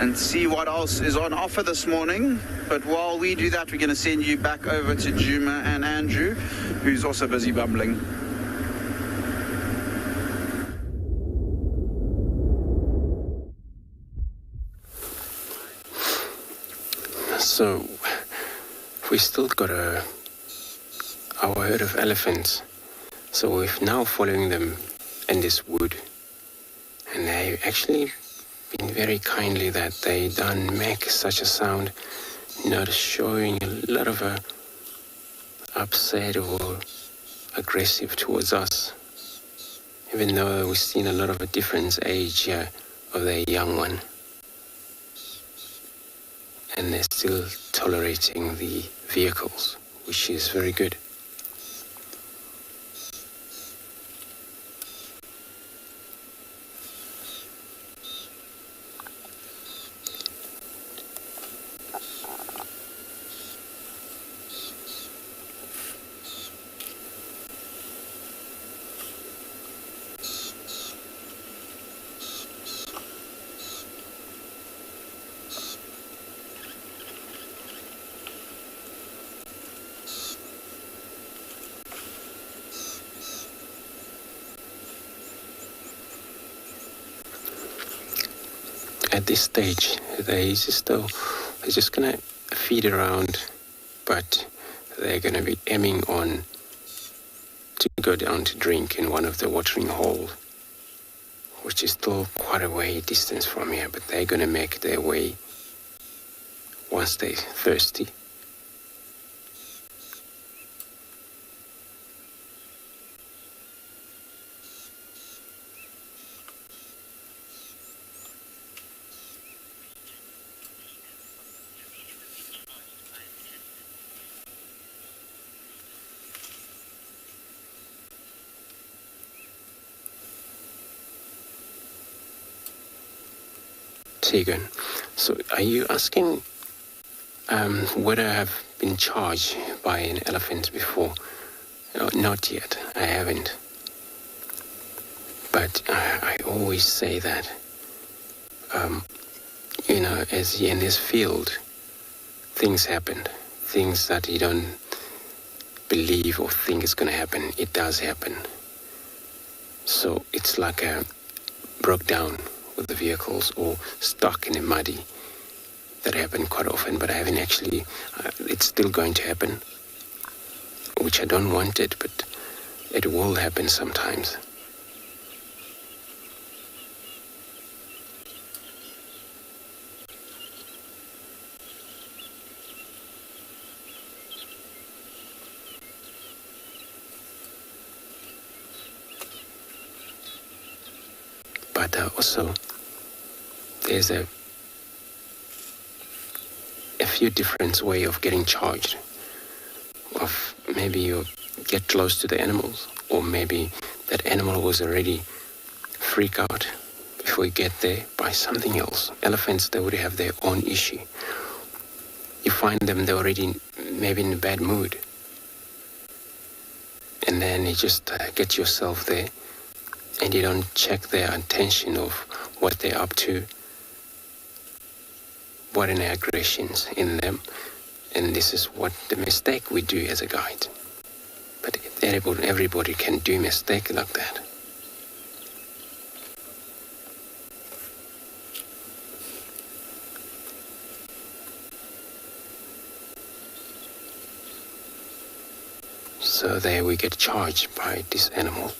and see what else is on offer this morning. But while we do that, we're going to send you back over to Juma and Andrew, who's also busy bumbling. So, we still got our herd of elephants. So we're now following them in this wood. And they've actually been very kindly that they don't make such a sound, showing a lot of upset or aggressive towards us, even though we've seen a lot of a difference age here of the young one, and they're still tolerating the vehicles, which is very good. At this stage, they're just going to feed around, but they're going to be aiming on to go down to drink in one of the watering holes, which is still quite a way distance from here, but they're going to make their way once they're thirsty. Tegan, so are you asking whether I have been charged by an elephant before? Not yet, I haven't. But I always say that, as in this field, things happen. Things that you don't believe or think is going to happen, it does happen. So it's like a broke down with the vehicles or stuck in a muddy. That happen quite often, but I haven't actually, it's still going to happen, which I don't want it, but it will happen sometimes. But also, there's a few different way of getting charged. Of maybe you get close to the animals, or maybe that animal was already freak out before you get there by something else. Elephants, they would have their own issue. You find them, they're already maybe in a bad mood. And then you just get yourself there, and you don't check their attention of what they're up to, what are the aggressions in them, and this is what the mistake we do as a guide. But everybody can do mistake like that. So there we get charged by this animal.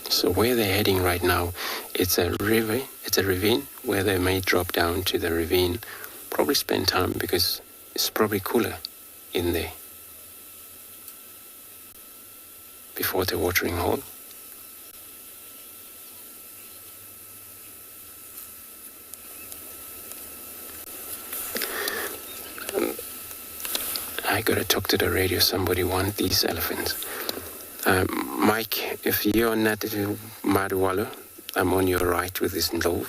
So where they're heading right now, it's a river, it's a ravine where they may drop down to the ravine, probably spend time because it's probably cooler in there before the watering hole. I gotta talk to the radio, somebody want these elephants. Mike, if you're not Mariwalo, I'm on your right with this ndlovu.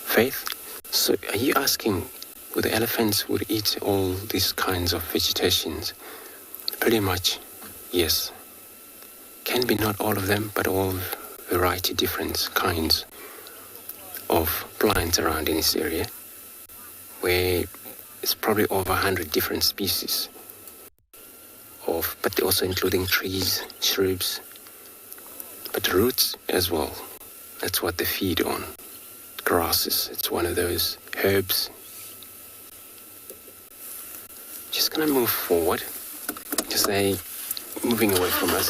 Faith, so are you asking would the elephants would eat all these kinds of vegetations? Pretty much, yes. Can be not all of them, but all variety, different kinds of plants around in this area, where it's probably over 100 different species of, but also including trees, shrubs, but roots as well. That's what they feed on. Grasses, it's one of those herbs. Just gonna move forward, because they're moving away from us.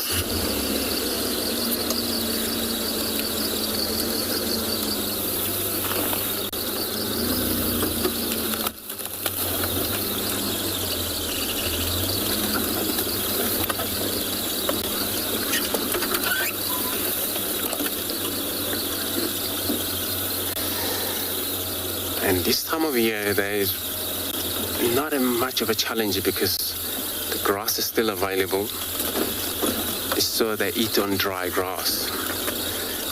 And this time of year, there's not much of a challenge because the grass is still available. So they eat on dry grass,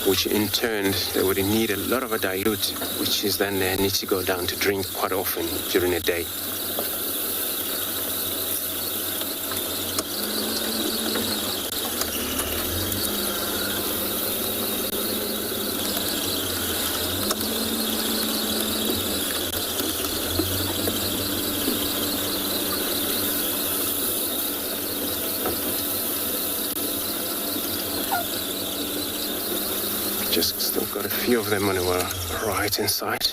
which in turn they would need a lot of a dilute, which is then they need to go down to drink quite often during the day. Just still got a few of them on our right hand side.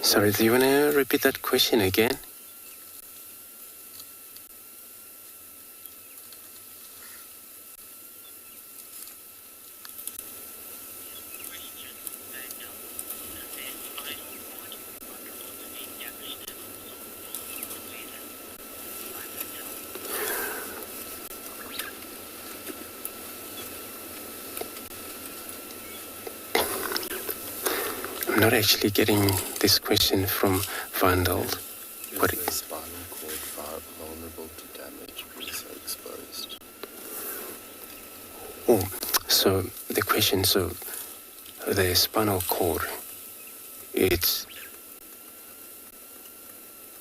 Sorry, do you want to repeat that question again? I'm not actually getting this question from Vandal. What is spinal cord vulnerable to damage when so exposed? Oh, so the question, so the spinal cord, it's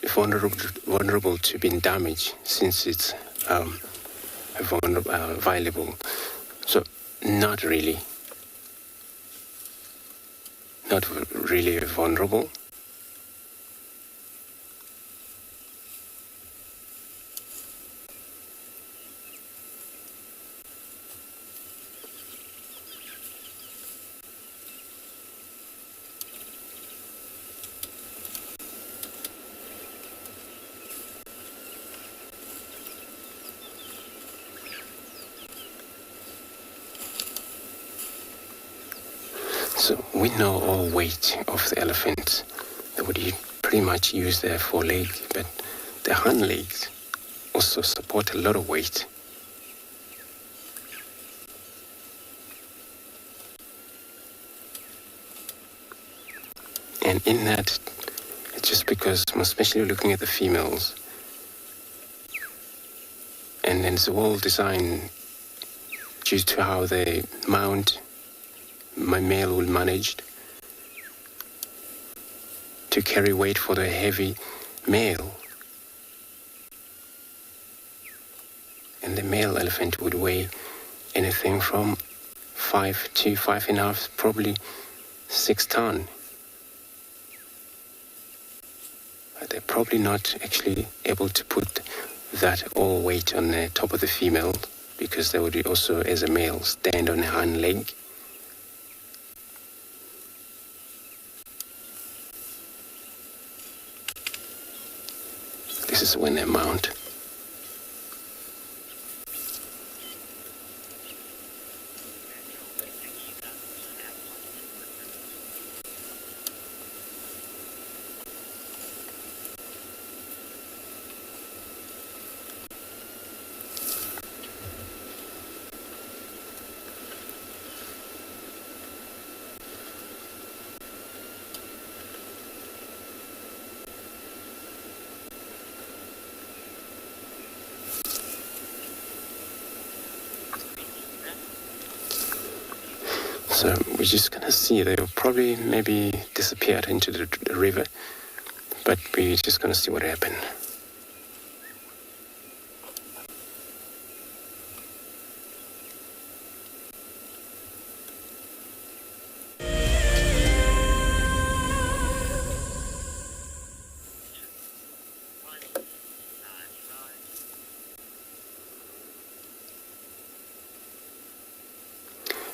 vulnerable to being damaged since it's viable. So not really. Not really vulnerable. So we know all weight of the elephant. They would pretty much use their foreleg, but their hind legs also support a lot of weight. And in that, it's just because, especially looking at the females, and then it's all designed due to how they mount. My male will manage to carry weight for the heavy male. And the male elephant would weigh anything from 5 to 5.5, probably 6 tons. But they're probably not actually able to put that all weight on the top of the female, because they would also, as a male, stand on a hind leg. This is when they mount. So we're just going to see. They'll probably maybe disappear into the river, but we're just going to see what happens.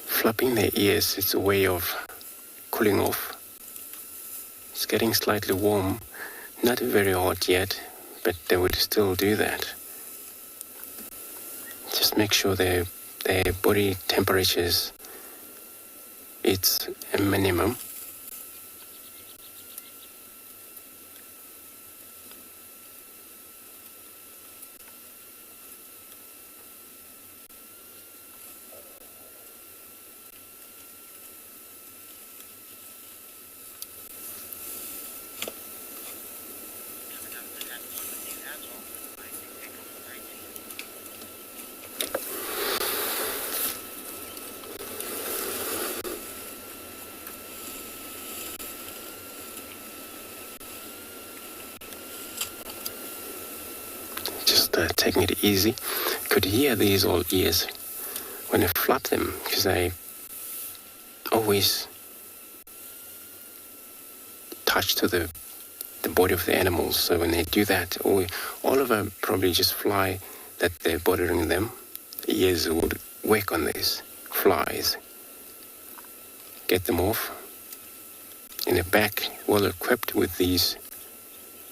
Flapping their ears, it's a way of cooling off. It's getting slightly warm, not very hot yet, but they would still do that. Just make sure their body temperatures, it's a minimum. Taking it easy. Could hear these old ears when I flap them, because I always touch to the body of the animals. So when they do that, all of them probably just fly that they're bothering them. Ears would work on these flies, get them off. In the back, well equipped with these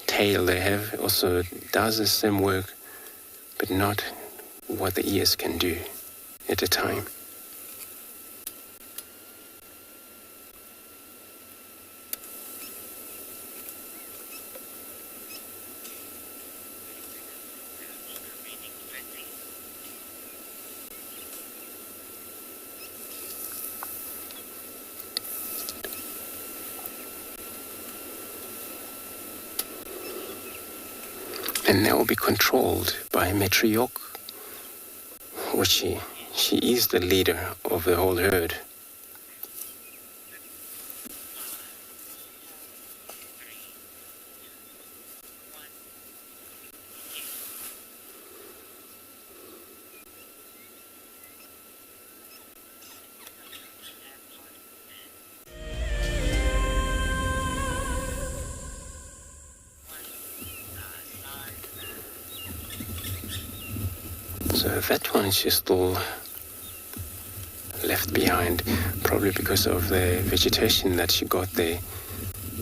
tail they have, also does the same work, but not what the ears can do at a time. And that will be controlled by a matriarch, which she is the leader of the whole herd. So that one is just all left behind, probably because of the vegetation that she got there.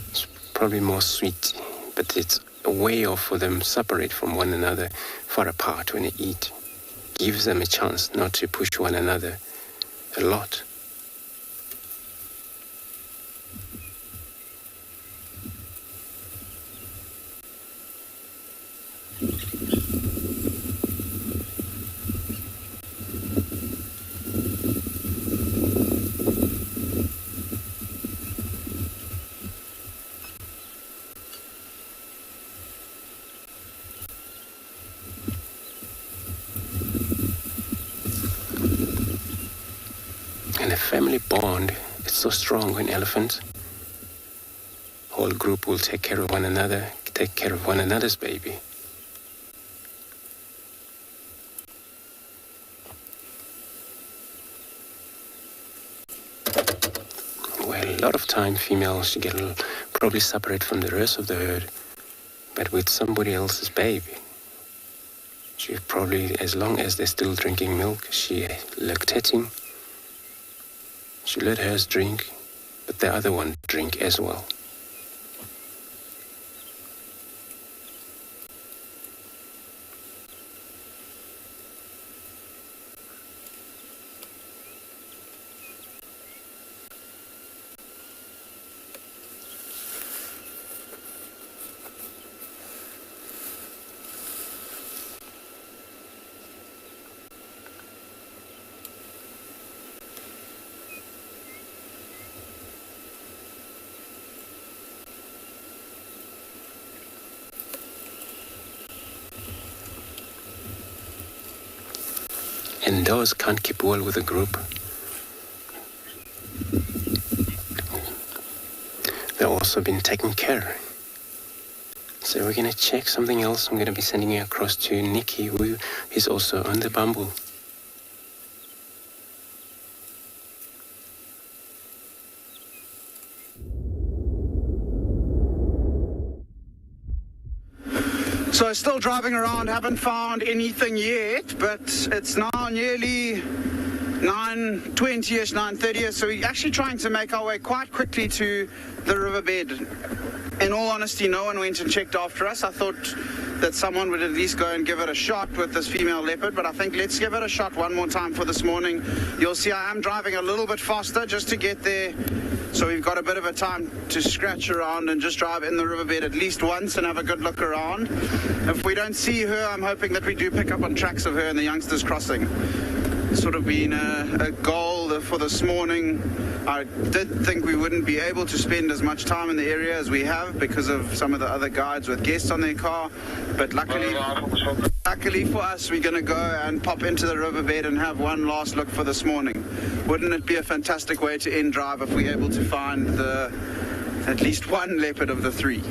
It's probably more sweet, but it's a way for them to separate from one another far apart when they eat. Gives them a chance not to push one another a lot. And a family bond, it's so strong in elephants. Whole group will take care of one another, take care of one another's baby. Well, a lot of time females get probably separate from the rest of the herd, but with somebody else's baby, she probably, as long as they're still drinking milk, she lactating, she let hers drink, but the other one drink as well. And those can't keep well with the group. also been taken care. So we're going to check something else. I'm going to be sending you across to Nikki, who is also on the bamboo. So still driving around, haven't found anything yet, but it's now nearly 9:20ish, 9:30ish, so we're actually trying to make our way quite quickly to the riverbed. In all honesty, no one went and checked after us. I thought that someone would at least go and give it a shot with this female leopard, but I think let's give it a shot one more time for this morning. You'll see I am driving a little bit faster just to get there, so we've got a bit of a time to scratch around and just drive in the riverbed at least once and have a good look around. If we don't see her, I'm hoping that we do pick up on tracks of her in the youngsters crossing. Sort of been a goal for this morning. I did think we wouldn't be able to spend as much time in the area as we have because of some of the other guides with guests on their car, but luckily for us, we're going to go and pop into the riverbed and have one last look for this morning. Wouldn't it be a fantastic way to end drive if we're able to find at least one leopard of the three?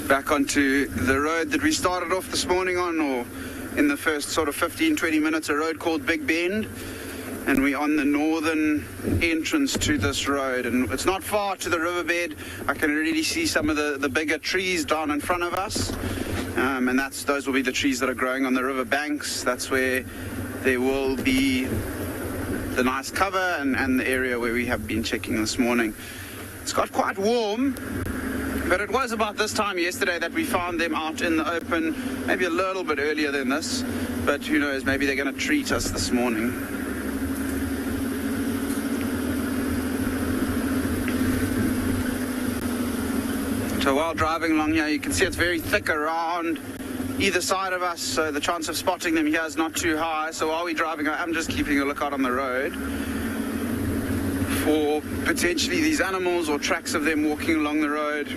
Back onto the road that we started off this morning on, or in the first sort of 15-20 minutes, a road called Big Bend, and we're on the northern entrance to this road, and it's not far to the riverbed. I can already see some of the bigger trees down in front of us, and those will be the trees that are growing on the river banks. That's where there will be the nice cover and the area where we have been checking this morning. It's got quite warm, but it was about this time yesterday that we found them out in the open, maybe a little bit earlier than this, but who knows, maybe they're going to treat us this morning. So while driving along here, you can see it's very thick around either side of us, so the chance of spotting them here is not too high. So while we're driving, I'm just keeping a lookout on the road for potentially these animals or tracks of them walking along the road.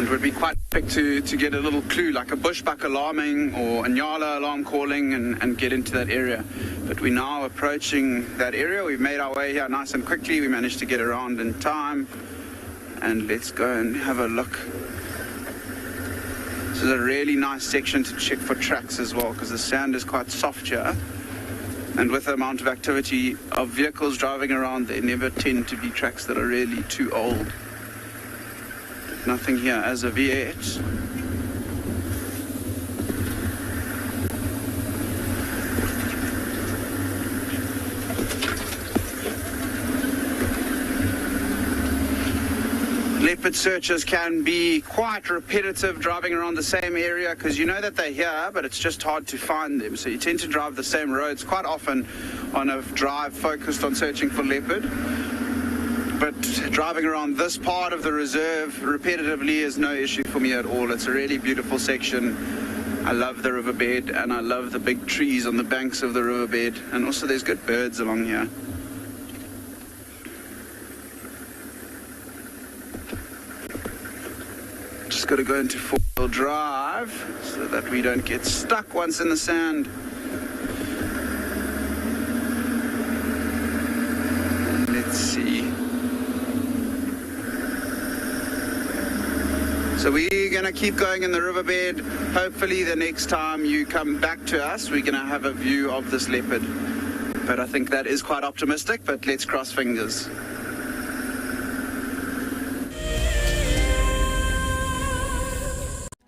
It would be quite quick to get a little clue, like a bushbuck alarming or a nyala alarm calling, and get into that area. But we're now approaching that area. We've made our way here nice and quickly. We managed to get around in time. And let's go and have a look. This is a really nice section to check for tracks as well, because the sand is quite soft here. And with the amount of activity of vehicles driving around, there never tend to be tracks that are really too old. Nothing here as of yet. Leopard searches can be quite repetitive, driving around the same area, because you know that they're here, but it's just hard to find them. So you tend to drive the same roads quite often on a drive focused on searching for leopard. But driving around this part of the reserve repetitively is no issue for me at all. It's a really beautiful section. I love the riverbed, and I love the big trees on the banks of the riverbed. And also there's good birds along here. Just got to go into four-wheel drive so that we don't get stuck once in the sand. Let's see. So we're going to keep going in the riverbed. Hopefully the next time you come back to us, we're going to have a view of this leopard. But I think that is quite optimistic, but let's cross fingers.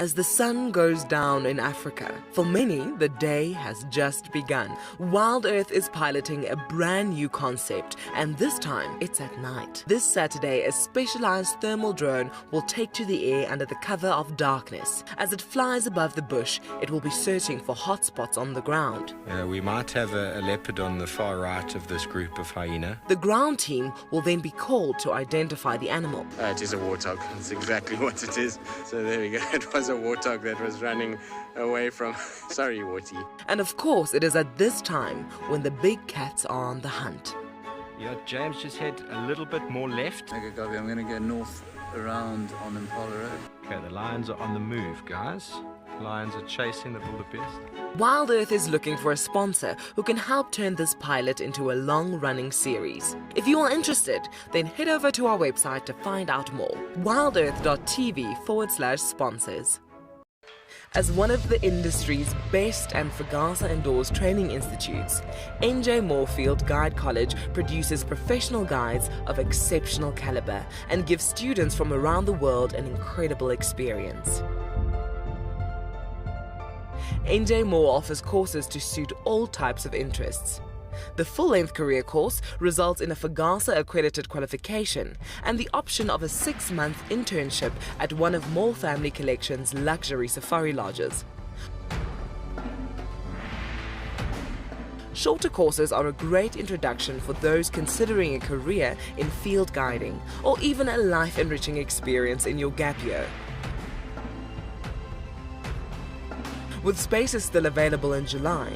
As the sun goes down in Africa, for many, the day has just begun. Wild Earth is piloting a brand new concept, and this time it's at night. This Saturday, a specialized thermal drone will take to the air under the cover of darkness. As it flies above the bush, it will be searching for hotspots on the ground. We might have a leopard on the far right of this group of hyena. The ground team will then be called to identify the animal. It is a warthog. That's exactly what it is. So there we go. It was a warthog that was running away from... Sorry, Warty. And of course, it is at this time when the big cats are on the hunt. Yeah, James, just head a little bit more left. Okay, Gavi, I'm going to go north around on Impala Road. Okay, the lions are on the move, guys. Lions are chasing the wildebeest. Wild Earth is looking for a sponsor who can help turn this pilot into a long-running series. If you are interested, then head over to our website to find out more. wildearth.tv/sponsors. As one of the industry's best and FAGASA endorsed training institutes, NJ Moorfield Guide College produces professional guides of exceptional caliber and gives students from around the world an incredible experience. NJ Moore offers courses to suit all types of interests. The full-length career course results in a FAGASA accredited qualification and the option of a 6-month internship at one of Moore Family Collection's luxury safari lodges. Shorter courses are a great introduction for those considering a career in field guiding or even a life-enriching experience in your gap year. With spaces still available in July,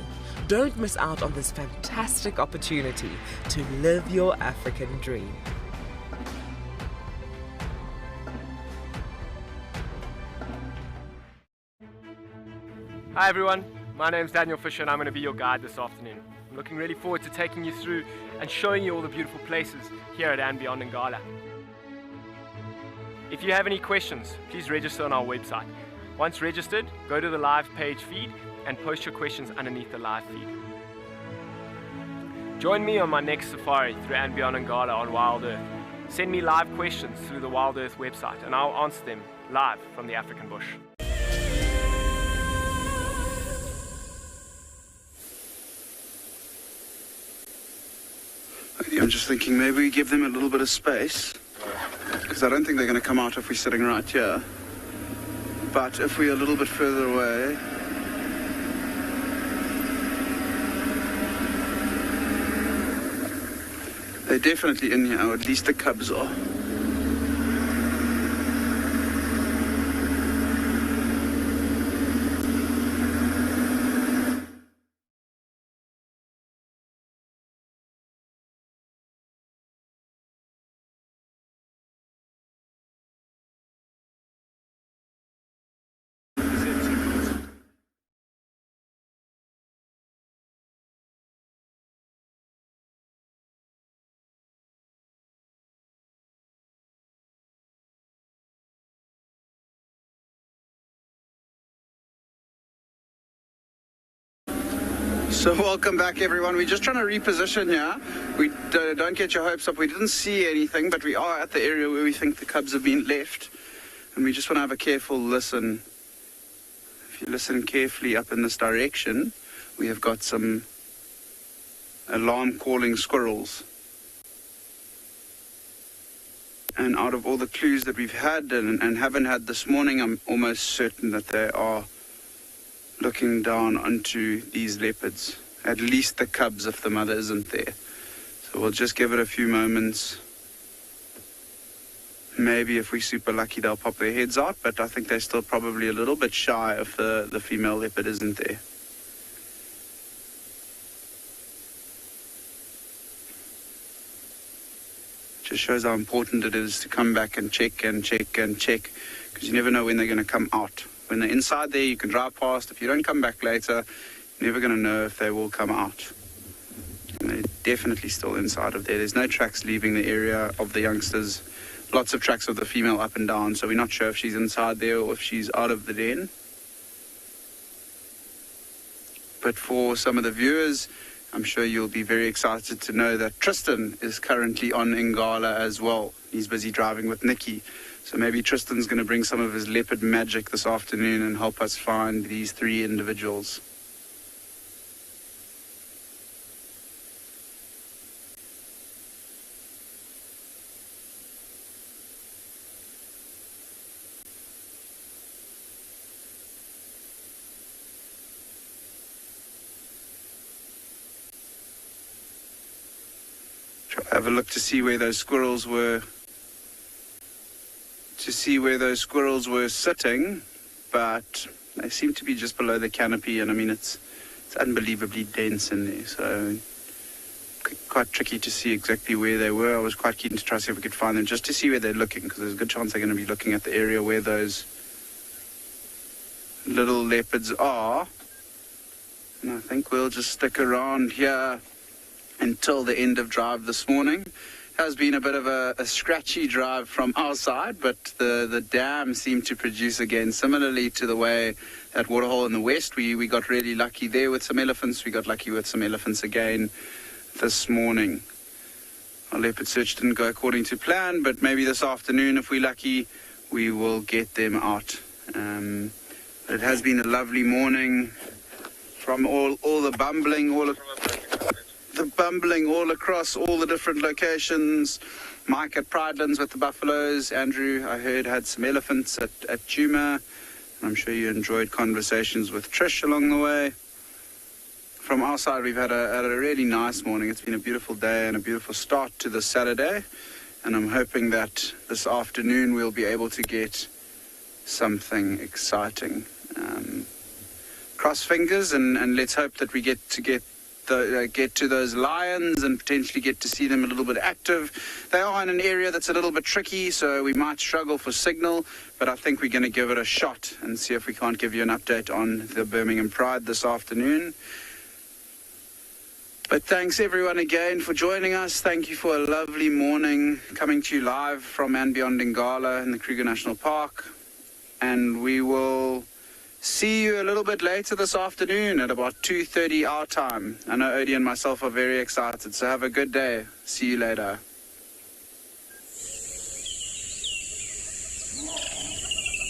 don't miss out on this fantastic opportunity to live your African dream. Hi everyone, my name's Daniel Fisher and I'm going to be your guide this afternoon. I'm looking really forward to taking you through and showing you all the beautiful places here at and beyond Ngala. If you have any questions, please register on our website. Once registered, go to the live page feed and post your questions underneath the live feed. Join me on my next safari through and beyond Ngala on Wild Earth. Send me live questions through the Wild Earth website and I'll answer them live from the African bush. I'm just thinking maybe we give them a little bit of space, because I don't think they're going to come out if we're sitting right here. But if we're a little bit further away, they're definitely in here, or at least the cubs are. So welcome back everyone. We're just trying to reposition here. We don't get your hopes up. We didn't see anything, but we are at the area where we think the cubs have been left. And we just want to have a careful listen. If you listen carefully up in this direction, we have got some alarm calling squirrels. And out of all the clues that we've had and haven't had this morning, I'm almost certain that they are looking down onto these leopards, at least the cubs if the mother isn't there. So we'll just give it a few moments. Maybe if we're super lucky they'll pop their heads out, but I think they're still probably a little bit shy if the female leopard isn't there. Just shows how important it is to come back and check and check and check, because you never know when they're going to come out. When they're inside there, you can drive past. If you don't come back later, you're never going to know if they will come out. And they're definitely still inside of there. There's no tracks leaving the area of the youngsters. Lots of tracks of the female up and down, so we're not sure if she's inside there or if she's out of the den. But for some of the viewers, I'm sure you'll be very excited to know that Tristan is currently on Ngala as well. He's busy driving with Nikki. So maybe Tristan's going to bring some of his leopard magic this afternoon and help us find these 3 individuals. Have a look to see where those squirrels were. Sitting, but they seem to be just below the canopy, and I mean it's unbelievably dense in there, so quite tricky to see exactly where they were. I was quite keen to try to see if we could find them, just to see where they're looking, because there's a good chance they're going to be looking at the area where those little leopards are. And I think we'll just stick around here until the end of drive this morning. It has been a bit of a scratchy drive from our side, but the dam seemed to produce again, similarly to the way at Waterhole in the west. We got really lucky there with some elephants. We got lucky with some elephants again this morning. Our leopard search didn't go according to plan, but maybe this afternoon, if we're lucky, we will get them out. It has been a lovely morning from all the bumbling, all across all the different locations. Mike at Pridelands with the buffaloes. Andrew, I heard, had some elephants at Djuma. I'm sure you enjoyed conversations with Trish along the way. From our side, we've had a really nice morning. It's been a beautiful day and a beautiful start to the Saturday. And I'm hoping that this afternoon we'll be able to get something exciting. Cross fingers and let's hope that we get to those lions and potentially get to see them a little bit active. They are in an area that's a little bit tricky, so we might struggle for signal, but I think we're going to give it a shot and see if we can't give you an update on the Birmingham Pride this afternoon. But thanks everyone again for joining us. Thank you for a lovely morning, coming to you live from and beyond Ngala in the Kruger National Park. And we will see you a little bit later this afternoon at about 2:30 our time. I know Odie and myself are very excited, so have a good day. See you later.